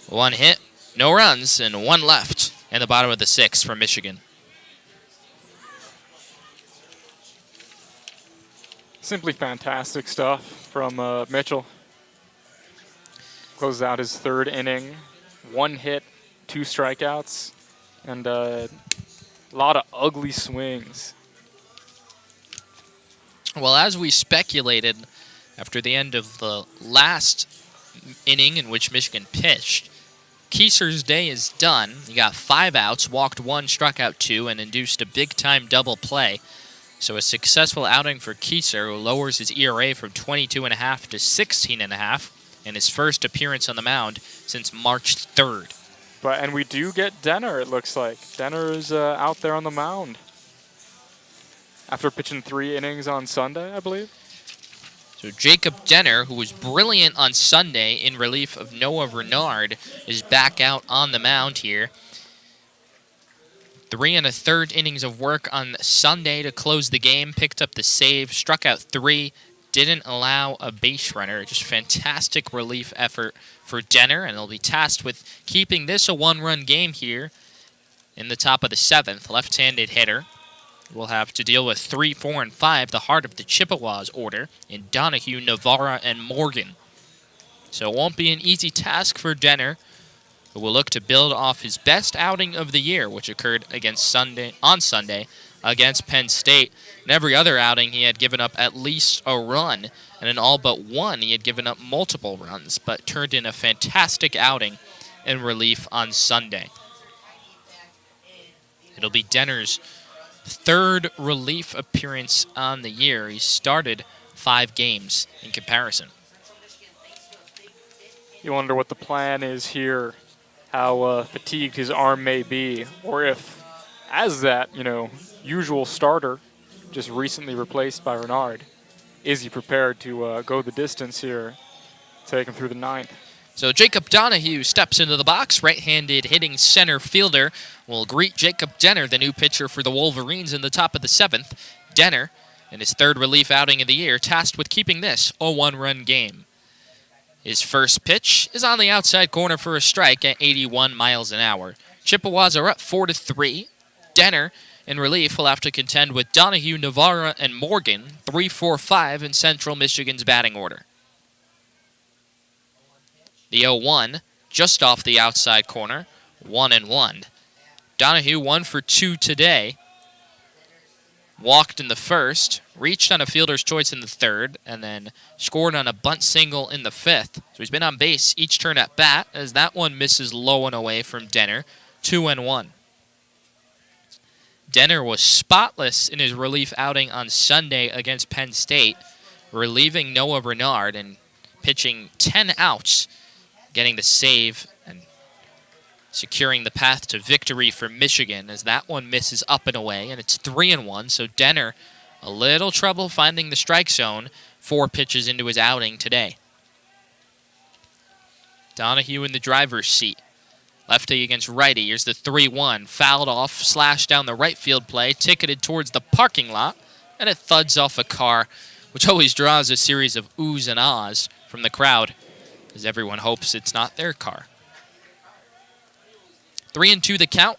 1 hit, no runs, and 1 left in the bottom of the 6th for Michigan. Simply fantastic stuff from Mitchell. Closes out his 3rd inning. 1 hit, 2 strikeouts, and a lot of ugly swings. Well, as we speculated after the end of the last inning in which Michigan pitched, Kieser's day is done. He got 5 outs, walked 1, struck out 2, and induced a big-time double play. So a successful outing for Kieser, who lowers his ERA from 22.5 to 16.5 in his first appearance on the mound since March 3rd. And we do get Denner, it looks like. Denner is out there on the mound after pitching 3 innings on Sunday, I believe. So Jacob Denner, who was brilliant on Sunday in relief of Noah Renard, is back out on the mound here. 3 1/3 innings of work on Sunday to close the game. Picked up the save, struck out 3, didn't allow a base runner. Just fantastic relief effort for Denner, and they'll be tasked with keeping this a 1-run game here in the top of the 7th. Left-handed hitter will have to deal with 3, 4, and 5, the heart of the Chippewas order, in Donahue, Navarra, and Morgan. So it won't be an easy task for Denner, who will look to build off his best outing of the year, which occurred on Sunday against Penn State. In every other outing, he had given up at least a run, and in all but one, he had given up multiple runs, but turned in a fantastic outing in relief on Sunday. It'll be Denner's 3rd relief appearance on the year. He started 5 games in comparison. You wonder what the plan is here, how fatigued his arm may be, or if, as that, usual starter, just recently replaced by Renard, is he prepared to go the distance here, take him through the 9th? So Jacob Donahue steps into the box. Right-handed hitting center fielder will greet Jacob Denner, the new pitcher for the Wolverines, in the top of the 7th. Denner, in his 3rd relief outing of the year, tasked with keeping this a 1-run game. His first pitch is on the outside corner for a strike at 81 miles an hour. Chippewas are up 4-3. Denner, in relief, will have to contend with Donahue, Navarra, and Morgan, 3, 4, 5 in Central Michigan's batting order. The 0-1, just off the outside corner, 1-1. Donahue 1 for 2 today. Walked in the first, reached on a fielder's choice in the 3rd, and then scored on a bunt single in the 5th. So he's been on base each turn at bat, as that one misses low and away from Denner, 2-1. Denner was spotless in his relief outing on Sunday against Penn State, relieving Noah Renard and pitching 10 outs, getting the save and securing the path to victory for Michigan, as that one misses up and away, and it's 3-1. So Denner, a little trouble finding the strike zone 4 pitches into his outing today. Donahue in the driver's seat. Lefty against righty. Here's the 3-1. Fouled off, slashed down the right field play, ticketed towards the parking lot, and it thuds off a car, which always draws a series of oohs and ahs from the crowd, as everyone hopes it's not their car. 3-2 the count.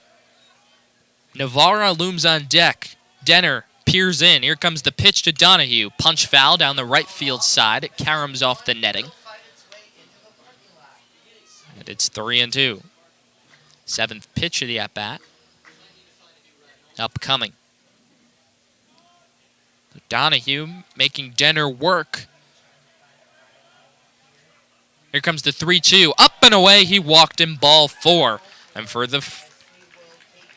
Navarra looms on deck. Denner peers in. Here comes the pitch to Donahue. Punch foul down the right field side. It caroms off the netting. And it's 3-2. 7th pitch of the at-bat. Upcoming. Donahue making Denner work. Here comes the 3-2. Up and away. He walked in ball 4. And for the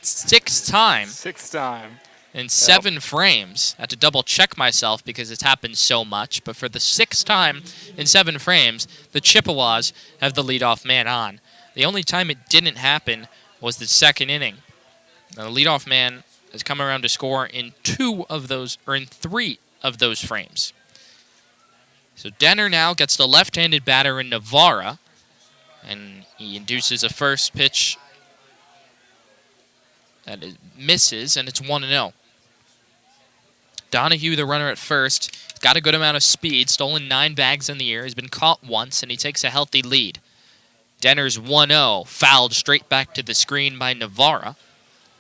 6th time. 6th time. In 7 frames. I had to double check myself because it's happened so much. But for the 6th time in 7 frames, the Chippewas have the leadoff man on. The only time it didn't happen was the 2nd inning. Now, the leadoff man has come around to score in 3 of those frames. So Denner now gets the left-handed batter in Navarra, and he induces a first pitch that misses, and it's 1-0. Donahue, the runner at first, got a good amount of speed, stolen 9 bags in the year, has been caught once, and he takes a healthy lead. Denner's 1-0, fouled straight back to the screen by Navarra,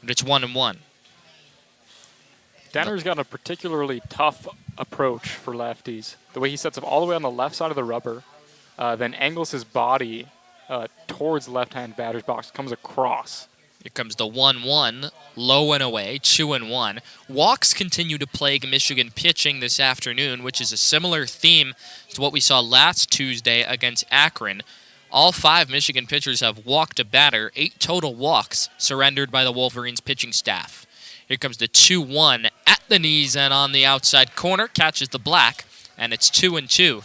and it's 1-1. Denner's got a particularly tough approach for lefties. The way he sets up all the way on the left side of the rubber, then angles his body towards the left-hand batter's box, comes across. Here comes the 1-1, low and away, 2-1. Walks continue to plague Michigan pitching this afternoon, which is a similar theme to what we saw last Tuesday against Akron. All 5 Michigan pitchers have walked a batter, 8 total walks surrendered by the Wolverines pitching staff. Here comes the 2-1 at the knees and on the outside corner, catches the black, and it's 2-2.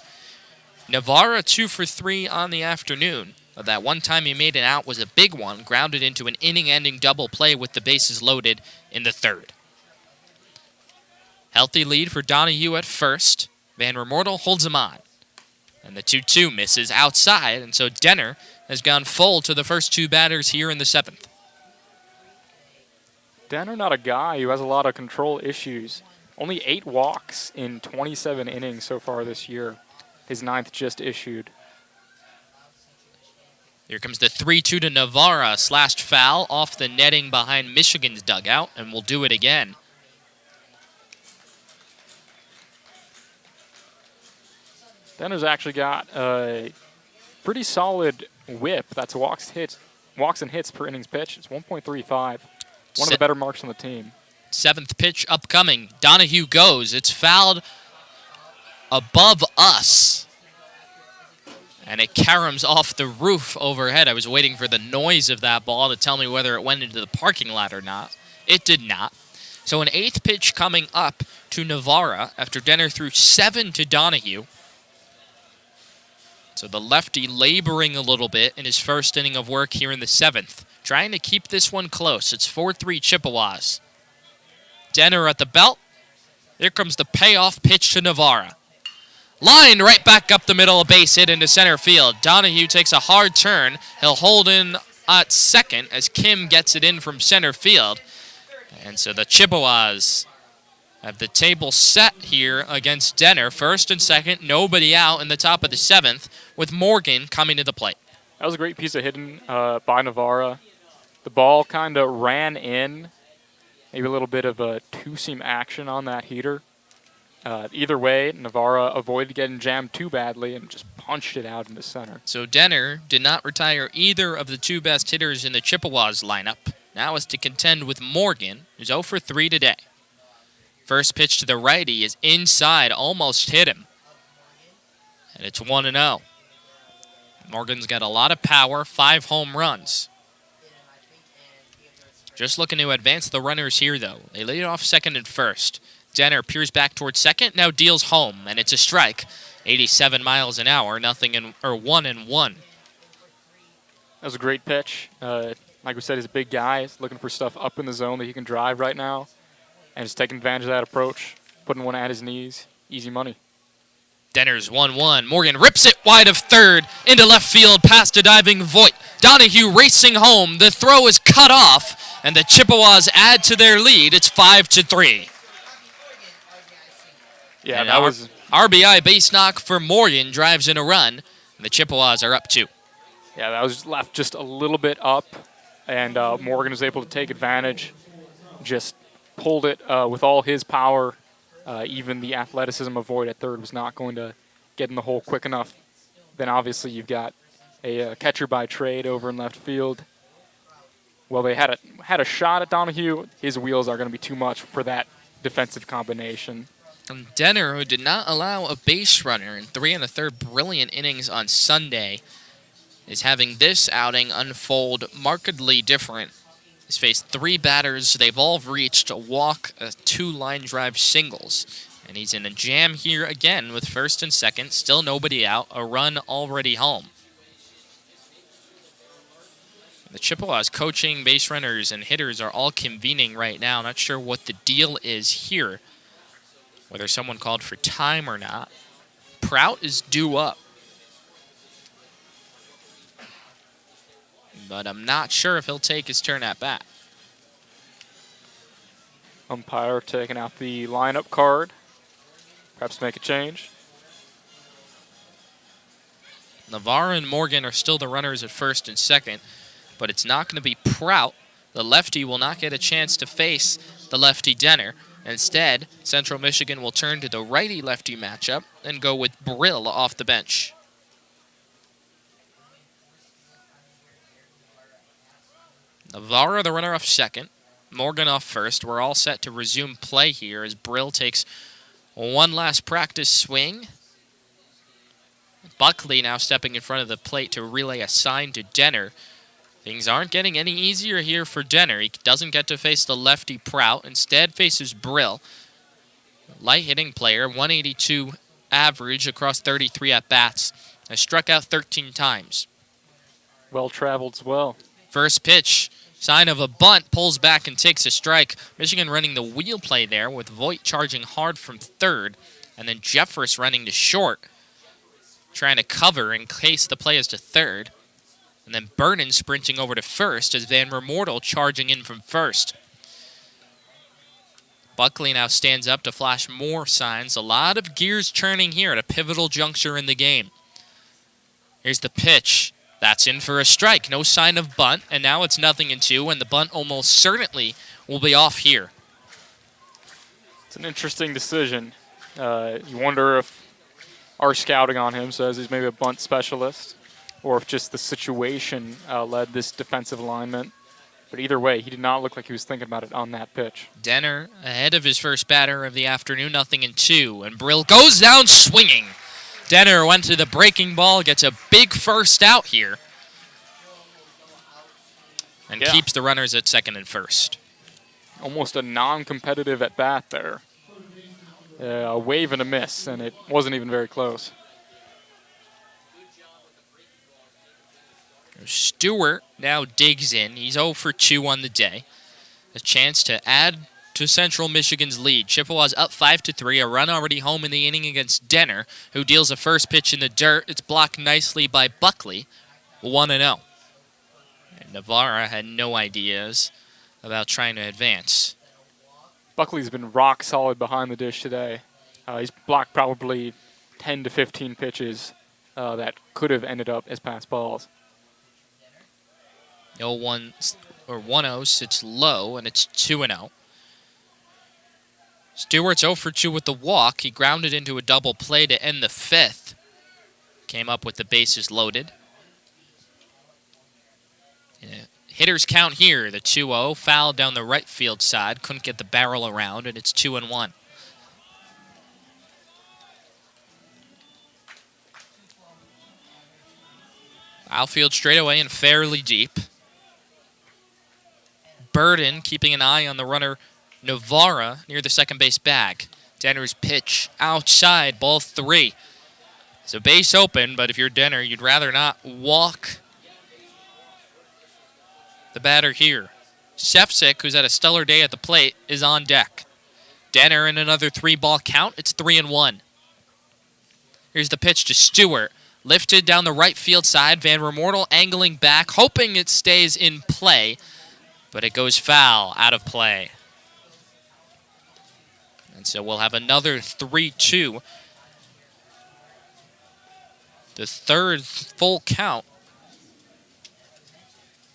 Navarra 2 for 3 on the afternoon. But that one time he made an out was a big one, grounded into an inning-ending double play with the bases loaded in the 3rd. Healthy lead for Donahue at first. Van Remortel holds him on. And the 2-2 misses outside, and so Denner has gone full to the first 2 batters here in the 7th. Denner not a guy who has a lot of control issues. Only 8 walks in 27 innings so far this year. His 9th just issued. Here comes the 3-2 to Navarra. Slashed foul off the netting behind Michigan's dugout, and we'll do it again. Denner's actually got a pretty solid whip. That's walks and hits per innings pitch. It's 1.35. One of the better marks on the team. 7th pitch upcoming. Donahue goes. It's fouled above us. And it caroms off the roof overhead. I was waiting for the noise of that ball to tell me whether it went into the parking lot or not. It did not. So an 8th pitch coming up to Navarra after Denner threw 7 to Donahue. So the lefty laboring a little bit in his first inning of work here in the 7th. Trying to keep this one close. It's 4-3 Chippewas. Denner at the belt. Here comes the payoff pitch to Navarra. Line right back up the middle, a base hit into center field. Donahue takes a hard turn. He'll hold in at second as Kim gets it in from center field. And so the Chippewas have the table set here against Denner. First and second, nobody out in the top of the 7th with Morgan coming to the plate. That was a great piece of hitting by Navarra. The ball kind of ran in. Maybe a little bit of a two-seam action on that heater. Either way, Navarra avoided getting jammed too badly and just punched it out into center. So Denner did not retire either of the 2 best hitters in the Chippewas lineup. Now is to contend with Morgan, who's 0 for 3 today. First pitch to the righty is inside, almost hit him. And it's 1-0. Morgan's got a lot of power, 5 home runs. Just looking to advance the runners here, though. They lead off second and first. Denner peers back towards second, now deals home, and it's a strike. 87 miles an hour, 1-1. That was a great pitch. Like we said, he's a big guy. He's looking for stuff up in the zone that he can drive right now. And just taking advantage of that approach, putting one at his knees. Easy money. Denner's 1-1. Morgan rips it wide of third, into left field, past a diving Voigt. Donahue racing home. The throw is cut off, and the Chippewas add to their lead. It's 5-3. Yeah, and that was RBI base knock for Morgan, drives in a run, and the Chippewas are up 2. Yeah, that was left just a little bit up, and Morgan was able to take advantage. Just pulled it with all his power. Even the athleticism of Voigt at third was not going to get in the hole quick enough. Then obviously you've got a catcher by trade over in left field. Well, they had a shot at Donahue. His wheels are going to be too much for that defensive combination. And Denner, who did not allow a base runner in 3 1/3 brilliant innings on Sunday, is having this outing unfold markedly different. He's faced 3 batters. They've all reached a walk, 2 line drive singles. And he's in a jam here again with first and second. Still nobody out. A run already home. The Chippewas coaching, base runners, and hitters are all convening right now. Not sure what the deal is here. Whether someone called for time or not. Prout is due up. But I'm not sure if he'll take his turn at bat. Umpire taking out the lineup card. Perhaps make a change. Navarra and Morgan are still the runners at first and second, but it's not going to be Prout. The lefty will not get a chance to face the lefty Denner. Instead, Central Michigan will turn to the righty-lefty matchup and go with Brill off the bench. Navarra, the runner, off second. Morgan off first. We're all set to resume play here as Brill takes one last practice swing. Buckley now stepping in front of the plate to relay a sign to Denner. Things aren't getting any easier here for Denner. He doesn't get to face the lefty Prout. Instead faces Brill. Light hitting player, 182 average across 33 at-bats. Has struck out 13 times. Well traveled as well. First pitch, sign of a bunt, pulls back and takes a strike. Michigan running the wheel play there with Voigt charging hard from third. And then Jeffress running to short, trying to cover in case the play is to third. And then Burton sprinting over to first as Van Remortel charging in from first. Buckley now stands up to flash more signs. A lot of gears churning here at a pivotal juncture in the game. Here's the pitch. That's in for a strike. No sign of bunt, and now it's 0-2, and the bunt almost certainly will be off here. It's an interesting decision. You wonder if our scouting on him says he's maybe a bunt specialist, or if just the situation led this defensive alignment. But either way, he did not look like he was thinking about it on that pitch. Denner ahead of his first batter of the afternoon, 0-2, and Brill goes down swinging. Denner went to the breaking ball, gets a big first out here, and keeps the runners at second and first. Almost a non-competitive at-bat there. A wave and a miss, and it wasn't even very close. Stewart now digs in. He's 0 for 2 on the day. A chance to add to Central Michigan's lead. Chippewas up 5-3. A run already home in the inning against Denner, who deals a first pitch in the dirt. It's blocked nicely by Buckley. 1-0. And Navarra had no ideas about trying to advance. Buckley's been rock solid behind the dish today. He's blocked probably 10 to 15 pitches that could have ended up as pass balls. 1-0 sits low, and it's 2-0. Stewart's 0 for 2 with the walk. He grounded into a double play to end the fifth. Came up with the bases loaded. Hitters count here. The 2-0 foul down the right field side. Couldn't get the barrel around, and it's 2-1. Outfield straightaway and fairly deep. Burden keeping an eye on the runner Navarra near the second base bag. Denner's pitch outside, ball 3. So base open, but if you're Denner, you'd rather not walk the batter here. Sefcik, who's had a stellar day at the plate, is on deck. Denner in another 3-ball count. It's 3-1. Here's the pitch to Stewart. Lifted down the right field side. Van Remortel angling back, hoping it stays in play. But it goes foul, out of play. And so we'll have another 3-2. The third full count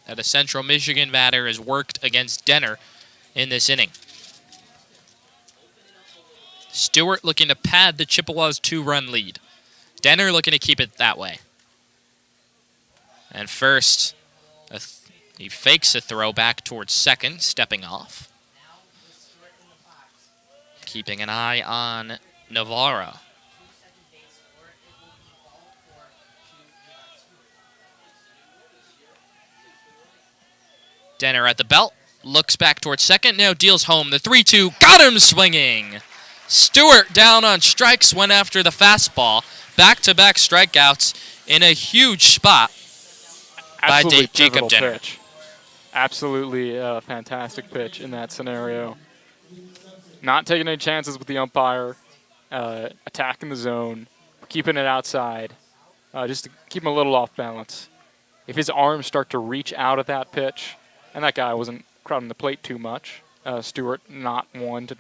that a Central Michigan batter has worked against Denner in this inning. Stewart looking to pad the Chippewas' 2-run lead. Denner looking to keep it that way. And first, he fakes a throw back towards second, stepping off. Keeping an eye on Navarra. Denner at the belt, looks back towards second, now deals home. The 3-2, got him swinging. Stewart down on strikes, went after the fastball. Back-to-back strikeouts in a huge spot by Jacob Denner. Pitch. Absolutely a fantastic pitch in that scenario. Not taking any chances with the umpire, attacking the zone, keeping it outside, just to keep him a little off balance. If his arms start to reach out at that pitch, and that guy wasn't crowding the plate too much, Stewart not one to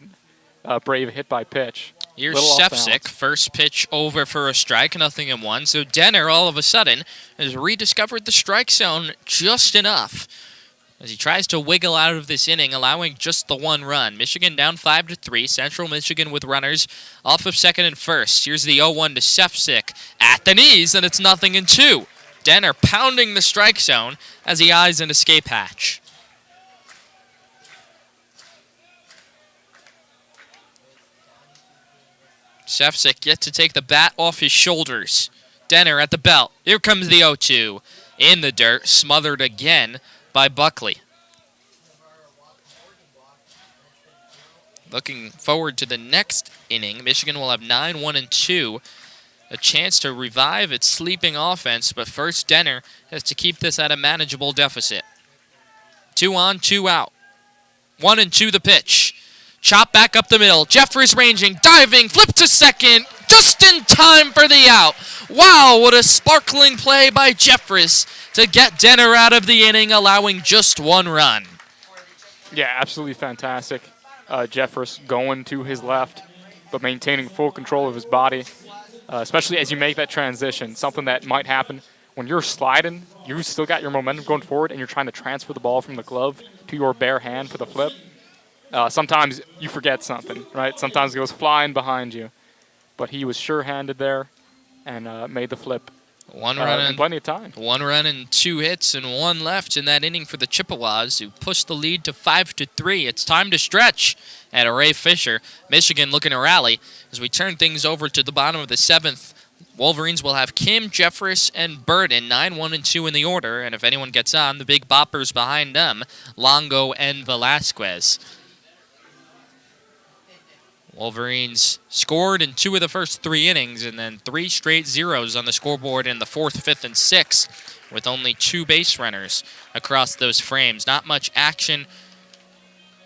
brave a hit by pitch. Here's Sefcik, first pitch over for a strike, 0-1. So Denner, all of a sudden, has rediscovered the strike zone just enough as he tries to wiggle out of this inning, allowing just the 1 run. Michigan down 5-3. Central Michigan with runners off of second and first. Here's the 0-1 to Sefcik at the knees, and it's 0-2. Denner pounding the strike zone as he eyes an escape hatch. Sefcik yet to take the bat off his shoulders. Denner at the belt. Here comes the 0-2. In the dirt, smothered again by Buckley. Looking forward to the next inning, Michigan will have 9-1-2. A chance to revive its sleeping offense, but first Denner has to keep this at a manageable deficit. 2 on, 2 out. 1-2 the pitch. Chop back up the middle. Jeffress ranging, diving, flip to second, just in time for the out. Wow, what a sparkling play by Jeffress to get Denner out of the inning, allowing just 1 run. Yeah, absolutely fantastic. Jeffress going to his left, but maintaining full control of his body, especially as you make that transition. Something that might happen when you're sliding, you still got your momentum going forward, and you're trying to transfer the ball from the glove to your bare hand for the flip. Sometimes you forget something, right? Sometimes it goes flying behind you. But he was sure-handed there and made the flip. 1 run in plenty of time. 1 run and 2 hits and 1 left in that inning for the Chippewas, who pushed the lead to 5-3. It's time to stretch at Ray Fisher. Michigan looking to rally. As we turn things over to the bottom of the 7th, Wolverines will have Kim, Jeffress, and Burden, 9-1-2 in the order. And if anyone gets on, the big boppers behind them, Longo and Velasquez. Wolverines scored in 2 of the first 3 innings, and then 3 straight zeros on the scoreboard in the 4th, 5th, and 6th, with only 2 base runners across those frames. Not much action.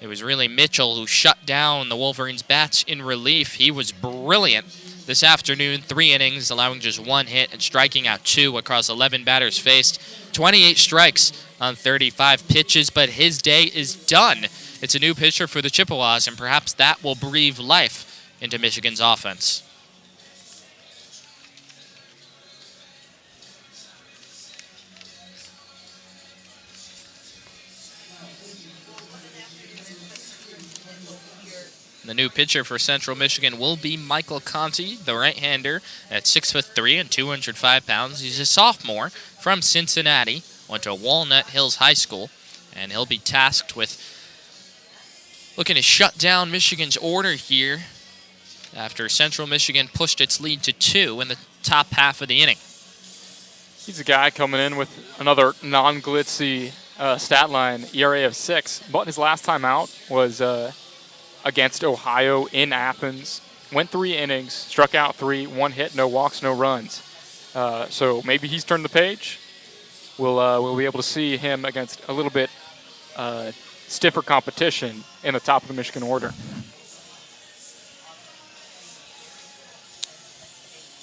It was really Mitchell who shut down the Wolverines' bats in relief. He was brilliant this afternoon, 3 innings, allowing just 1 hit and striking out 2 across 11 batters faced. 28 strikes on 35 pitches, but his day is done. It's a new pitcher for the Chippewas, and perhaps that will breathe life into Michigan's offense. The new pitcher for Central Michigan will be Michael Conti, the right-hander, at 6'3" and 205 pounds. He's a sophomore from Cincinnati, went to Walnut Hills High School, and he'll be tasked with looking to shut down Michigan's order here after Central Michigan pushed its lead to 2 in the top half of the inning. He's a guy coming in with another non-glitzy stat line, ERA of 6. But his last time out was against Ohio in Athens. Went 3 innings, struck out 3, 1 hit, no walks, no runs. So maybe he's turned the page. We'll be able to see him against a little bit stiffer competition in the top of the Michigan order.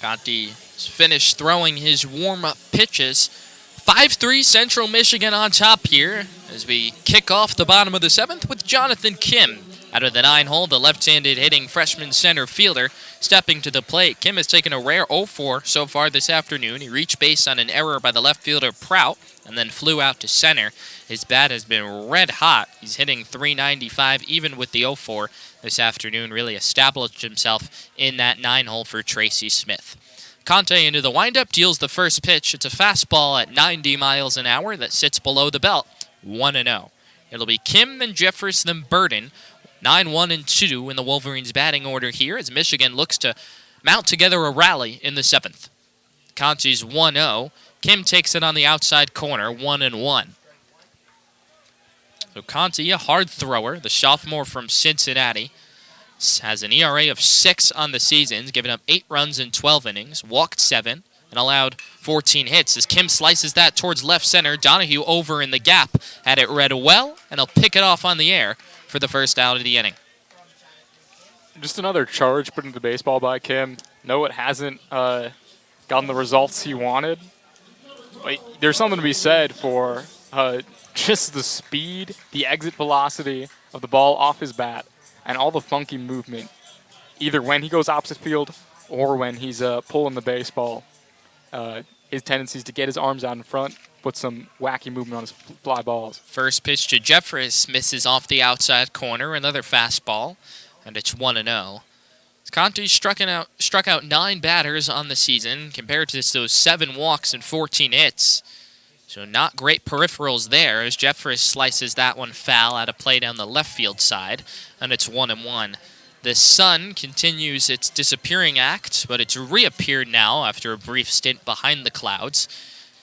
Conti's finished throwing his warm-up pitches. 5-3 Central Michigan on top here as we kick off the bottom of the 7th with Jonathan Kim. Out of the 9-hole, the left-handed hitting freshman center fielder stepping to the plate. Kim has taken a rare 0-4 so far this afternoon. He reached base on an error by the left fielder Prout and then flew out to center. His bat has been red hot. He's hitting .395 even with the 0-4 this afternoon. Really established himself in that 9-hole for Tracy Smith. Conte into the windup, deals the first pitch. It's a fastball at 90 miles an hour that sits below the belt. 1-0. It'll be Kim, then Jeffress, then Burden. 9-1-2 in the Wolverines' batting order here as Michigan looks to mount together a rally in the 7th. Conti's 1-0. Kim takes it on the outside corner, 1-1. So Conti, a hard thrower, the sophomore from Cincinnati, has an ERA of 6 on the season, giving up 8 runs in 12 innings, walked 7, and allowed 14 hits. As Kim slices that towards left center, Donahue over in the gap, had it read well, and he'll pick it off on the air for the first out of the inning. Just another charge put into baseball by Kim. No, it hasn't gotten the results he wanted. But there's something to be said for just the speed, the exit velocity of the ball off his bat, and all the funky movement, either when he goes opposite field or when he's pulling the baseball. His tendencies to get his arms out in front, put some wacky movement on his fly balls. First pitch to Jeffress misses off the outside corner, another fastball, and it's 1-0. Conti struck out 9 batters on the season, compared to those 7 walks and 14 hits. So not great peripherals there, as Jeffress slices that one foul out of play down the left field side, and it's 1-1. The sun continues its disappearing act, but it's reappeared now after a brief stint behind the clouds,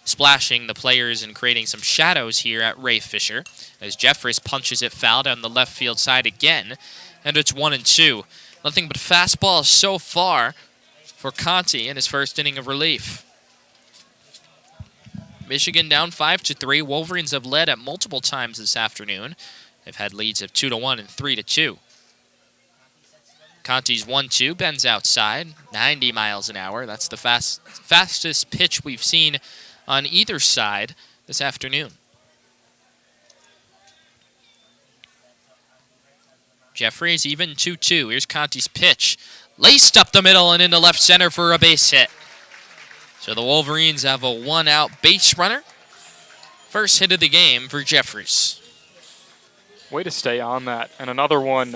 splashing the players and creating some shadows here at Ray Fisher as Jeffress punches it foul down the left field side again, and it's 1-2. Nothing but fastballs so far for Conti in his first inning of relief. Michigan down 5-3. Wolverines have led at multiple times this afternoon. They've had leads of 2-1 and 3-2. Conti's 1-2, bends outside, 90 miles an hour. That's the fastest pitch we've seen on either side this afternoon. Jeffries even 2-2. Here's Conti's pitch. Laced up the middle and into left center for a base hit. So the Wolverines have a one-out base runner. First hit of the game for Jeffries. Way to stay on that. And another one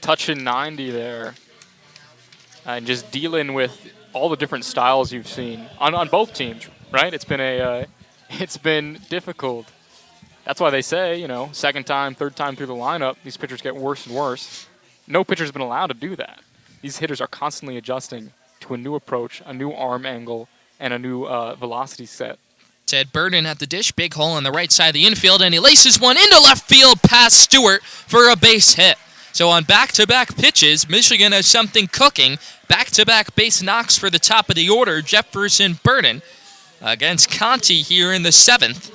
touching 90 there. And just dealing with all the different styles you've seen on both teams, right? It's been difficult. That's why they say, you know, second time, third time through the lineup, these pitchers get worse and worse. No pitcher's been allowed to do that. These hitters are constantly adjusting to a new approach, a new arm angle, and a new velocity set. Ted Burden at the dish, big hole on the right side of the infield, and he laces one into left field past Stewart for a base hit. So on back-to-back pitches, Michigan has something cooking. Back-to-back base knocks for the top of the order, Jefferson Burden against Conti here in the 7th.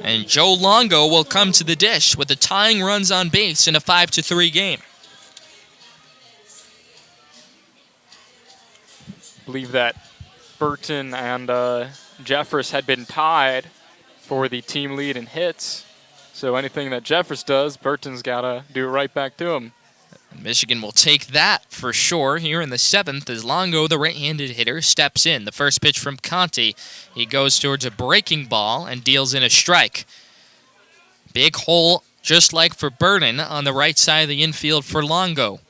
And Joe Longo will come to the dish with the tying runs on base in a 5-3 game. Believe that Burton and Jeffress had been tied for the team lead in hits. So anything that Jeffress does, Burton's got to do it right back to him. Michigan will take that for sure here in the 7th as Longo, the right-handed hitter, steps in. The first pitch from Conti. He goes towards a breaking ball and deals in a strike. Big hole, just like for Burden, on the right side of the infield for Longo.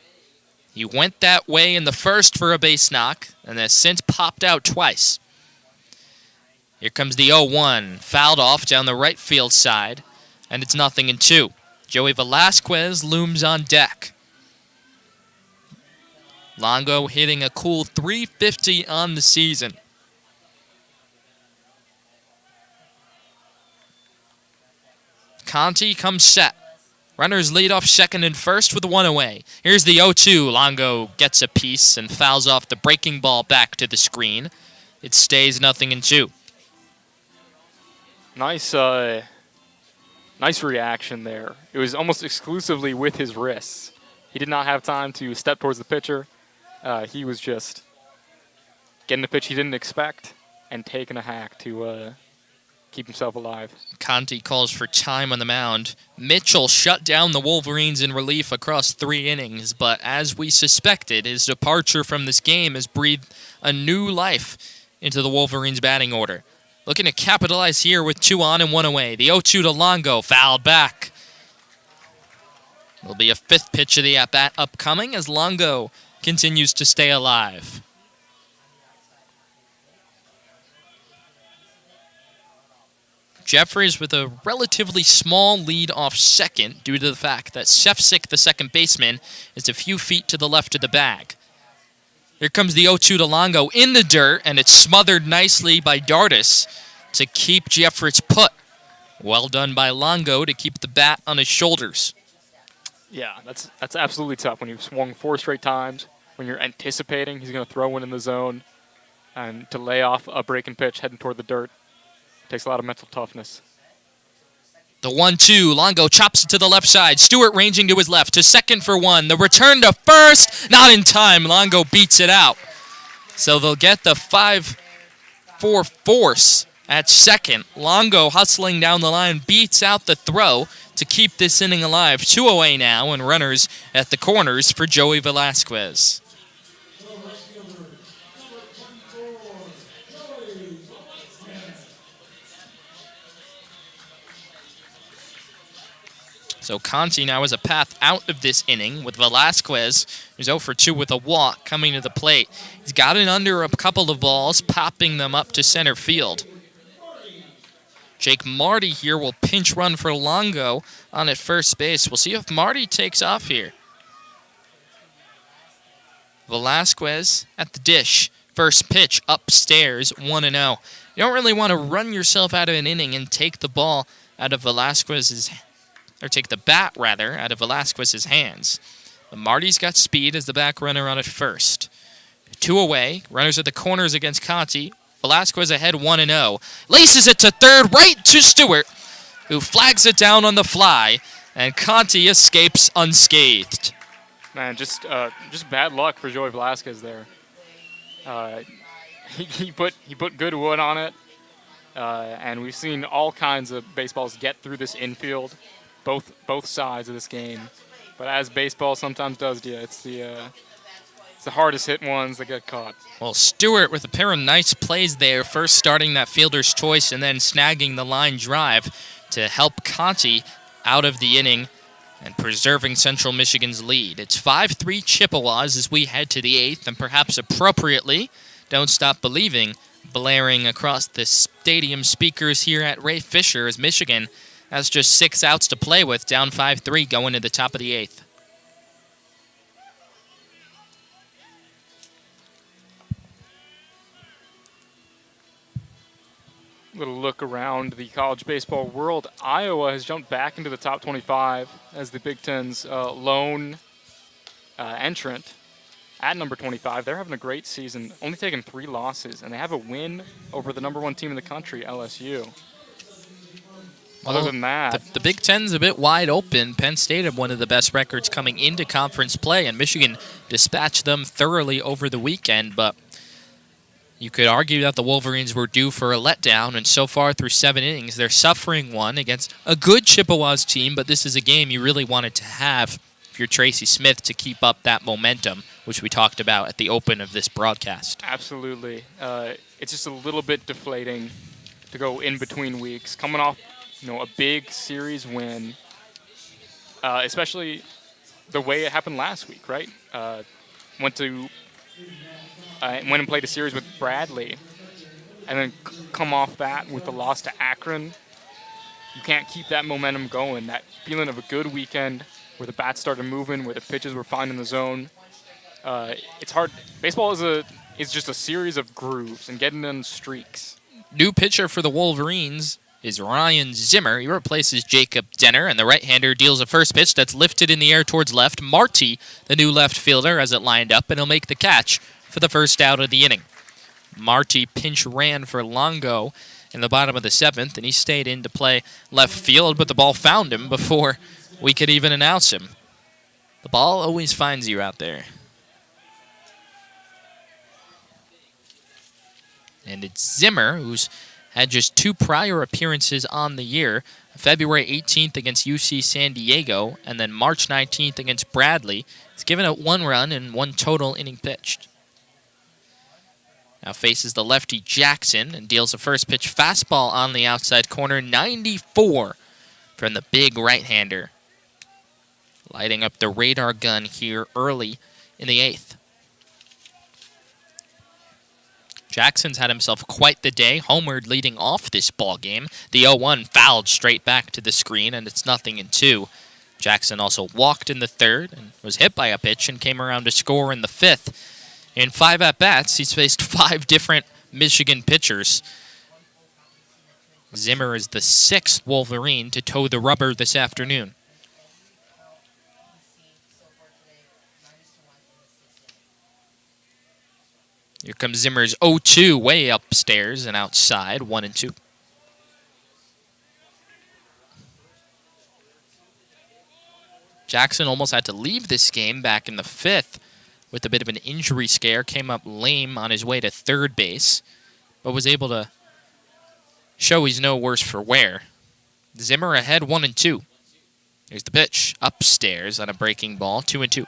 He went that way in the first for a base knock and has since popped out twice. Here comes the 0-1, fouled off down the right field side, and it's 0-2. Joey Velasquez looms on deck. Longo hitting a cool .350 on the season. Conti comes set. Runners lead off second and first with one away. Here's the 0-2. Longo gets a piece and fouls off the breaking ball back to the screen. It stays 0-2. Nice reaction there. It was almost exclusively with his wrists. He did not have time to step towards the pitcher. He was just getting the pitch he didn't expect and taking a hack to keep himself alive. Conti calls for time on the mound. Mitchell shut down the Wolverines in relief across 3 innings, but as we suspected, his departure from this game has breathed a new life into the Wolverines' batting order. Looking to capitalize here with 2 on and 1 away. The 0-2 to Longo, fouled back. Will be a 5th pitch of the at-bat upcoming as Longo continues to stay alive. Jeffries with a relatively small lead off second due to the fact that Sefcik, the second baseman, is a few feet to the left of the bag. Here comes the 0-2 to Longo in the dirt, and it's smothered nicely by Dardis to keep Jeffries put. Well done by Longo to keep the bat on his shoulders. Yeah, that's absolutely tough when you've swung 4 straight times, when you're anticipating he's going to throw one in the zone, and to lay off a breaking pitch heading toward the dirt. Takes a lot of mental toughness. The 1-2, Longo chops it to the left side. Stewart ranging to his left, to second for 1. The return to first, not in time. Longo beats it out. So they'll get the 5-4 force at second. Longo hustling down the line, beats out the throw to keep this inning alive. 2 away now, and runners at the corners for Joey Velasquez. So Conti now has a path out of this inning with Velasquez, who's 0 for 2 with a walk, coming to the plate. He's got it under a couple of balls, popping them up to center field. Jake Marty here will pinch run for Longo on at first base. We'll see if Marty takes off here. Velasquez at the dish. First pitch upstairs, 1-0. You don't really want to run yourself out of an inning and take the ball out of Velasquez's, or take the bat, rather, out of Velasquez's hands. But Marty's got speed as the back runner on at first. 2 away, runners at the corners against Conti. Velasquez ahead 1-0. Laces it to third, right to Stewart, who flags it down on the fly, and Conti escapes unscathed. Man, just bad luck for Joey Velasquez there. He put good wood on it, and we've seen all kinds of baseballs get through this infield, both sides of this game. But as baseball sometimes does to you, it's the hardest hit ones that get caught. Well, Stewart with a pair of nice plays there, first starting that fielder's choice and then snagging the line drive to help Conti out of the inning and preserving Central Michigan's lead. It's 5-3 Chippewas as we head to the 8th, and perhaps appropriately, Don't Stop Believing blaring across the stadium speakers here at Ray Fisher as Michigan has just 6 outs to play with, down 5-3 going to the top of the 8th. Little look around the college baseball world. Iowa has jumped back into the top 25 as the Big Ten's lone entrant at number 25. They're having a great season, only taking 3 losses, and they have a win over the number 1 team in the country, LSU. Other than that, the Big Ten's a bit wide open. Penn State had one of the best records coming into conference play, and Michigan dispatched them thoroughly over the weekend, but you could argue that the Wolverines were due for a letdown, and so far through 7 innings, they're suffering one against a good Chippewas team, but this is a game you really wanted to have if you're Tracy Smith to keep up that momentum, which we talked about at the open of this broadcast. Absolutely. It's just a little bit deflating to go in between weeks, coming off a big series win, especially the way it happened last week, right? Went and played a series with Bradley, and then come off that with the loss to Akron. You can't keep that momentum going, that feeling of a good weekend where the bats started moving, where the pitches were fine in the zone. It's hard. Baseball is just a series of grooves and getting in streaks. New pitcher for the Wolverines is Ryan Zimmer. He replaces Jacob Denner, and the right-hander deals a first pitch that's lifted in the air towards left. Marty, the new left fielder, has it lined up, and he'll make the catch for the first out of the inning. Marty pinch ran for Longo in the bottom of the 7th, and he stayed in to play left field, but the ball found him before we could even announce him. The ball always finds you out there. And it's Zimmer, who's had just 2 prior appearances on the year, February 18th against UC San Diego, and then March 19th against Bradley. He's given up 1 run and 1 total inning pitched. Now faces the lefty Jackson and deals a first pitch fastball on the outside corner, 94 from the big right-hander. Lighting up the radar gun here early in the 8th. Jackson's had himself quite the day, homered leading off this ball game. The 0-1 fouled straight back to the screen, and it's 0-2. Jackson also walked in the 3rd and was hit by a pitch and came around to score in the 5th. In 5 at-bats, he's faced 5 different Michigan pitchers. Zimmer is the 6th Wolverine to toe the rubber this afternoon. Here comes Zimmer's 0-2 way upstairs and outside, 1-2. Jackson almost had to leave this game back in the 5th with a bit of an injury scare. Came up lame on his way to third base, but was able to show he's no worse for wear. Zimmer ahead 1-2. Here's the pitch upstairs on a breaking ball, 2-2.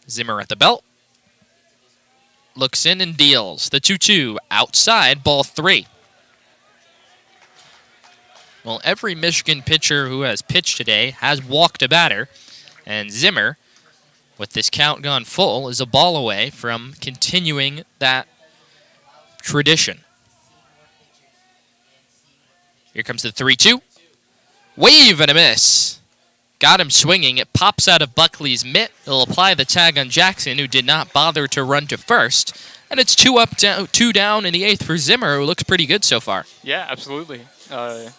Zimmer at the belt. Looks in and deals. The 2-2 outside, ball 3. Well, every Michigan pitcher who has pitched today has walked a batter, and Zimmer with this count gone full, is a ball away from continuing that tradition. Here comes the 3-2. Wave and a miss. Got him swinging. It pops out of Buckley's mitt. It'll apply the tag on Jackson, who did not bother to run to first. And it's 2 down in the 8th for Zimmer, who looks pretty good so far. Yeah, absolutely. A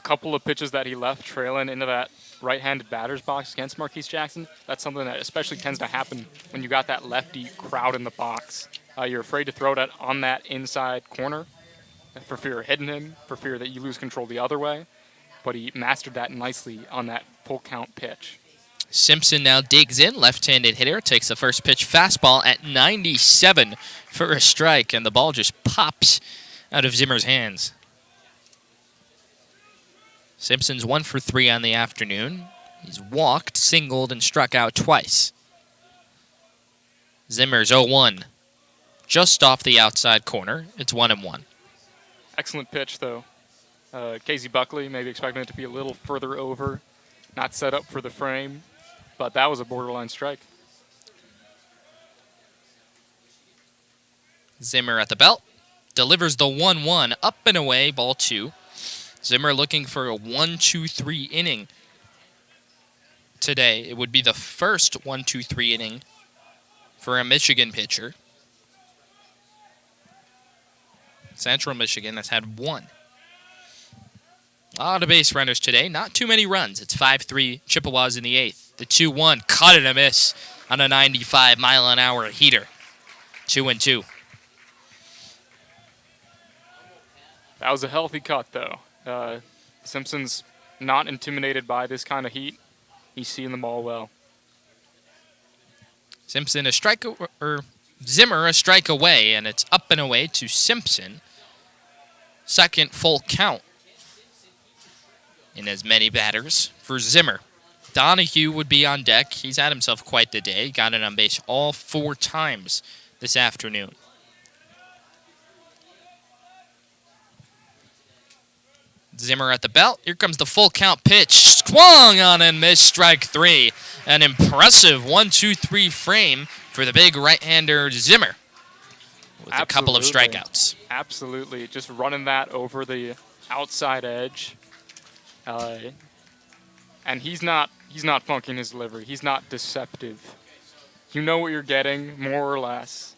couple of pitches that he left trailing into that right-handed batter's box against Marquise Jackson. That's something that especially tends to happen when you got that lefty crowd in the box. You're afraid to throw that on that inside corner for fear of hitting him, for fear that you lose control the other way. But he mastered that nicely on that full count pitch. Simpson now digs in, left-handed hitter, takes the first pitch fastball at 97 for a strike, and the ball just pops out of Zimmer's hands. Simpson's 1 for 3 on the afternoon. He's walked, singled, and struck out twice. Zimmer's 0-1, just off the outside corner. It's 1-1. Excellent pitch, though. Casey Buckley, maybe expecting it to be a little further over, not set up for the frame, but that was a borderline strike. Zimmer at the belt, delivers the 1-1, up and away, ball 2. Zimmer looking for a 1-2-3 inning today. It would be the first 1-2-3 inning for a Michigan pitcher. Central Michigan has had 1. A lot of base runners today. Not too many runs. It's 5-3 Chippewas in the 8th. The 2-1, cut and a miss on a 95-mile-an-hour heater. 2-2. That was a healthy cut, though. Simpson's not intimidated by this kind of heat. He's seeing the ball well. Simpson Zimmer a strike away, and it's up and away to Simpson. Second full count in as many batters for Zimmer. Donahue would be on deck. He's had himself quite the day. Got it on base all 4 times this afternoon. Zimmer at the belt. Here comes the full count pitch. Swung on and missed, strike 3. An impressive 1-2-3 frame for the big right-hander Zimmer with a couple of strikeouts. Absolutely. Just running that over the outside edge. And he's not funking his delivery. He's not deceptive. You know what you're getting, more or less.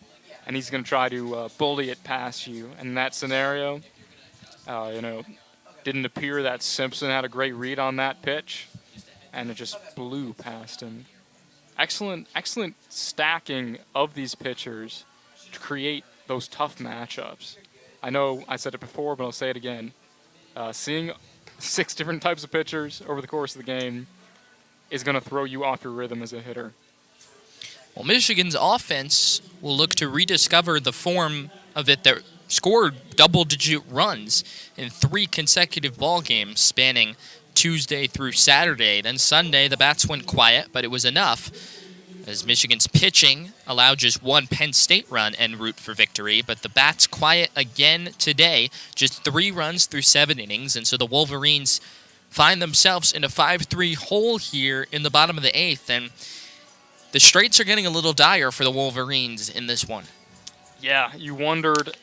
And he's going to try to bully it past you. And in that scenario, didn't appear that Simpson had a great read on that pitch, and it just blew past him. Excellent stacking of these pitchers to create those tough matchups. I know I said it before, but I'll say it again. Seeing 6 different types of pitchers over the course of the game is going to throw you off your rhythm as a hitter. Well, Michigan's offense will look to rediscover the form of it that scored double-digit runs in 3 consecutive ball games spanning Tuesday through Saturday. Then Sunday, the bats went quiet, but it was enough as Michigan's pitching allowed just 1 Penn State run en route for victory. But the bats quiet again today, just 3 runs through 7 innings, and so the Wolverines find themselves in a 5-3 hole here in the bottom of the 8th, and the straits are getting a little dire for the Wolverines in this one. Yeah, you wondered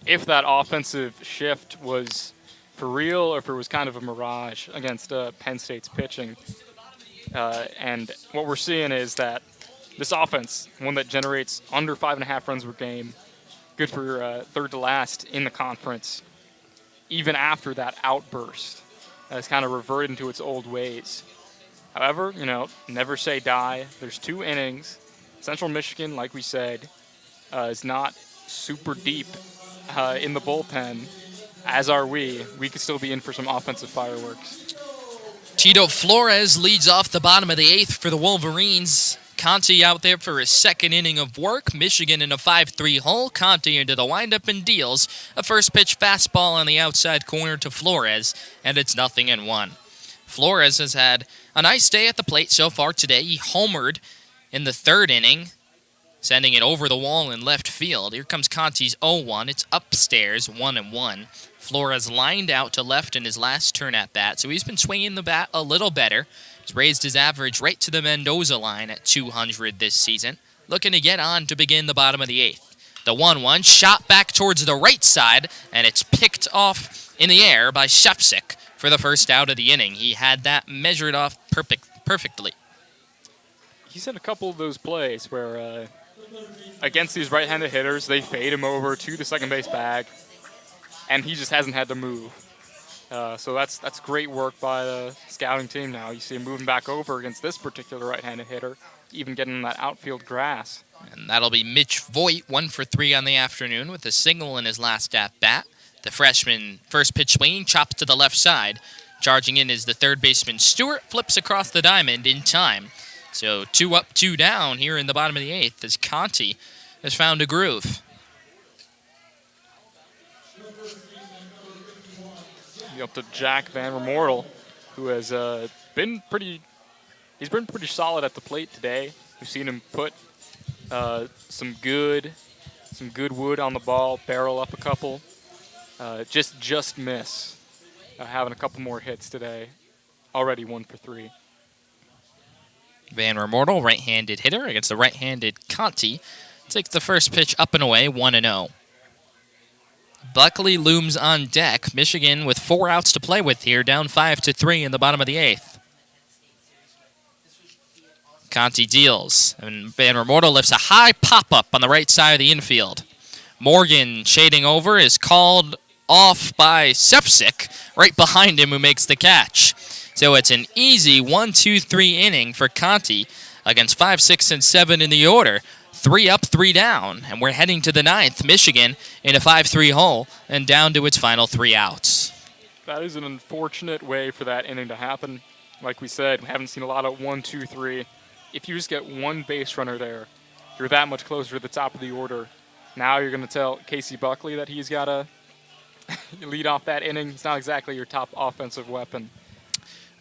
if that offensive shift was for real or if it was kind of a mirage against Penn State's pitching. And what we're seeing is that this offense, one that generates under 5.5 runs per game, good for third to last in the conference, even after that outburst, has kind of reverted into its old ways. However, never say die. There's 2 innings. Central Michigan, like we said, is not super deep in the bullpen, as are we. We could still be in for some offensive fireworks. Tito Flores leads off the bottom of the 8th for the Wolverines. Conti out there for his 2nd inning of work. Michigan in a 5-3 hole. Conti into the windup and deals a first pitch fastball on the outside corner to Flores, and it's 0-1. Flores has had a nice day at the plate so far today. He homered in the 3rd inning, sending it over the wall in left field. Here comes Conti's 0-1. It's upstairs, 1-1. Flores lined out to left in his last turn at bat, so he's been swinging the bat a little better. He's raised his average right to the Mendoza line at 200 this season. Looking to get on to begin the bottom of the 8th. The 1-1 shot back towards the right side, and it's picked off in the air by Shepsick for the first out of the inning. He had that measured off perfectly. He's had a couple of those plays where against these right-handed hitters, they fade him over to the second base bag, and he just hasn't had to move. So that's great work by the scouting team now. You see him moving back over against this particular right-handed hitter, even getting in that outfield grass. And that'll be Mitch Voigt, 1 for 3 on the afternoon with a single in his last at-bat. The freshman first pitch swinging, chops to the left side. Charging in is the third baseman Stewart, flips across the diamond in time. So 2 up, 2 down here in the bottom of the 8th as Conti has found a groove. Up to Jack Van Remortel, who has been pretty solid at the plate today. We've seen him put some good wood on the ball, barrel up a couple, just miss. Having a couple more hits today, already 1 for 3. Van Remortel, right-handed hitter against the right-handed Conti, takes the first pitch up and away, 1-0. Buckley looms on deck. Michigan with 4 outs to play with here, down 5-3 in the bottom of the 8th. Conti deals, and Van Remortel lifts a high pop-up on the right side of the infield. Morgan shading over is called off by Sepsic, right behind him, who makes the catch. So it's an easy 1-2-3 inning for Conti against 5, 6, and 7 in the order. 3 up, 3 down, and we're heading to the 9th. Michigan in a 5-3 hole and down to its final 3 outs. That is an unfortunate way for that inning to happen. Like we said, we haven't seen a lot of 1-2-3. If you just get one base runner there, you're that much closer to the top of the order. Now you're going to tell Casey Buckley that he's got to lead off that inning. It's not exactly your top offensive weapon.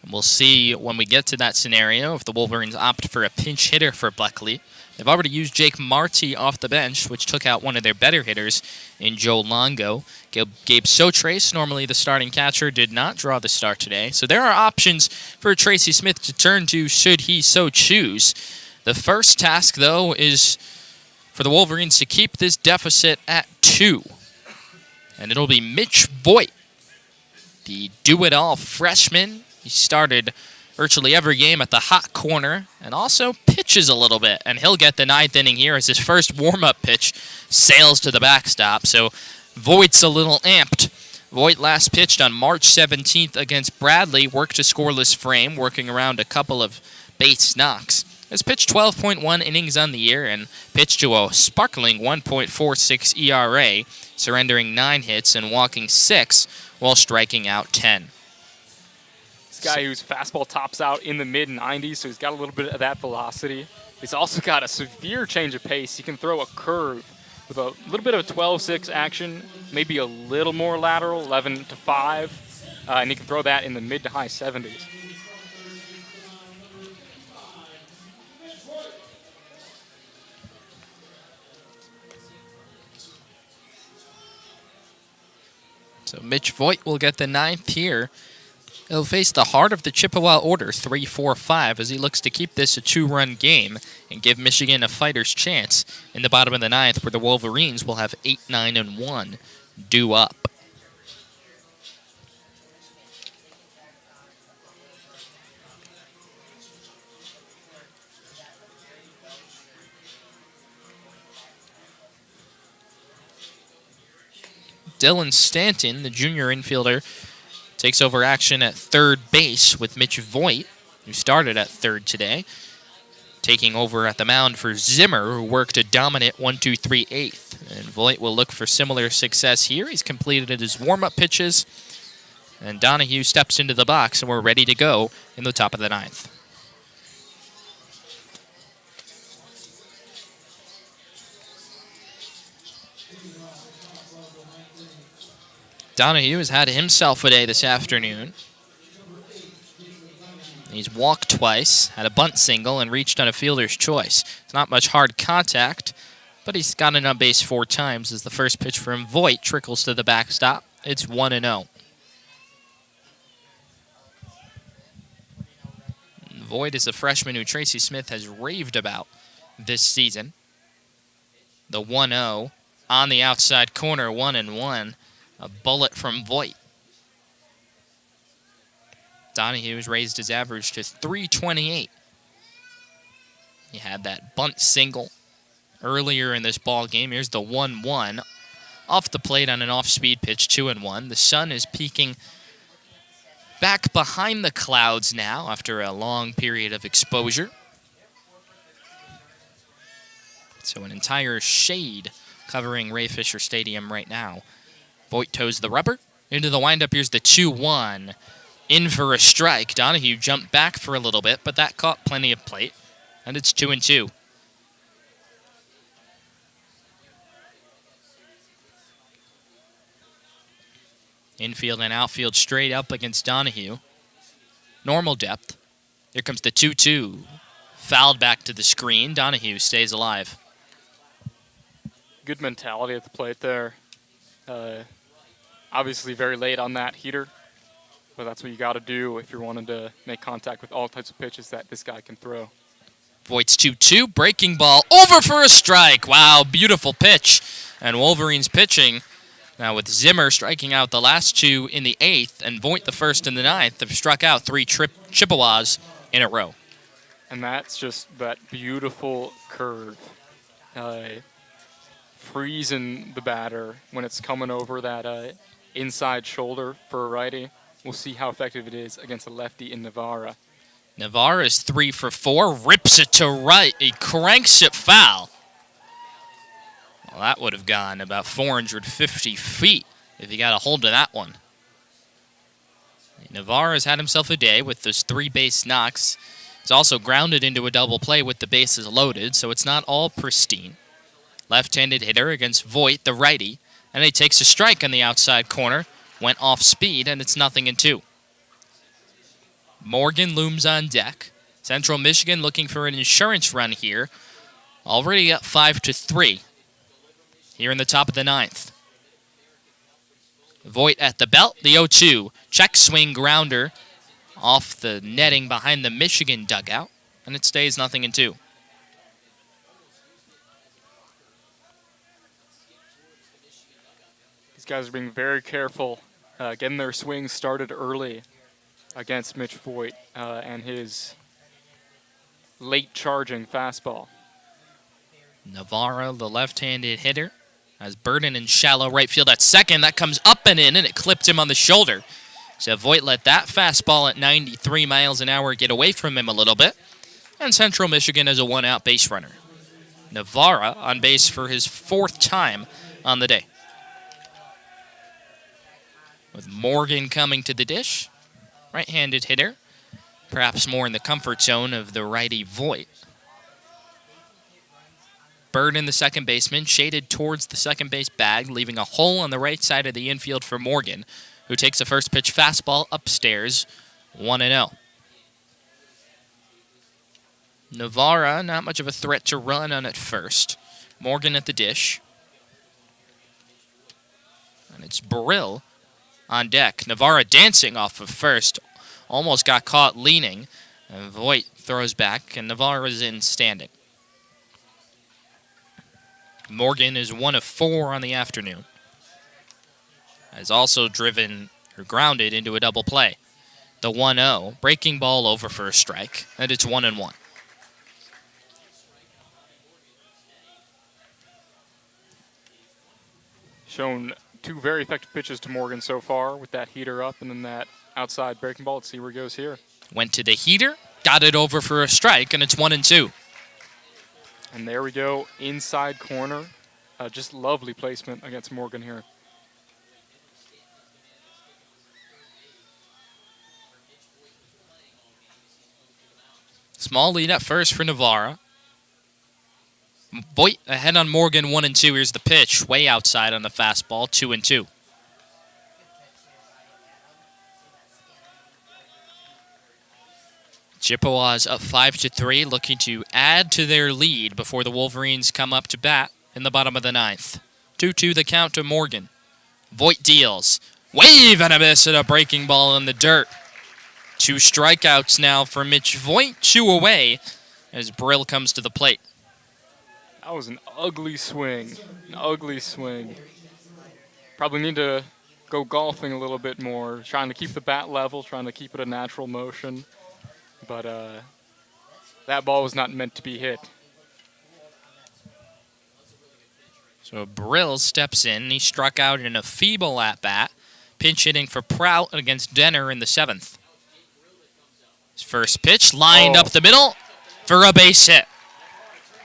And we'll see when we get to that scenario if the Wolverines opt for a pinch hitter for Buckley. They've already used Jake Marty off the bench, which took out one of their better hitters in Joe Longo. Gabe Sotrace, normally the starting catcher, did not draw the start today. So there are options for Tracy Smith to turn to should he so choose. The first task, though, is for the Wolverines to keep this deficit at 2. And it'll be Mitch Voigt, the do-it-all freshman. He started virtually every game at the hot corner and also pitches a little bit. And he'll get the 9th inning here as his first warm-up pitch sails to the backstop. So Voigt's a little amped. Voigt last pitched on March 17th against Bradley, worked a scoreless frame, working around a couple of base knocks. Has pitched 12.1 innings on the year and pitched to a sparkling 1.46 ERA, surrendering 9 hits and walking 6 while striking out 10. This guy whose fastball tops out in the mid-90s, so he's got a little bit of that velocity. He's also got a severe change of pace. He can throw a curve with a little bit of a 12-6 action, maybe a little more lateral, 11-5, and he can throw that in the mid to high 70s. So Mitch Voigt will get the 9th here. He'll face the heart of the Chippewa order, 3-4-5, as he looks to keep this a 2-run game and give Michigan a fighter's chance in the bottom of the 9th, where the Wolverines will have 8, 9, and 1 due up. Dylan Stanton, the junior infielder, takes over action at third base with Mitch Voigt, who started at third today. Taking over at the mound for Zimmer, who worked a dominant 1-2-3 eighth. And Voigt will look for similar success here. He's completed his warm-up pitches. And Donahue steps into the box, and we're ready to go in the top of the 9th. Donahue has had himself a day this afternoon. He's walked twice, had a bunt single, and reached on a fielder's choice. It's not much hard contact, but he's gotten on base 4 times as the first pitch from Voigt trickles to the backstop. It's 1-0. Voigt is the freshman who Tracy Smith has raved about this season. The 1-0 on the outside corner, 1-1. A bullet from Voigt. Donahue's raised his average to .328. He had that bunt single earlier in this ball game. Here's the 1-1 off the plate on an off-speed pitch, 2-1. The sun is peeking back behind the clouds now after a long period of exposure. So an entire shade covering Ray Fisher Stadium right now. Voigt toes the rubber. Into the windup, here's the 2-1. In for a strike. Donahue jumped back for a little bit, but that caught plenty of plate. And it's 2-2. Infield and outfield straight up against Donahue. Normal depth. Here comes the 2-2. Fouled back to the screen. Donahue stays alive. Good mentality at the plate there. Obviously very late on that heater, but that's what you got to do if you're wanting to make contact with all types of pitches that this guy can throw. Voigt's 2-2. Breaking ball over for a strike. Wow, beautiful pitch. And Wolverines pitching now with Zimmer striking out the last two in the 8th and Voigt the first in the 9th have struck out 3 Chippewas in a row. And that's just that beautiful curve. Freezing the batter when it's coming over that inside shoulder for a righty. We'll see how effective it is against a lefty in Navarra. Navarra is 3 for 4, rips it to right. He cranks it foul. Well, that would have gone about 450 feet if he got a hold of that one. Navarra's had himself a day with those 3 base knocks. He's also grounded into a double play with the bases loaded, so it's not all pristine. Left-handed hitter against Voigt, the righty, and he takes a strike on the outside corner. Went off speed, and it's 0-2. Morgan looms on deck. Central Michigan looking for an insurance run here. Already up 5-3 here in the top of the 9th. Voigt at the belt, the 0-2. Check swing grounder off the netting behind the Michigan dugout, and it stays 0-2. Guys are being very careful, getting their swings started early against Mitch Voigt and his late charging fastball. Navarra, the left-handed hitter, has Burden in shallow right field at second. That comes up and in, and it clipped him on the shoulder. So Voigt let that fastball at 93 miles an hour get away from him a little bit, and Central Michigan has a 1-out base runner. Navarra on base for his 4th time on the day. With Morgan coming to the dish, right-handed hitter, perhaps more in the comfort zone of the righty Voigt. Burden, the second baseman, shaded towards the second base bag, leaving a hole on the right side of the infield for Morgan, who takes a first pitch fastball upstairs, 1-0. Navarra, not much of a threat to run on at first. Morgan at the dish. And it's Brill on deck. Navarra dancing off of first. Almost got caught leaning. And Voigt throws back, and Navarra's in standing. Morgan is 1 of 4 on the afternoon. Has also driven or grounded into a double play. The 1-0. Breaking ball over for a strike. And it's 1-1. Shown 2 very effective pitches to Morgan so far with that heater up and then that outside breaking ball. Let's see where it goes here. Went to the heater, got it over for a strike, and it's 1-2. And there we go, inside corner. Just lovely placement against Morgan here. Small lead at first for Navarra. Voigt ahead on Morgan, 1-2. Here's the pitch, way outside on the fastball, 2-2. Chippewas up 5-3, looking to add to their lead before the Wolverines come up to bat in the bottom of the 9th. 2-2 the count to Morgan. Voigt deals. Wave and a miss, and a breaking ball in the dirt. 2 strikeouts now for Mitch Voigt, 2 away as Brill comes to the plate. That was an ugly swing. An ugly swing. Probably need to go golfing a little bit more, trying to keep the bat level, trying to keep it a natural motion. But that ball was not meant to be hit. So Brill steps in. He struck out in a feeble at-bat, pinch hitting for Prout against Denner in the 7th. His first pitch lined up the middle for a base hit.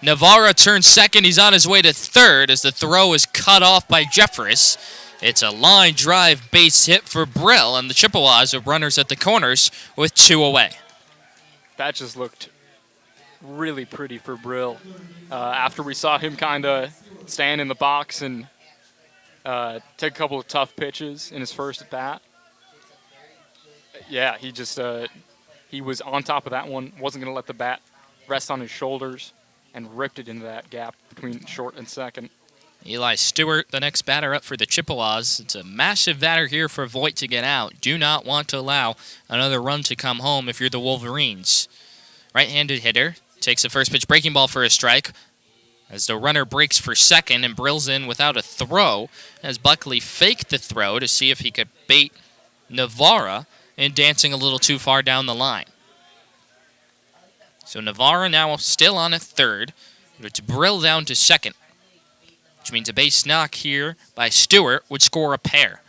Navarra turns second. He's on his way to third as the throw is cut off by Jeffress. It's a line drive base hit for Brill, and the Chippewas are runners at the corners with 2 away. That just looked really pretty for Brill. After we saw him kind of stand in the box and take a couple of tough pitches in his first at bat. Yeah, he was on top of that one, wasn't going to let the bat rest on his shoulders, and ripped it into that gap between short and second. Eli Stewart, the next batter up for the Chippewas. It's a massive batter here for Voigt to get out. Do not want to allow another run to come home if you're the Wolverines. Right-handed hitter takes the first pitch breaking ball for a strike as the runner breaks for second and Brill's in without a throw as Buckley faked the throw to see if he could bait Navarra and dancing a little too far down the line. So Navarra now still on at third, but it's Brill down to second, which means a base knock here by Stewart would score a pair.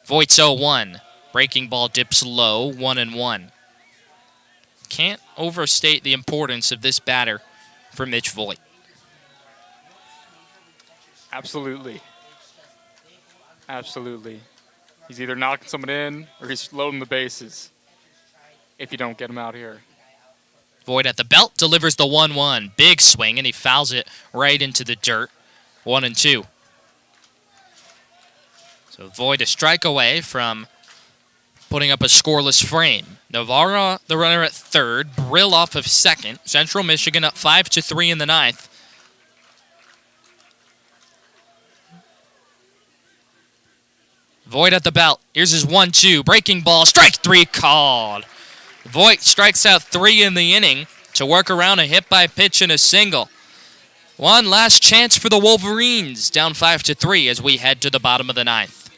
Voigt's 0-1. Breaking ball dips low, 1-1. Can't overstate the importance of this batter for Mitch Voigt. Absolutely. Absolutely. He's either knocking someone in or he's loading the bases if you don't get him out here. Voigt at the belt delivers the 1-1. Big swing, and he fouls it right into the dirt. 1-2. So Voigt a strike away from putting up a scoreless frame. Navarra, the runner at third. Brill off of second. Central Michigan up 5-3 in the 9th. Voigt at the belt. Here's his 1-2. Breaking ball. Strike 3 called. Voigt strikes out 3 in the inning to work around a hit by pitch and a single. One last chance for the Wolverines. Down 5-3 as we head to the bottom of the 9th.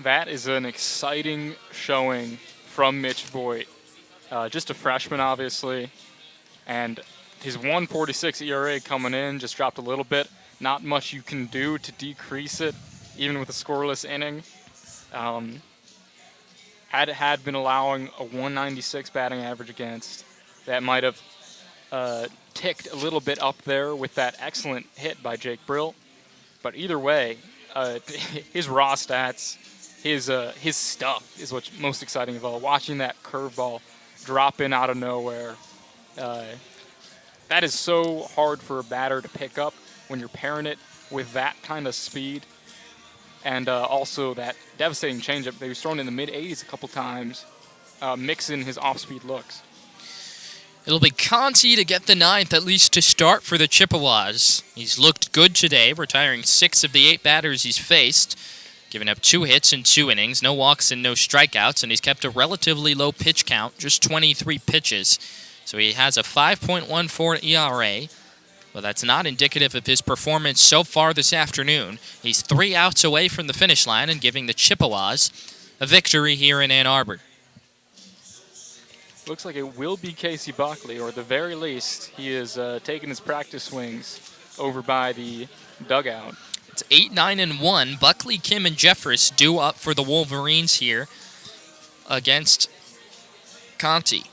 That is an exciting showing from Mitch Voigt. Just a freshman, obviously. And his 1.46 ERA coming in just dropped a little bit. Not much you can do to decrease it, even with a scoreless inning. Had been allowing a 196 batting average against, that might have ticked a little bit up there with that excellent hit by Jake Brill. But either way, his raw stats, his stuff is what's most exciting of all. Watching that curveball drop in out of nowhere, that is so hard for a batter to pick up when you're pairing it with that kind of speed. And also that devastating changeup. He was thrown in the mid-80s a couple times, mixing his off-speed looks. It'll be Conti to get the 9th, at least to start for the Chippewas. He's looked good today, retiring 6 of the 8 batters he's faced, giving up 2 hits in 2 innings, no walks and no strikeouts, and he's kept a relatively low pitch count, just 23 pitches. So he has a 5.14 ERA. But that's not indicative of his performance so far this afternoon. He's 3 outs away from the finish line and giving the Chippewas a victory here in Ann Arbor. Looks like it will be Casey Buckley, or at the very least, he is taking his practice swings over by the dugout. It's 8-9-1. Buckley, Kim, and Jeffress due up for the Wolverines here against Conti.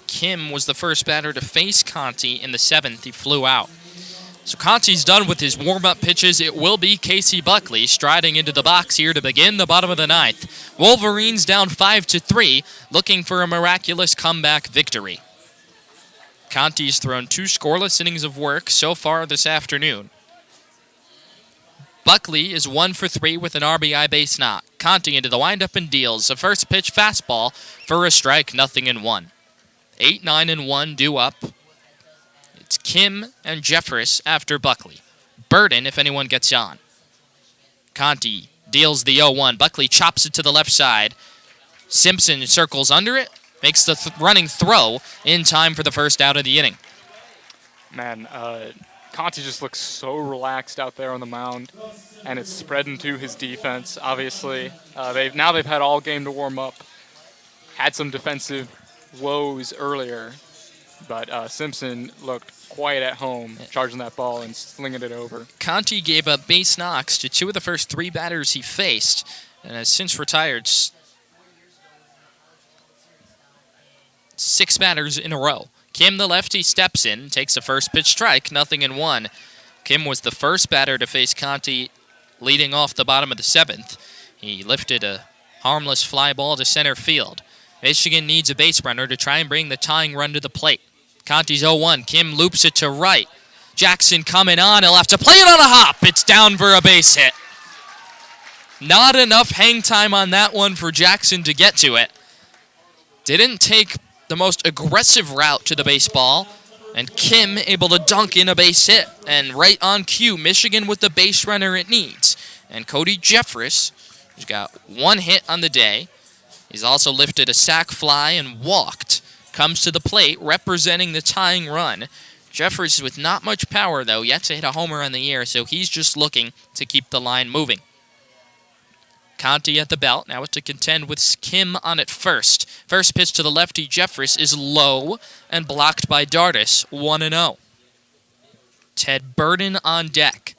Kim was the first batter to face Conti in the 7th. He flew out. So Conti's done with his warm-up pitches. It will be Casey Buckley striding into the box here to begin the bottom of the 9th. Wolverines down 5-3, looking for a miraculous comeback victory. Conti's thrown 2 scoreless innings of work so far this afternoon. Buckley is 1 for 3 with an RBI base knock. Conti into the windup and deals a first pitch fastball for a strike, 0-1. 8-9-1 due up. It's Kim and Jeffress after Buckley. Burden if anyone gets on. Conti deals the 0-1. Buckley chops it to the left side. Simpson circles under it, makes the running throw in time for the first out of the inning. Man, Conti just looks so relaxed out there on the mound, and it's spreading to his defense, obviously. They've had all game to warm up, had some defensive woes earlier, but Simpson looked quite at home, charging that ball and slinging it over. Conti gave up base knocks to 2 of the first 3 batters he faced, and has since retired 6 batters in a row. Kim, the lefty, steps in, takes the first pitch strike, 0-1. Kim was the first batter to face Conti leading off the bottom of the 7th. He lifted a harmless fly ball to center field. Michigan needs a base runner to try and bring the tying run to the plate. Conti's 0-1. Kim loops it to right. Jackson coming on. He'll have to play it on a hop. It's down for a base hit. Not enough hang time on that one for Jackson to get to it. Didn't take the most aggressive route to the baseball, and Kim able to dunk in a base hit. And right on cue, Michigan with the base runner it needs. And Cody Jeffress, who's got 1 hit on the day, he's also lifted a sac fly and walked, comes to the plate representing the tying run. Jeffress with not much power, though, yet to hit a homer on the year, so he's just looking to keep the line moving. Conti at the belt, now it's to contend with Kim on at first. First pitch to the lefty, Jeffress, is low and blocked by Dardis, 1-0. Ted Burden on deck.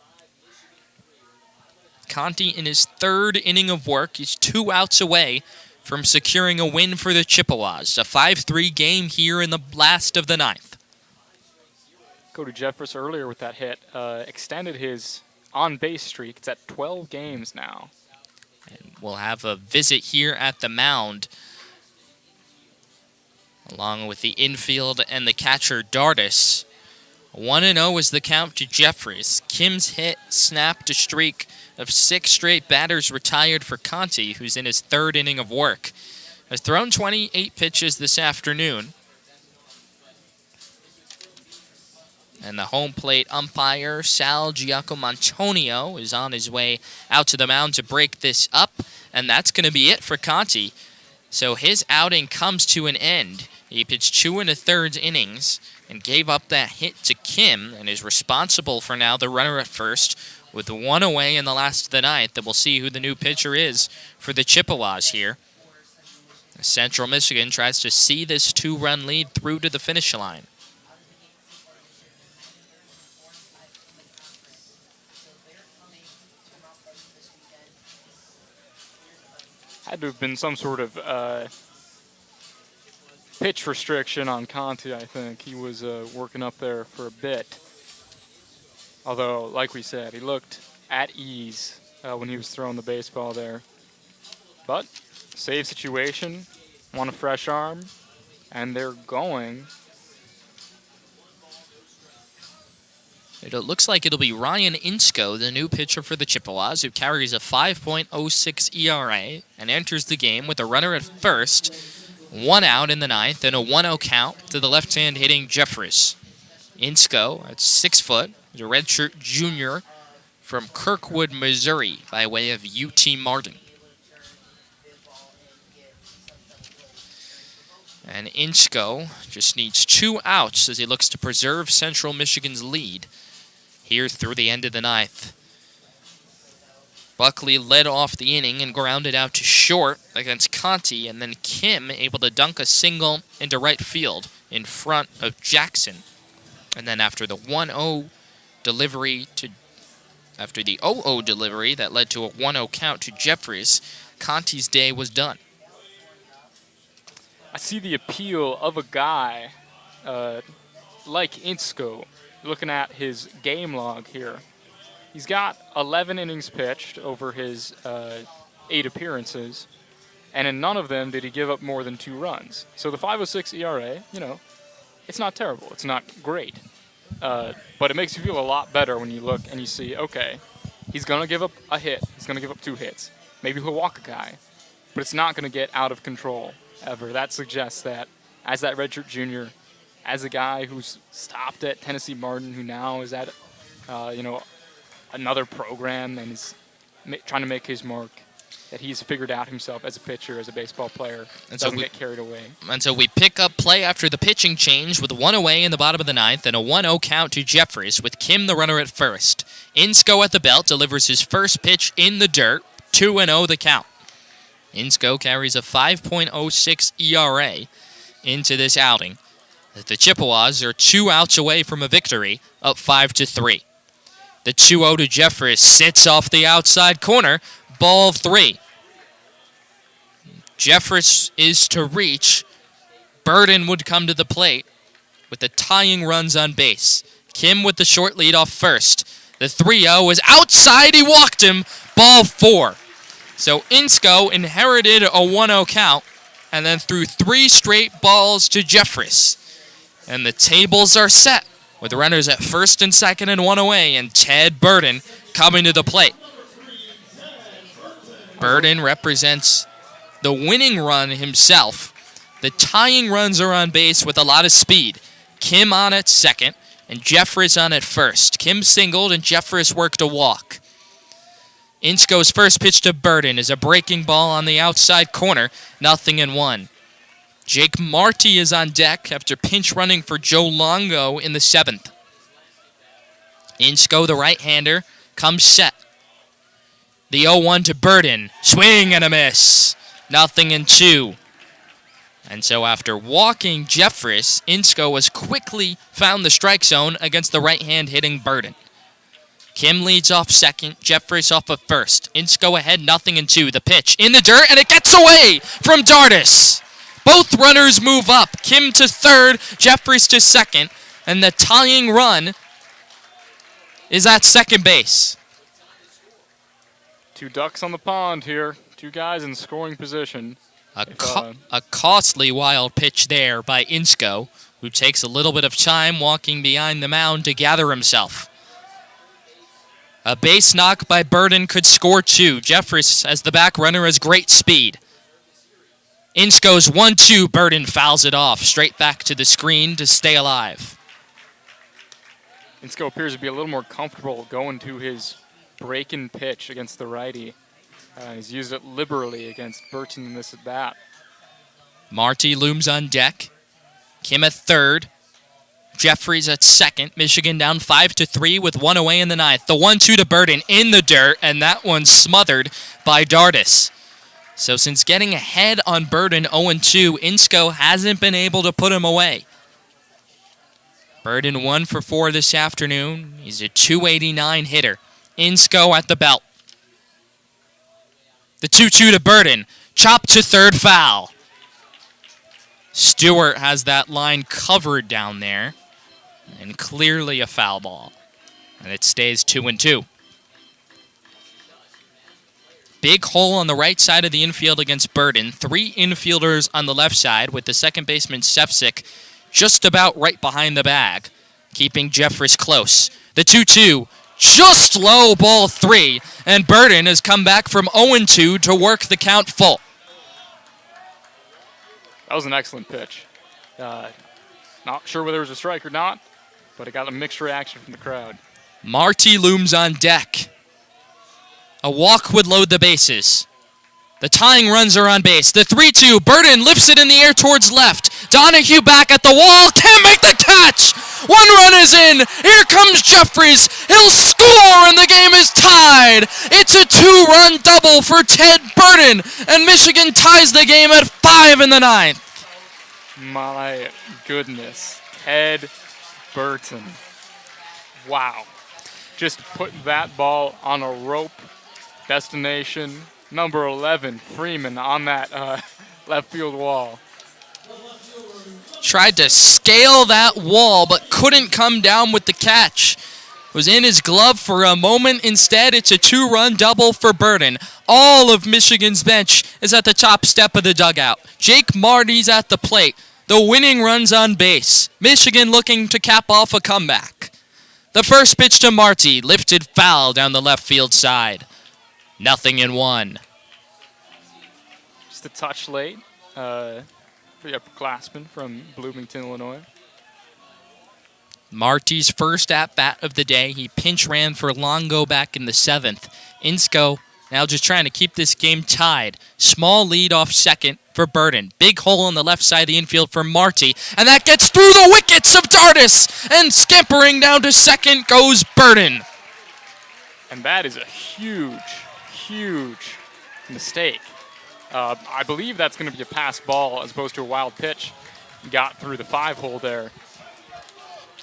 Conti in his 3rd inning of work, he's 2 outs away from securing a win for the Chippewas. A 5-3 game here in the last of the 9th. Cody Jeffress earlier with that hit extended his on-base streak. It's at 12 games now. And we'll have a visit here at the mound, along with the infield and the catcher, Dardis. 1-0 is the count to Jeffries. Kim's hit snapped a streak of 6 straight batters retired for Conti, who's in his 3rd inning of work. Has thrown 28 pitches this afternoon. And the home plate umpire, Sal Giacomontonio, is on his way out to the mound to break this up. And that's going to be it for Conti. So his outing comes to an end. He pitched 2 1/3 innings and gave up that hit to Kim and is responsible for now the runner at first with 1 away in the last of the 9th. And we'll see who the new pitcher is for the Chippewas here. Central Michigan tries to see this 2-run lead through to the finish line. Had to have been some sort of pitch restriction on Conti, I think. He was working up there for a bit. Although, like we said, he looked at ease when he was throwing the baseball there. But, save situation, want a fresh arm, and they're going. It looks like it'll be Ryan Insko, the new pitcher for the Chippewas, who carries a 5.06 ERA and enters the game with a runner at first, 1 out in the 9th, and a 1-0 count to the left-hand hitting Jeffress. Insko, at 6 foot, is a redshirt junior from Kirkwood, Missouri, by way of UT Martin. And Insko just needs 2 outs as he looks to preserve Central Michigan's lead here through the end of the 9th. Buckley led off the inning and grounded out to short against Conti, and then Kim able to dunk a single into right field in front of Jackson. And then after the 1-0 delivery that led to a 1-0 count to Jeffries, Conti's day was done. I see the appeal of a guy like Insko. Looking at his game log here, he's got 11 innings pitched over his 8 appearances, and in none of them did he give up more than 2 runs. So the 5.06 ERA, it's not terrible. It's not great, but it makes you feel a lot better when you look and you see, okay, he's going to give up a hit. He's going to give up 2 hits. Maybe he'll walk a guy, but it's not going to get out of control ever. That suggests that as that redshirt junior, as a guy who's stopped at Tennessee Martin, who now is at, another program and is trying to make his mark, that he's figured out himself as a pitcher, as a baseball player. And doesn't get carried away. And so we pick up play after the pitching change with one away in the bottom of the ninth and a 1-0 count to Jeffries with Kim the runner at first. Insko at the belt delivers his first pitch in the dirt, 2-0 the count. Insko carries a 5.06 ERA into this outing. The Chippewas are 2 outs away from a victory, up 5-3. The 2-0 to Jeffries sits off the outside corner, ball 3. Jeffries is to reach. Burden would come to the plate with the tying runs on base. Kim with the short lead off first. The 3-0 is outside. He walked him. Ball 4. So Insko inherited a 1-0 count and then threw 3 straight balls to Jeffries. And the tables are set with runners at first and second and 1 away, and Ted Burden coming to the plate. Burden represents the winning run himself. The tying runs are on base with a lot of speed. Kim on at second and Jeffries on at first. Kim singled and Jeffries worked a walk. Insko's first pitch to Burden is a breaking ball on the outside corner, 0-1. Jake Marty is on deck after pinch running for Joe Longo in the 7th. Insko, the right-hander, comes set. The 0-1 to Burden. Swing and a miss. 0-2. And so after walking Jeffries, Insko has quickly found the strike zone against the right-hand hitting Burden. Kim leads off second, Jeffries off of first. Insko ahead, 0-2. The pitch in the dirt, and it gets away from Dardis. Both runners move up. Kim to third, Jeffries to second, and the tying run is at second base. 2 ducks on the pond here. 2 guys in scoring position. A costly wild pitch there by Insko, who takes a little bit of time walking behind the mound to gather himself. A base knock by Burden could score 2. Jeffries, as the back runner, has great speed. Insko's 1-2. Burden fouls it off. Straight back to the screen to stay alive. Insko appears to be a little more comfortable going to his break-in pitch against the righty. He's used it liberally against Burton in this at-bat. Marty looms on deck. Kim at third. Jeffries at second. Michigan down 5-3 with 1 away in the ninth. The 1-2 to Burden in the dirt, and that one smothered by Dardis. So since getting ahead on Burden 0-2, Insko hasn't been able to put him away. Burden 1 for 4 this afternoon. He's a .289 hitter. Insko at the belt. The 2-2 to Burden. Chop to third, foul. Stewart has that line covered down there. And clearly a foul ball. And it stays 2-2. Big hole on the right side of the infield against Burden. 3 infielders on the left side with the second baseman Sefcik just about right behind the bag, keeping Jeffries close. The 2-2, just low, ball 3, and Burden has come back from 0-2 to work the count full. That was an excellent pitch. Not sure whether it was a strike or not, but it got a mixed reaction from the crowd. Marty looms on deck. A walk would load the bases. The tying runs are on base. The 3-2, Burden lifts it in the air towards left. Donahue back at the wall, can't make the catch! 1 run is in, here comes Jeffries, he'll score and the game is tied! It's a 2-run double for Ted Burden, and Michigan ties the game at 5 in the ninth. My goodness, Ted Burton. Wow. Just put that ball on a rope. Destination number 11, Freeman, on that left field wall. Tried to scale that wall, but couldn't come down with the catch. Was in his glove for a moment. Instead, it's a 2-run double for Burden. All of Michigan's bench is at the top step of the dugout. Jake Marty's at the plate. The winning run's on base. Michigan looking to cap off a comeback. The first pitch to Marty, lifted foul down the left field side. 0-1. Just a touch late for the upperclassman from Bloomington, Illinois. Marty's first at-bat of the day. He pinch ran for Longo back in the 7th. Insko Now just trying to keep this game tied. Small lead off second for Burden. Big hole on the left side of the infield for Marty. And that gets through the wickets of Dardis. And scampering down to second goes Burden. And that is a huge, huge mistake. I believe that's going to be a pass ball as opposed to a wild pitch. Got through the 5-hole there.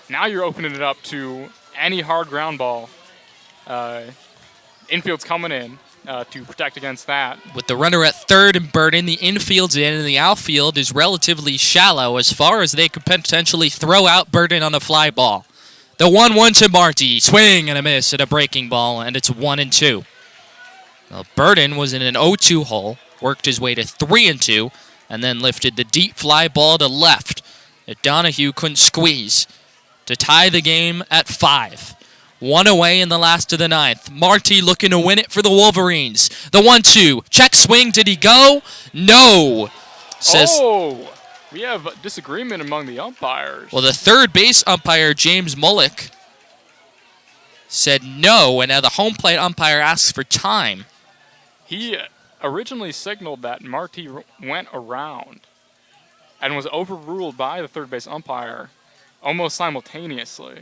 Now you're opening it up to any hard ground ball. Infield's coming in to protect against that. With the runner at third and Burden, the infield's in, and the outfield is relatively shallow as far as they could potentially throw out Burden on a fly ball. The 1-1 to Marty. Swing and a miss at a breaking ball, and it's 1-2. Well, Burden was in an 0-2 hole, worked his way to 3-2, and then lifted the deep fly ball to left that Donahue couldn't squeeze to tie the game at 5. 1 away in the last of the 9th. Marty looking to win it for the Wolverines. The 1-2. Check swing. Did he go? No. We have a disagreement among the umpires. Well, the third base umpire, James Mullick, said no, and now the home plate umpire asks for time. He originally signaled that Marty went around and was overruled by the third base umpire almost simultaneously.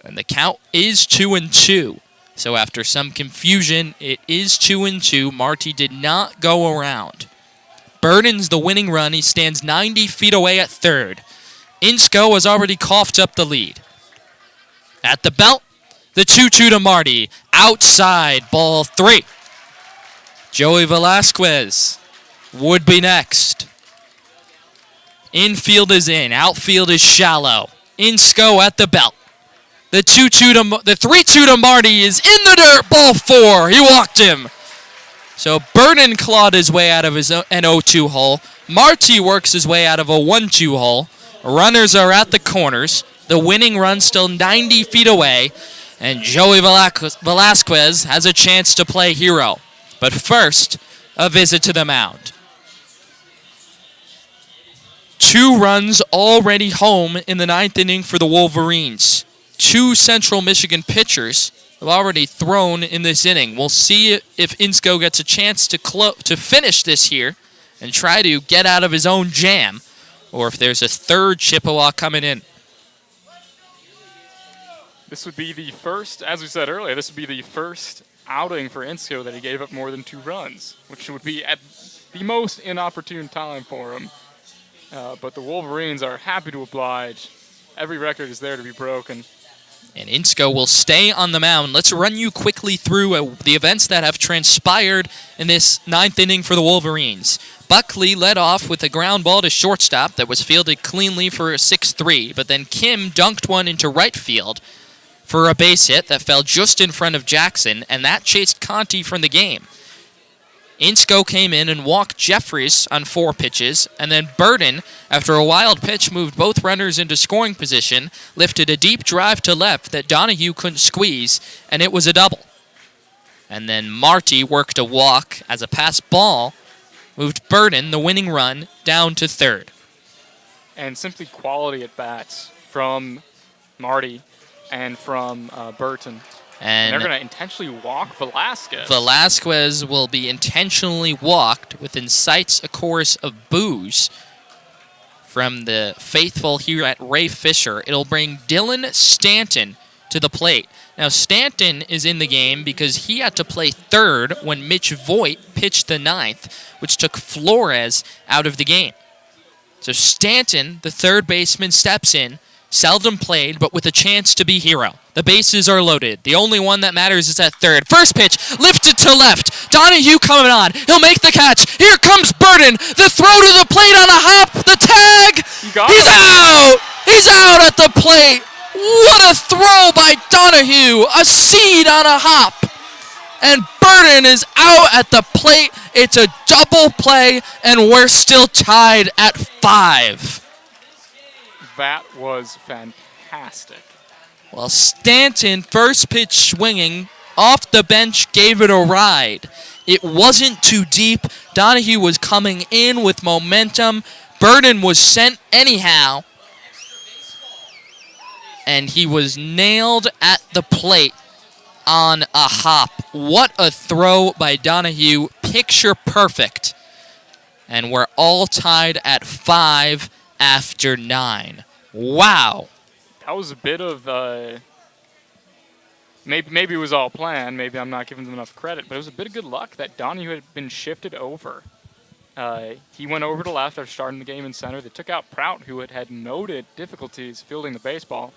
And the count is 2-2. So after some confusion, it is 2-2. Marty did not go around. Burden's the winning run. He stands 90 feet away at third. Insko has already coughed up the lead. At the belt, the 2-2 to Marty. Outside, ball 3. Joey Velasquez would be next. Infield is in. Outfield is shallow. Insko at the belt. The 3-2 to Marty is in the dirt. Ball 4. He walked him. So Burden clawed his way out of an 0-2 hole. Marty works his way out of a 1-2 hole. Runners are at the corners. The winning run still 90 feet away. And Joey Velasquez has a chance to play hero. But first, a visit to the mound. 2 runs already home in the 9th inning for the Wolverines. 2 Central Michigan pitchers have already thrown in this inning. We'll see if Insko gets a chance to finish this here and try to get out of his own jam, or if there's a third Chippewa coming in. This would be the first, as we said earlier, this would be the first outing for Insko that he gave up more than 2 runs, which would be at the most inopportune time for him. But the Wolverines are happy to oblige. Every record is there to be broken. And Insko will stay on the mound. Let's run you quickly through the events that have transpired in this 9th inning for the Wolverines. Buckley led off with a ground ball to shortstop that was fielded cleanly for a 6-3, but then Kim dunked one into right field for a base hit that fell just in front of Jackson, and that chased Conti from the game. Insko came in and walked Jeffries on 4 pitches, and then Burden, after a wild pitch, moved both runners into scoring position, lifted a deep drive to left that Donahue couldn't squeeze, and it was a double. And then Marty worked a walk as a pass ball, moved Burden, the winning run, down to third. And simply quality at bats from Marty and from Burton. And they're going to intentionally walk Velasquez. Velasquez will be intentionally walked, which incites a chorus of boos from the faithful here at Ray Fisher. It'll bring Dylan Stanton to the plate. Now, Stanton is in the game because he had to play third when Mitch Voigt pitched the 9th, which took Flores out of the game. So Stanton, the third baseman, steps in. Seldom played, but with a chance to be hero. The bases are loaded. The only one that matters is at third. First pitch, lifted to left. Donahue coming on. He'll make the catch. Here comes Burden. The throw to the plate on a hop. The tag. He's out. He's out at the plate. What a throw by Donahue. A seed on a hop. And Burden is out at the plate. It's a double play, and we're still tied at 5. That was fantastic. Well, Stanton, first pitch swinging, off the bench, gave it a ride. It wasn't too deep. Donahue was coming in with momentum. Burden was sent anyhow. And he was nailed at the plate on a hop. what a throw by Donahue. Picture perfect. And we're all tied at 5 after 9. Wow. That was a bit of maybe it was all planned. Maybe I'm not giving them enough credit, but it was a bit of good luck that Donahue had been shifted over. He went over to left after starting the game in center. They took out Prout, who had noted difficulties fielding the baseball.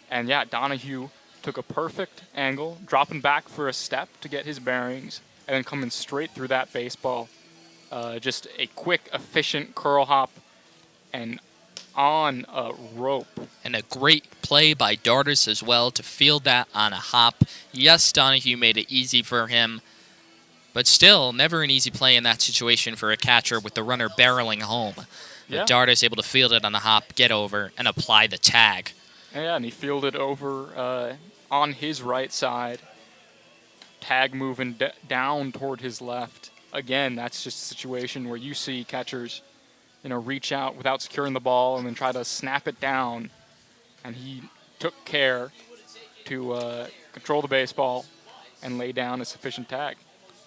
And yeah, Donahue took a perfect angle, dropping back for a step to get his bearings, and then coming straight through that baseball. Just a quick, efficient curl hop and on a rope. And a great play by Dartis as well to field that on a hop. Yes, Donahue made it easy for him, but still, never an easy play in that situation for a catcher with the runner barreling home. Yeah. Dartis able to field it on the hop, get over, and apply the tag. Yeah, and he fielded over on his right side, tag moving down toward his left. Again, that's just a situation where you see catchers, reach out without securing the ball and then try to snap it down. And he took care to control the baseball and lay down a sufficient tag.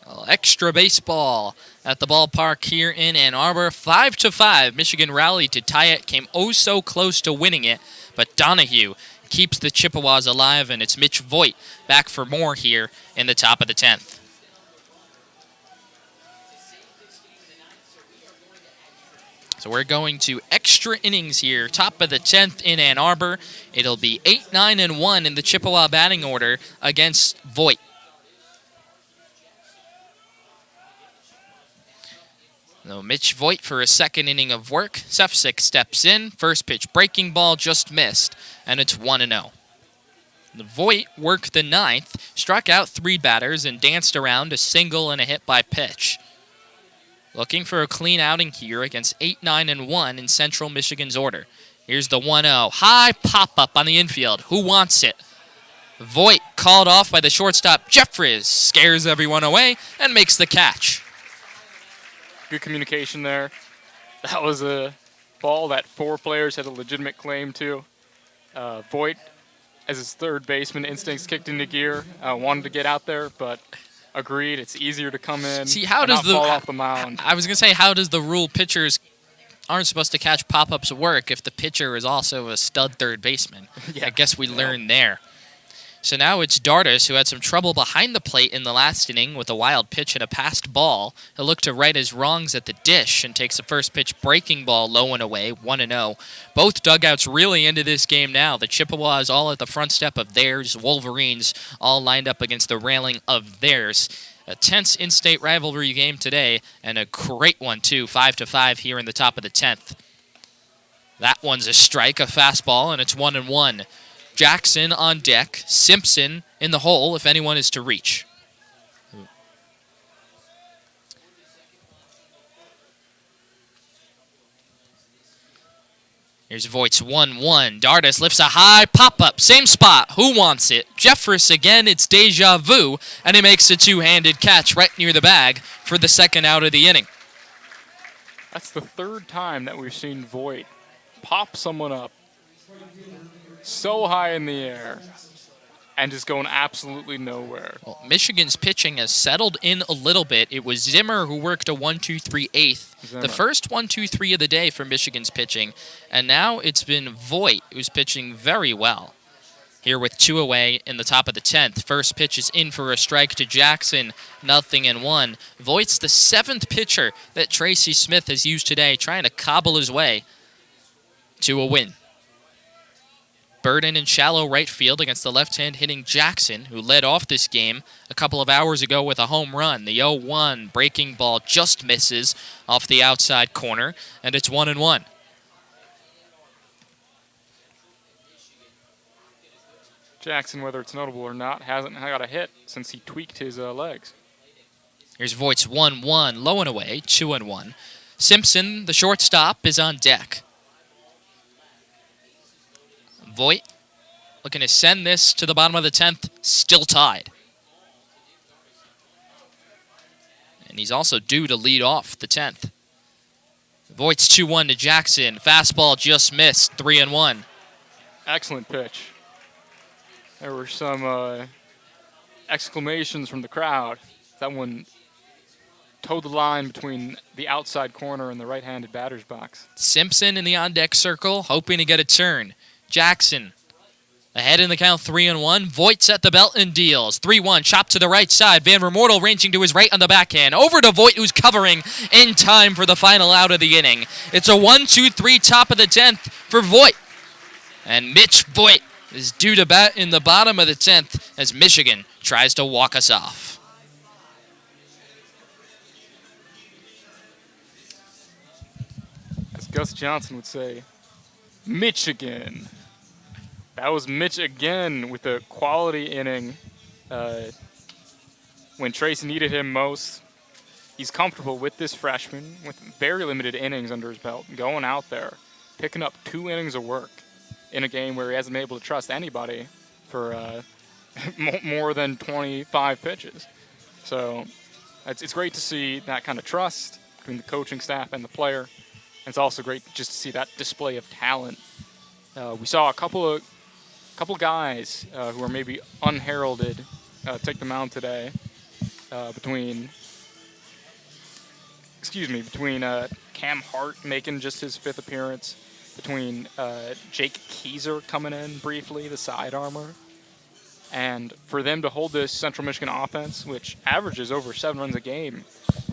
Well, extra baseball at the ballpark here in Ann Arbor. 5-5. Michigan rallied to tie it, came oh so close to winning it, but Donahue keeps the Chippewas alive, and it's Mitch Voigt back for more here in the top of the 10th. So we're going to extra innings here, top of the 10th in Ann Arbor. It'll be 8-9-1 in the Chippewa batting order against Voigt. So Mitch Voigt for a second inning of work. Sefcik steps in. First pitch breaking ball just missed, and it's 1-0. Voigt worked the ninth, struck out 3 batters, and danced around a single and a hit by pitch. Looking for a clean outing here against 8-9-1 in Central Michigan's order. Here's the 1-0. High pop-up on the infield. Who wants it? Voigt called off by the shortstop Jeffries. Scares everyone away and makes the catch. Good communication there. That was a ball that 4 players had a legitimate claim to. Voigt, as his third baseman, instincts kicked into gear. Wanted to get out there, but agreed. It's easier to come in. See, how and does not fall off the mound. I was gonna say, how does the rule pitchers aren't supposed to catch pop-ups work if the pitcher is also a stud third baseman? Yeah. I guess we learned there. So now it's Dartis, who had some trouble behind the plate in the last inning with a wild pitch and a passed ball. He'll look to right his wrongs at the dish and takes the first pitch breaking ball low and away, 1-0. Both dugouts really into this game now. The Chippewas all at the front step of theirs. Wolverines all lined up against the railing of theirs. A tense in-state rivalry game today, and a great one, too, 5-5 here in the top of the 10th. That one's a strike, a fastball, and it's 1-1. Jackson on deck, Simpson in the hole if anyone is to reach. Here's Voigt's 1-1. Dartis lifts a high pop-up, same spot. Who wants it? Jeffress again, it's deja vu, and he makes a two-handed catch right near the bag for the second out of the inning. That's the third time that we've seen Voigt pop someone up so high in the air and just going absolutely nowhere. Well, Michigan's pitching has settled in a little bit. It was Zimmer who worked a 1-2-3 eighth. The first 1-2-3 of the day for Michigan's pitching. And now it's been Voigt who's pitching very well. Here with 2 away in the top of the 10th. First pitch is in for a strike to Jackson. 0-1. Voigt's the 7th pitcher that Tracy Smith has used today, trying to cobble his way to a win. Burden in shallow right field against the left-hand hitting Jackson, who led off this game a couple of hours ago with a home run. The 0-1 breaking ball just misses off the outside corner, and it's 1-1. Jackson, whether it's notable or not, hasn't got a hit since he tweaked his legs. Here's Voigt's 1-1, low and away, 2-1. Simpson, the shortstop, is on deck. Voigt looking to send this to the bottom of the 10th, still tied. And he's also due to lead off the 10th. Voigt's 2-1 to Jackson. Fastball just missed, 3-1. Excellent pitch. There were some exclamations from the crowd. That one towed the line between the outside corner and the right-handed batter's box. Simpson in the on-deck circle, hoping to get a turn. Jackson ahead in the count, 3-1. Voigt's at the belt and deals. 3-1, chop to the right side. Van Remortel ranging to his right on the backhand. Over to Voigt, who's covering in time for the final out of the inning. It's a 1-2-3 top of the 10th for Voigt. And Mitch Voigt is due to bat in the bottom of the 10th as Michigan tries to walk us off. As Gus Johnson would say, Michigan. That was Mitch again with a quality inning when Tracy needed him most. He's comfortable with this freshman with very limited innings under his belt, going out there, picking up 2 innings of work in a game where he hasn't been able to trust anybody for more than 25 pitches. So it's great to see that kind of trust between the coaching staff and the player. And it's also great just to see that display of talent. We saw a couple guys who are maybe unheralded take the mound today between Cam Hart making just his 5th appearance, between Jake Keyser coming in briefly, the side armor, and for them to hold this Central Michigan offense, which averages over 7 runs a game,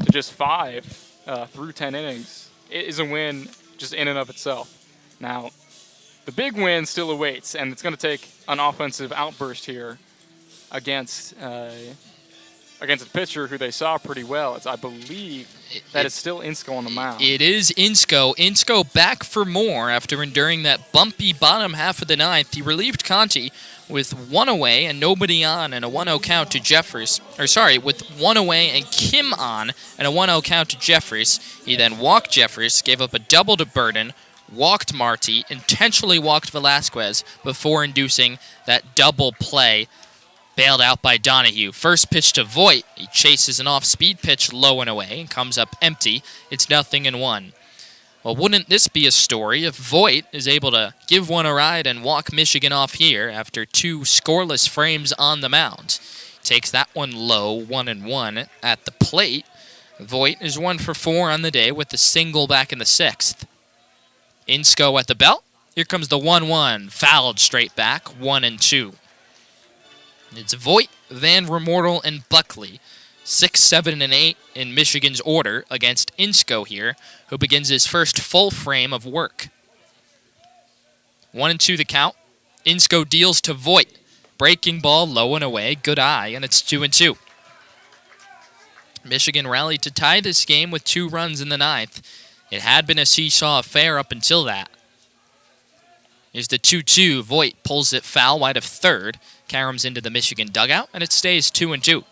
to just 5 through 10 innings, it is a win just in and of itself. Now, the big win still awaits, and it's going to take an offensive outburst here against a pitcher who they saw pretty well. I believe it's still Insko on the mound. It is Insko. Insko back for more after enduring that bumpy bottom half of the 9th. He relieved Conti with 1 away and nobody on and a 1-0 count to Jeffers. With 1 away and Kim on and a 1-0 count to Jeffers. He then walked Jeffers, gave up a double to Burden, walked Marty, intentionally walked Velasquez before inducing that double play, bailed out by Donahue. First pitch to Voigt. He chases an off-speed pitch low and away and comes up empty. It's 0-1. Well, wouldn't this be a story if Voigt is able to give one a ride and walk Michigan off here after 2 scoreless frames on the mound? Takes that one low, 1-1 at the plate. Voigt is 1 for 4 on the day with the single back in the 6th. Insko at the belt. Here comes the 1-1. Fouled straight back, 1-2. It's Voigt, Van Remortel, and Buckley. 6, 7, and 8 in Michigan's order against Insko here, who begins his first full frame of work. 1-2 the count. Insko deals to Voigt. Breaking ball low and away. Good eye, and it's 2-2. Michigan rallied to tie this game with 2 runs in the 9th. It had been a seesaw affair up until that. Here's the 2-2. Voigt pulls it foul wide of third. Carams into the Michigan dugout, and it stays 2-2.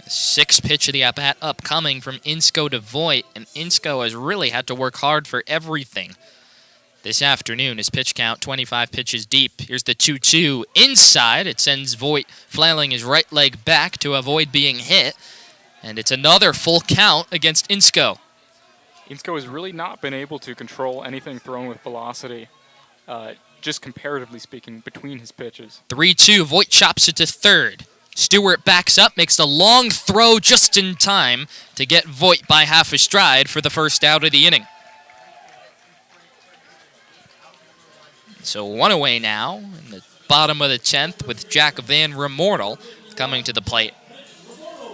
6th pitch of the at-bat upcoming from Insko to Voigt, and Insko has really had to work hard for everything this afternoon. His pitch count, 25 pitches deep. Here's the 2-2 inside. It sends Voigt flailing his right leg back to avoid being hit, and it's another full count against Insko. Insko has really not been able to control anything thrown with velocity, just comparatively speaking, between his pitches. 3-2, Voigt chops it to third. Stewart backs up, makes a long throw just in time to get Voigt by half a stride for the first out of the inning. So 1 away now in the bottom of the 10th with Jack Van Remortel coming to the plate.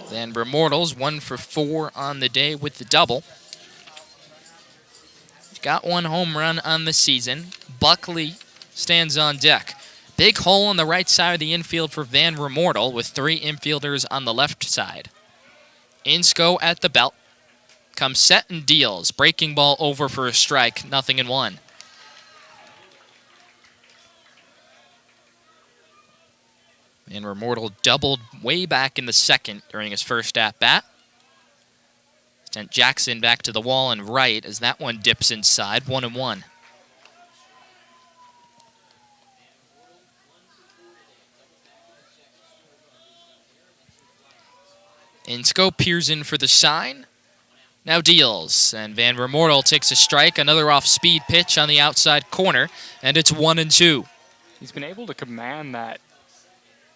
Van Remortel's 1 for 4 on the day with the double. He's got 1 home run on the season. Buckley stands on deck. Big hole on the right side of the infield for Van Remortel with 3 infielders on the left side. Insko at the belt. Comes set and deals. Breaking ball over for a strike. 0-1. Van Remortel doubled way back in the 2nd during his first at-bat. Sent Jackson back to the wall and right as that one dips inside. 1-1. Insko peers in for the sign. Now deals, and Van Remortel takes a strike. Another off-speed pitch on the outside corner, and it's 1-2. He's been able to command that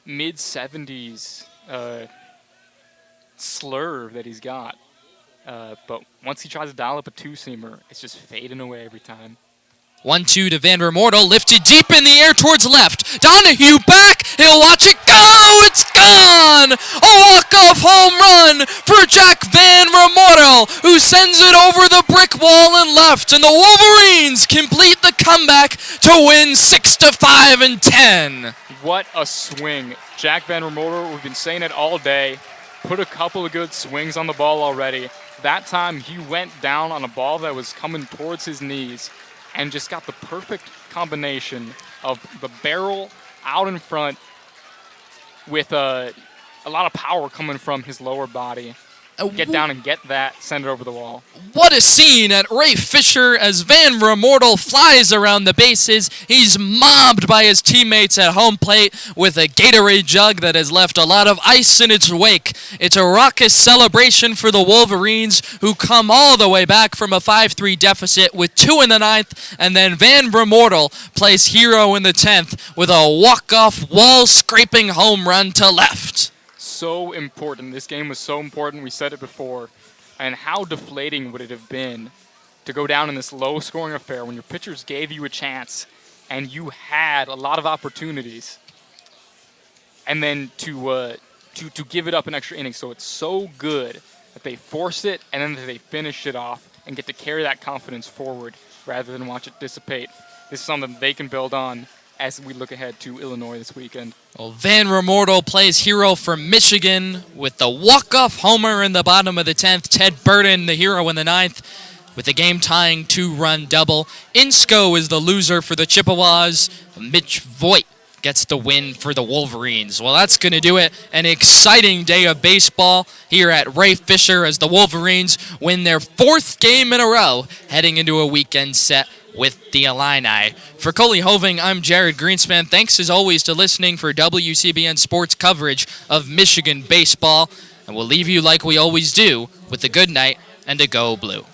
mid-70s slur that he's got. But once he tries to dial up a two-seamer, it's just fading away every time. 1-2 to Van Remortel, lifted deep in the air towards left. Donahue back, he'll watch it go, it's gone! A walk-off home run for Jack Van Remortel, who sends it over the brick wall and left, and the Wolverines complete the comeback to win 6-5 and 10. What a swing. Jack Van Remortel, we've been saying it all day, put a couple of good swings on the ball already. That time he went down on a ball that was coming towards his knees and just got the perfect combination of the barrel out in front with a lot of power coming from his lower body. Get down and get that, send it over the wall. What a scene at Ray Fisher as Van Remortel flies around the bases. He's mobbed by his teammates at home plate with a Gatorade jug that has left a lot of ice in its wake. It's a raucous celebration for the Wolverines, who come all the way back from a 5-3 deficit with 2 in the 9th, and then Van Remortel plays hero in the 10th with a walk-off wall-scraping home run to left. So important. This game was so important. We said it before. And how deflating would it have been to go down in this low-scoring affair when your pitchers gave you a chance and you had a lot of opportunities, and then to give it up in extra innings. So it's so good that they force it and then that they finish it off and get to carry that confidence forward rather than watch it dissipate. This is something they can build on as we look ahead to Illinois this weekend. Well, Van Remortel plays hero for Michigan with the walk-off homer in the bottom of the 10th. Ted Burden, the hero in the 9th, with the game-tying 2-run double. Insko is the loser for the Chippewas. Mitch Voigt gets the win for the Wolverines. Well, that's going to do it. An exciting day of baseball here at Ray Fisher as the Wolverines win their 4th game in a row, heading into a weekend set with the Illini. For Coley Hoving, I'm Jared Greenspan. Thanks as always to listening for WCBN Sports coverage of Michigan baseball. And we'll leave you like we always do with a good night and a Go Blue.